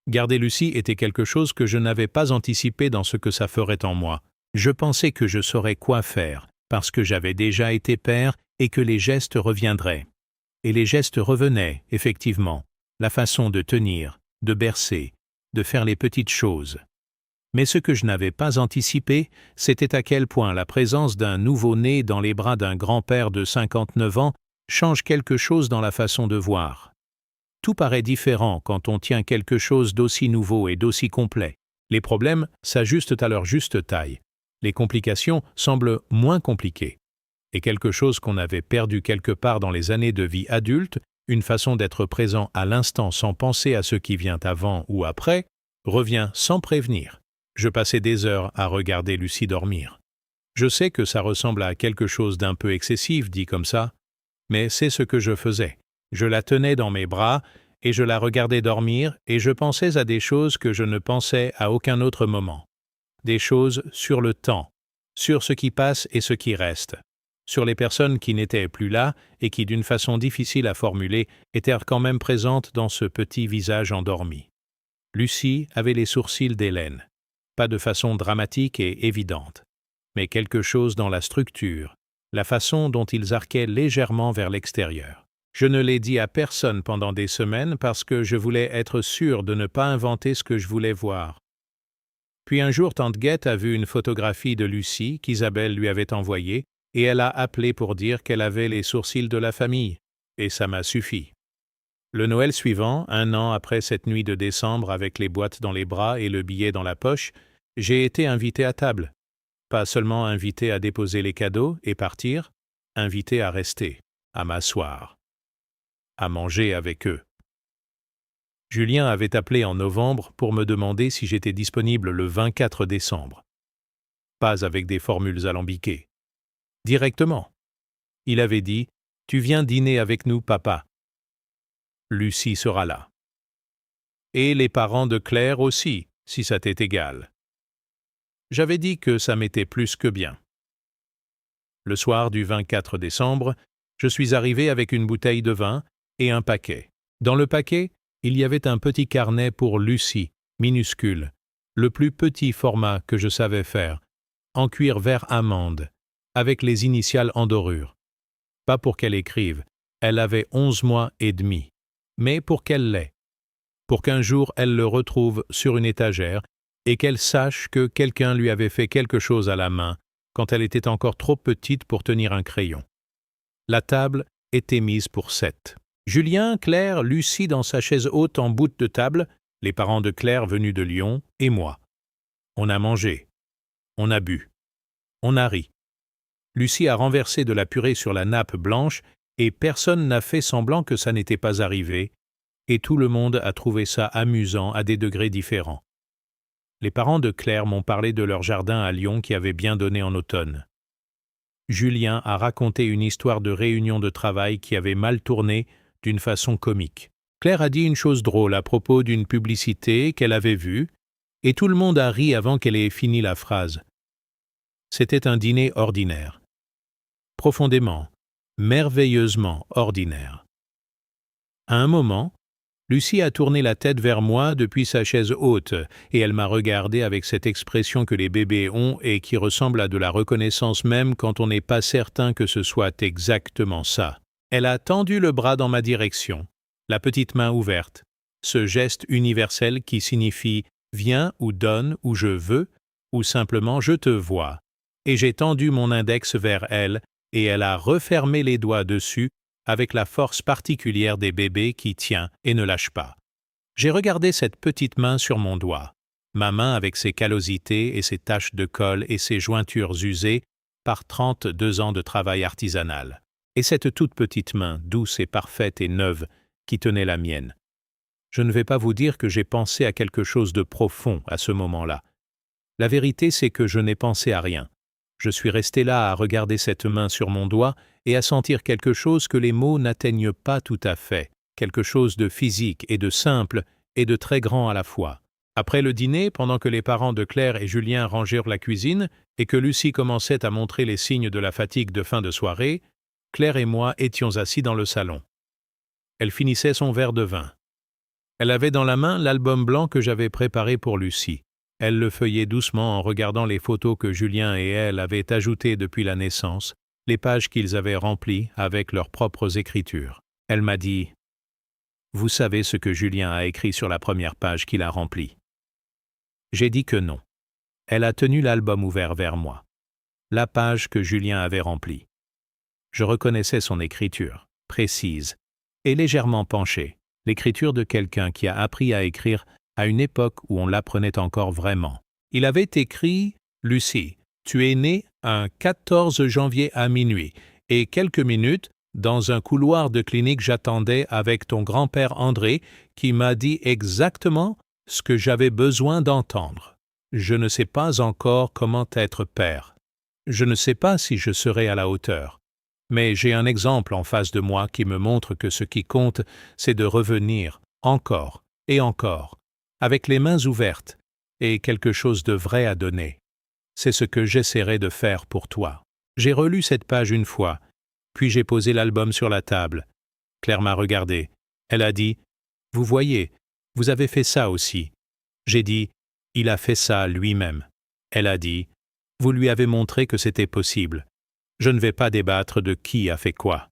Garder Lucie était quelque chose que je n'avais pas anticipé dans ce que ça ferait en moi. Je pensais que je saurais quoi faire, parce que j'avais déjà été père et que les gestes reviendraient. Et les gestes revenaient, effectivement, la façon de tenir, de bercer, de faire les petites choses. Mais ce que je n'avais pas anticipé, c'était à quel point la présence d'un nouveau-né dans les bras d'un grand-père de 59 ans change quelque chose dans la façon de voir. Tout paraît différent quand on tient quelque chose d'aussi nouveau et d'aussi complet. Les problèmes s'ajustent à leur juste taille. Les complications semblent moins compliquées. Et quelque chose qu'on avait perdu quelque part dans les années de vie adulte, une façon d'être présent à l'instant sans penser à ce qui vient avant ou après, revient sans prévenir. Je passais des heures à regarder Lucie dormir. Je sais que ça ressemble à quelque chose d'un peu excessif, dit comme ça, mais c'est ce que je faisais. Je la tenais dans mes bras et je la regardais dormir et je pensais à des choses que je ne pensais à aucun autre moment. Des choses sur le temps, sur ce qui passe et ce qui reste, sur les personnes qui n'étaient plus là et qui, d'une façon difficile à formuler, étaient quand même présentes dans ce petit visage endormi. Lucie avait les sourcils d'Hélène. Pas de façon dramatique et évidente, mais quelque chose dans la structure, la façon dont ils arquaient légèrement vers l'extérieur. Je ne l'ai dit à personne pendant des semaines parce que je voulais être sûr de ne pas inventer ce que je voulais voir. Puis un jour, tante Guette a vu une photographie de Lucie qu'Isabelle lui avait envoyée et elle a appelé pour dire qu'elle avait les sourcils de la famille, et ça m'a suffi. Le Noël suivant, 1 an après cette nuit de décembre avec les boîtes dans les bras et le billet dans la poche, j'ai été invité à table. Pas seulement invité à déposer les cadeaux et partir, invité à rester, à m'asseoir, à manger avec eux. Julien avait appelé en novembre pour me demander si j'étais disponible le 24 décembre. Pas avec des formules alambiquées. Directement. Il avait dit « Tu viens dîner avec nous, papa. Lucie sera là. Et les parents de Claire aussi, si ça t'est égal. » J'avais dit que ça m'était plus que bien. Le soir du 24 décembre, je suis arrivé avec une bouteille de vin et un paquet. Dans le paquet, il y avait un petit carnet pour Lucie, minuscule, le plus petit format que je savais faire, en cuir vert amande, avec les initiales en dorure. Pas pour qu'elle écrive, elle avait 11 mois et demi, mais pour qu'elle l'ait. Pour qu'un jour elle le retrouve sur une étagère et qu'elle sache que quelqu'un lui avait fait quelque chose à la main quand elle était encore trop petite pour tenir un crayon. La table était mise pour 7. Julien, Claire, Lucie dans sa chaise haute en bout de table, les parents de Claire venus de Lyon, et moi. On a mangé. On a bu. On a ri. Lucie a renversé de la purée sur la nappe blanche et personne n'a fait semblant que ça n'était pas arrivé, et tout le monde a trouvé ça amusant à des degrés différents. Les parents de Claire m'ont parlé de leur jardin à Lyon qui avait bien donné en automne. Julien a raconté une histoire de réunion de travail qui avait mal tourné d'une façon comique. Claire a dit une chose drôle à propos d'une publicité qu'elle avait vue, et tout le monde a ri avant qu'elle ait fini la phrase. C'était un dîner ordinaire. Profondément, merveilleusement ordinaire. À un moment, Lucie a tourné la tête vers moi depuis sa chaise haute, et elle m'a regardé avec cette expression que les bébés ont et qui ressemble à de la reconnaissance même quand on n'est pas certain que ce soit exactement ça. Elle a tendu le bras dans ma direction, la petite main ouverte, ce geste universel qui signifie « viens » ou « donne » ou « je veux » ou simplement « je te vois », et j'ai tendu mon index vers elle, et elle a refermé les doigts dessus avec la force particulière des bébés qui tient et ne lâche pas. J'ai regardé cette petite main sur mon doigt, ma main avec ses callosités et ses taches de colle et ses jointures usées par 32 ans de travail artisanal, et cette toute petite main, douce et parfaite et neuve, qui tenait la mienne. Je ne vais pas vous dire que j'ai pensé à quelque chose de profond à ce moment-là. La vérité, c'est que je n'ai pensé à rien. Je suis resté là à regarder cette main sur mon doigt et à sentir quelque chose que les mots n'atteignent pas tout à fait, quelque chose de physique et de simple et de très grand à la fois. Après le dîner, pendant que les parents de Claire et Julien rangèrent la cuisine et que Lucie commençait à montrer les signes de la fatigue de fin de soirée, Claire et moi étions assis dans le salon. Elle finissait son verre de vin. Elle avait dans la main l'album blanc que j'avais préparé pour Lucie. Elle le feuillait doucement en regardant les photos que Julien et elle avaient ajoutées depuis la naissance, les pages qu'ils avaient remplies avec leurs propres écritures. Elle m'a dit « Vous savez ce que Julien a écrit sur la première page qu'il a remplie ?» J'ai dit que non. Elle a tenu l'album ouvert vers moi. La page que Julien avait remplie. Je reconnaissais son écriture, précise, et légèrement penchée, l'écriture de quelqu'un qui a appris à écrire à une époque où on l'apprenait encore vraiment. Il avait écrit « Lucie, tu es née un 14 janvier à minuit, et quelques minutes, dans un couloir de clinique, j'attendais avec ton grand-père André, qui m'a dit exactement ce que j'avais besoin d'entendre. Je ne sais pas encore comment être père. Je ne sais pas si je serai à la hauteur. Mais j'ai un exemple en face de moi qui me montre que ce qui compte, c'est de revenir, encore et encore, avec les mains ouvertes, et quelque chose de vrai à donner. C'est ce que j'essaierai de faire pour toi. J'ai relu cette page une fois, puis j'ai posé l'album sur la table. Claire m'a regardé. Elle a dit « Vous voyez, vous avez fait ça aussi. » J'ai dit « Il a fait ça lui-même. » Elle a dit « Vous lui avez montré que c'était possible. » Je ne vais pas débattre de qui a fait quoi.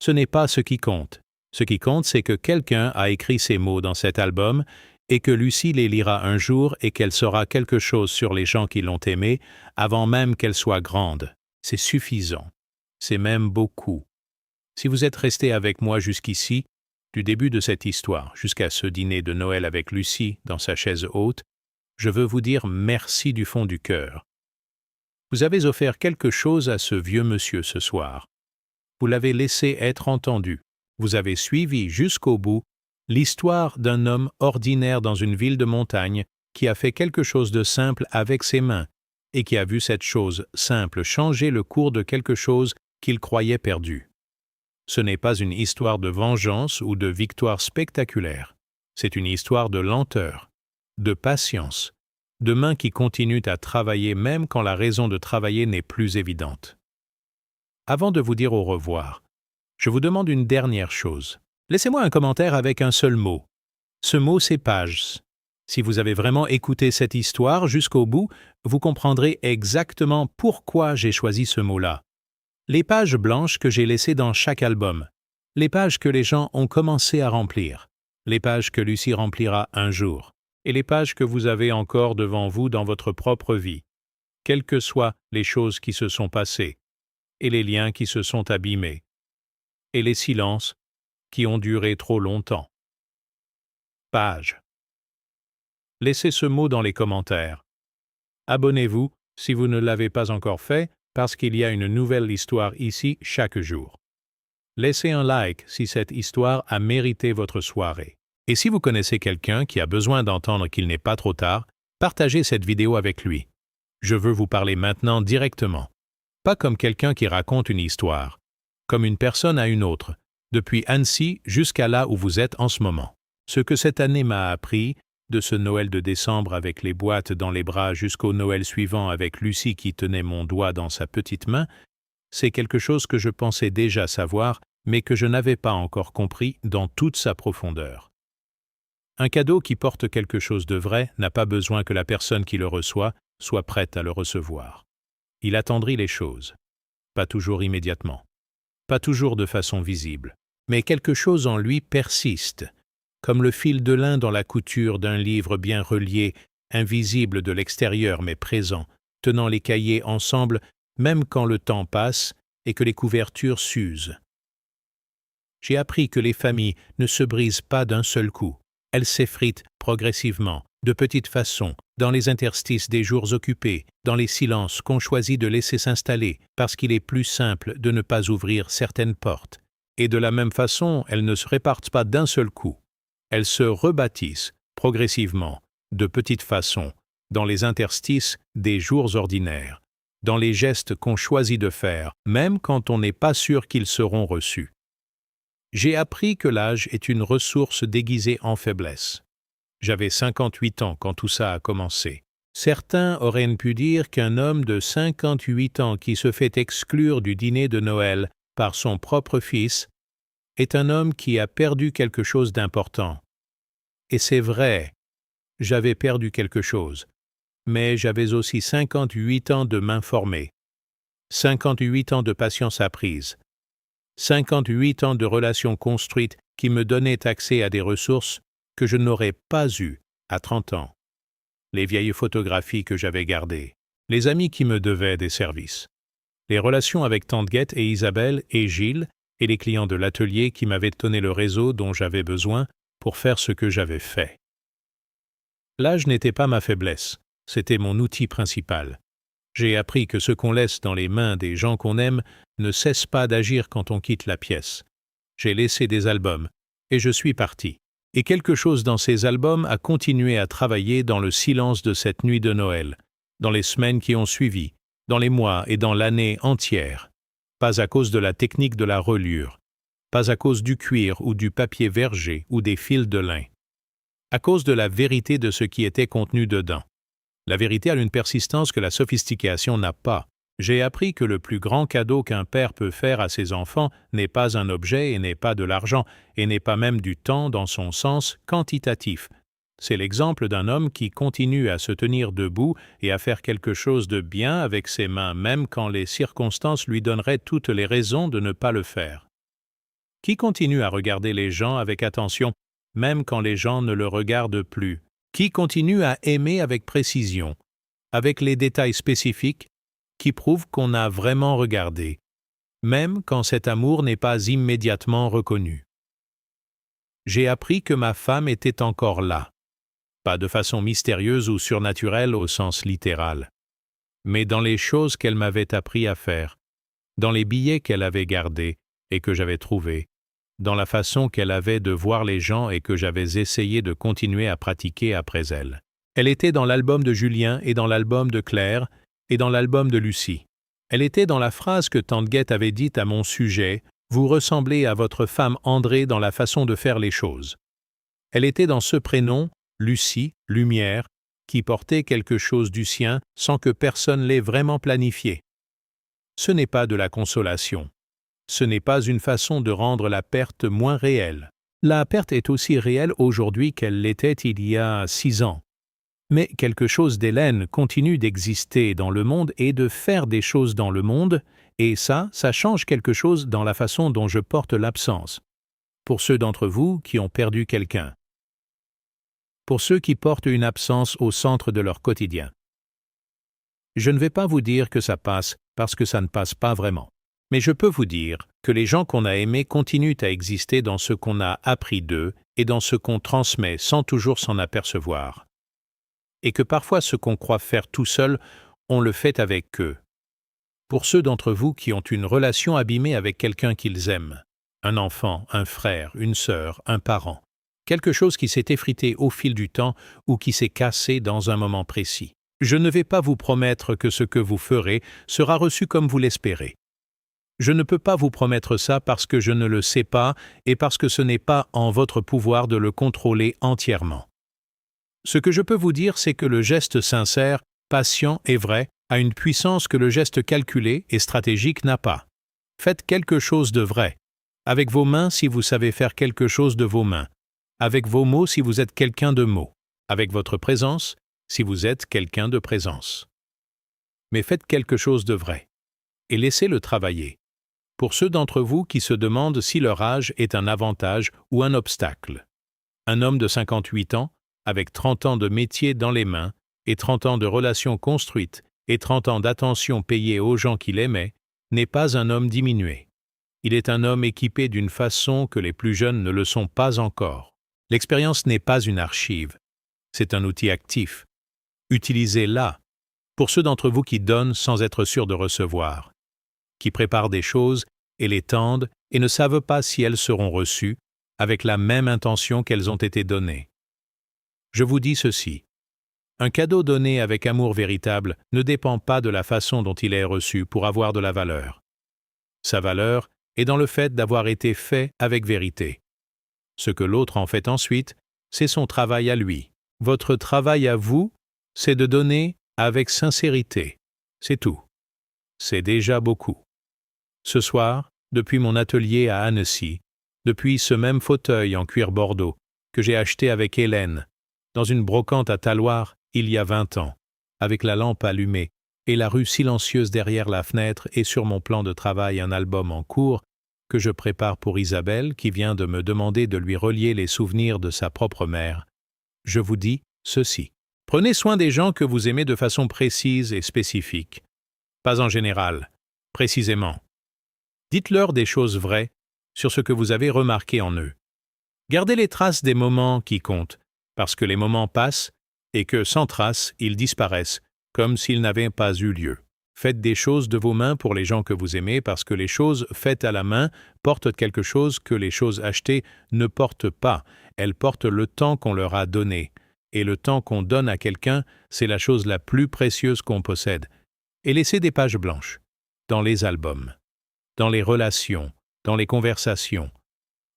Ce n'est pas ce qui compte. Ce qui compte, c'est que quelqu'un a écrit ces mots dans cet album et que Lucie les lira un jour et qu'elle saura quelque chose sur les gens qui l'ont aimée avant même qu'elle soit grande. C'est suffisant. C'est même beaucoup. Si vous êtes resté avec moi jusqu'ici, du début de cette histoire jusqu'à ce dîner de Noël avec Lucie dans sa chaise haute, je veux vous dire merci du fond du cœur. Vous avez offert quelque chose à ce vieux monsieur ce soir. Vous l'avez laissé être entendu. Vous avez suivi jusqu'au bout l'histoire d'un homme ordinaire dans une ville de montagne qui a fait quelque chose de simple avec ses mains et qui a vu cette chose simple changer le cours de quelque chose qu'il croyait perdu. Ce n'est pas une histoire de vengeance ou de victoire spectaculaire. C'est une histoire de lenteur, de patience, de mains qui continuent à travailler même quand la raison de travailler n'est plus évidente. Avant de vous dire au revoir, je vous demande une dernière chose. Laissez-moi un commentaire avec un seul mot. Ce mot, c'est page. Si vous avez vraiment écouté cette histoire jusqu'au bout, vous comprendrez exactement pourquoi j'ai choisi ce mot-là. Les pages blanches que j'ai laissées dans chaque album, les pages que les gens ont commencé à remplir, les pages que Lucie remplira un jour, et les pages que vous avez encore devant vous dans votre propre vie, quelles que soient les choses qui se sont passées, et les liens qui se sont abîmés, et les silences qui ont duré trop longtemps. Page. Laissez ce mot dans les commentaires. Abonnez-vous si vous ne l'avez pas encore fait, parce qu'il y a une nouvelle histoire ici chaque jour. Laissez un like si cette histoire a mérité votre soirée. Et si vous connaissez quelqu'un qui a besoin d'entendre qu'il n'est pas trop tard, partagez cette vidéo avec lui. Je veux vous parler maintenant directement. Pas comme quelqu'un qui raconte une histoire, comme une personne à une autre, depuis Annecy jusqu'à là où vous êtes en ce moment. Ce que cette année m'a appris, de ce Noël de décembre avec les boîtes dans les bras jusqu'au Noël suivant avec Lucie qui tenait mon doigt dans sa petite main, c'est quelque chose que je pensais déjà savoir, mais que je n'avais pas encore compris dans toute sa profondeur. Un cadeau qui porte quelque chose de vrai n'a pas besoin que la personne qui le reçoit soit prête à le recevoir. Il attendrit les choses, pas toujours immédiatement, pas toujours de façon visible, mais quelque chose en lui persiste, comme le fil de lin dans la couture d'un livre bien relié invisible de l'extérieur mais présent, tenant les cahiers ensemble même quand le temps passe et que les couvertures s'usent. J'ai appris que les familles ne se brisent pas d'un seul coup. Elles s'effritent progressivement, de petites façons, dans les interstices des jours occupés, dans les silences qu'on choisit de laisser s'installer parce qu'il est plus simple de ne pas ouvrir certaines portes. Et de la même façon, elles ne se répartent pas d'un seul coup. Elles se rebâtissent progressivement, de petites façons, dans les interstices des jours ordinaires, dans les gestes qu'on choisit de faire, même quand on n'est pas sûr qu'ils seront reçus. J'ai appris que l'âge est une ressource déguisée en faiblesse. J'avais 58 ans quand tout ça a commencé. Certains auraient pu dire qu'un homme de 58 ans qui se fait exclure du dîner de Noël par son propre fils est un homme qui a perdu quelque chose d'important. Et c'est vrai, j'avais perdu quelque chose, mais j'avais aussi 58 ans de m'informer, 58 ans de patience apprise, 58 ans de relations construites qui me donnaient accès à des ressources que je n'aurais pas eues à 30 ans. Les vieilles photographies que j'avais gardées, les amis qui me devaient des services, les relations avec Tante Guette et Isabelle et Gilles et les clients de l'atelier qui m'avaient donné le réseau dont j'avais besoin pour faire ce que j'avais fait. L'âge n'était pas ma faiblesse, c'était mon outil principal. J'ai appris que ce qu'on laisse dans les mains des gens qu'on aime ne cesse pas d'agir quand on quitte la pièce. J'ai laissé des albums, et je suis parti. Et quelque chose dans ces albums a continué à travailler dans le silence de cette nuit de Noël, dans les semaines qui ont suivi, dans les mois et dans l'année entière. Pas à cause de la technique de la reliure, pas à cause du cuir ou du papier verger ou des fils de lin. À cause de la vérité de ce qui était contenu dedans. La vérité a une persistance que la sophistication n'a pas. J'ai appris que le plus grand cadeau qu'un père peut faire à ses enfants n'est pas un objet et n'est pas de l'argent, et n'est pas même du temps dans son sens quantitatif. C'est l'exemple d'un homme qui continue à se tenir debout et à faire quelque chose de bien avec ses mains, même quand les circonstances lui donneraient toutes les raisons de ne pas le faire. Qui continue à regarder les gens avec attention, même quand les gens ne le regardent plus. Qui continue à aimer avec précision, avec les détails spécifiques qui prouvent qu'on a vraiment regardé, même quand cet amour n'est pas immédiatement reconnu. J'ai appris que ma femme était encore là, pas de façon mystérieuse ou surnaturelle au sens littéral, mais dans les choses qu'elle m'avait appris à faire, dans les billets qu'elle avait gardés et que j'avais trouvés, dans la façon qu'elle avait de voir les gens et que j'avais essayé de continuer à pratiquer après elle. Elle était dans l'album de Julien et dans l'album de Claire et dans l'album de Lucie. Elle était dans la phrase que Tante Guette avait dite à mon sujet « Vous ressemblez à votre femme André dans la façon de faire les choses ». Elle était dans ce prénom, Lucie, Lumière, qui portait quelque chose du sien sans que personne l'ait vraiment planifié. Ce n'est pas de la consolation. Ce n'est pas une façon de rendre la perte moins réelle. La perte est aussi réelle aujourd'hui qu'elle l'était il y a 6 ans. Mais quelque chose d'Hélène continue d'exister dans le monde et de faire des choses dans le monde, et ça change quelque chose dans la façon dont je porte l'absence. Pour ceux d'entre vous qui ont perdu quelqu'un. Pour ceux qui portent une absence au centre de leur quotidien. Je ne vais pas vous dire que ça passe parce que ça ne passe pas vraiment. Mais je peux vous dire que les gens qu'on a aimés continuent à exister dans ce qu'on a appris d'eux et dans ce qu'on transmet sans toujours s'en apercevoir. Et que parfois ce qu'on croit faire tout seul, on le fait avec eux. Pour ceux d'entre vous qui ont une relation abîmée avec quelqu'un qu'ils aiment, un enfant, un frère, une sœur, un parent, quelque chose qui s'est effrité au fil du temps ou qui s'est cassé dans un moment précis. Je ne vais pas vous promettre que ce que vous ferez sera reçu comme vous l'espérez. Je ne peux pas vous promettre ça parce que je ne le sais pas et parce que ce n'est pas en votre pouvoir de le contrôler entièrement. Ce que je peux vous dire, c'est que le geste sincère, patient et vrai a une puissance que le geste calculé et stratégique n'a pas. Faites quelque chose de vrai. Avec vos mains si vous savez faire quelque chose de vos mains. Avec vos mots si vous êtes quelqu'un de mots. Avec votre présence si vous êtes quelqu'un de présence. Mais faites quelque chose de vrai. Et laissez-le travailler. Pour ceux d'entre vous qui se demandent si leur âge est un avantage ou un obstacle. Un homme de 58 ans, avec 30 ans de métier dans les mains, et 30 ans de relations construites et 30 ans d'attention payée aux gens qu'il aimait, n'est pas un homme diminué. Il est un homme équipé d'une façon que les plus jeunes ne le sont pas encore. L'expérience n'est pas une archive, c'est un outil actif. Utilisez-la pour ceux d'entre vous qui donnent sans être sûrs de recevoir, qui préparent des choses et les tendent et ne savent pas si elles seront reçues avec la même intention qu'elles ont été données. Je vous dis ceci. Un cadeau donné avec amour véritable ne dépend pas de la façon dont il est reçu pour avoir de la valeur. Sa valeur est dans le fait d'avoir été fait avec vérité. Ce que l'autre en fait ensuite, c'est son travail à lui. Votre travail à vous, c'est de donner avec sincérité. C'est tout. C'est déjà beaucoup. Ce soir, depuis mon atelier à Annecy, depuis ce même fauteuil en cuir bordeaux que j'ai acheté avec Hélène, dans une brocante à Talloires il y a 20 ans, avec la lampe allumée et la rue silencieuse derrière la fenêtre et sur mon plan de travail un album en cours que je prépare pour Isabelle qui vient de me demander de lui relier les souvenirs de sa propre mère, je vous dis ceci. Prenez soin des gens que vous aimez de façon précise et spécifique. Pas en général, précisément. Dites-leur des choses vraies sur ce que vous avez remarqué en eux. Gardez les traces des moments qui comptent, parce que les moments passent et que, sans traces, ils disparaissent, comme s'ils n'avaient pas eu lieu. Faites des choses de vos mains pour les gens que vous aimez parce que les choses faites à la main portent quelque chose que les choses achetées ne portent pas. Elles portent le temps qu'on leur a donné. Et le temps qu'on donne à quelqu'un, c'est la chose la plus précieuse qu'on possède. Et laissez des pages blanches, dans les albums, dans les relations, dans les conversations.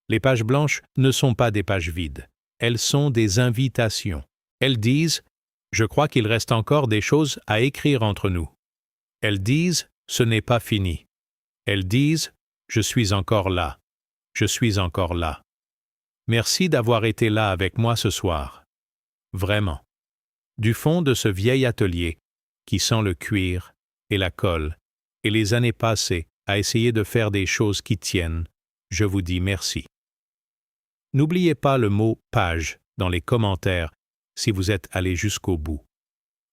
Les pages blanches ne sont pas des pages vides. Elles sont des invitations. Elles disent « Je crois qu'il reste encore des choses à écrire entre nous ». Elles disent « Ce n'est pas fini ». Elles disent « Je suis encore là. Je suis encore là. » Merci d'avoir été là avec moi ce soir. Vraiment. Du fond de ce vieil atelier, qui sent le cuir et la colle, et les années passées à essayer de faire des choses qui tiennent, je vous dis merci. N'oubliez pas le mot « page » dans les commentaires si vous êtes allé jusqu'au bout.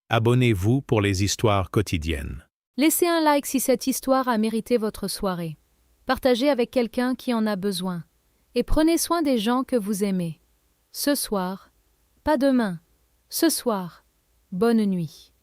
Abonnez-vous pour les histoires quotidiennes. Laissez un like si cette histoire a mérité votre soirée. Partagez avec quelqu'un qui en a besoin. Et prenez soin des gens que vous aimez. Ce soir, pas demain, ce soir, bonne nuit.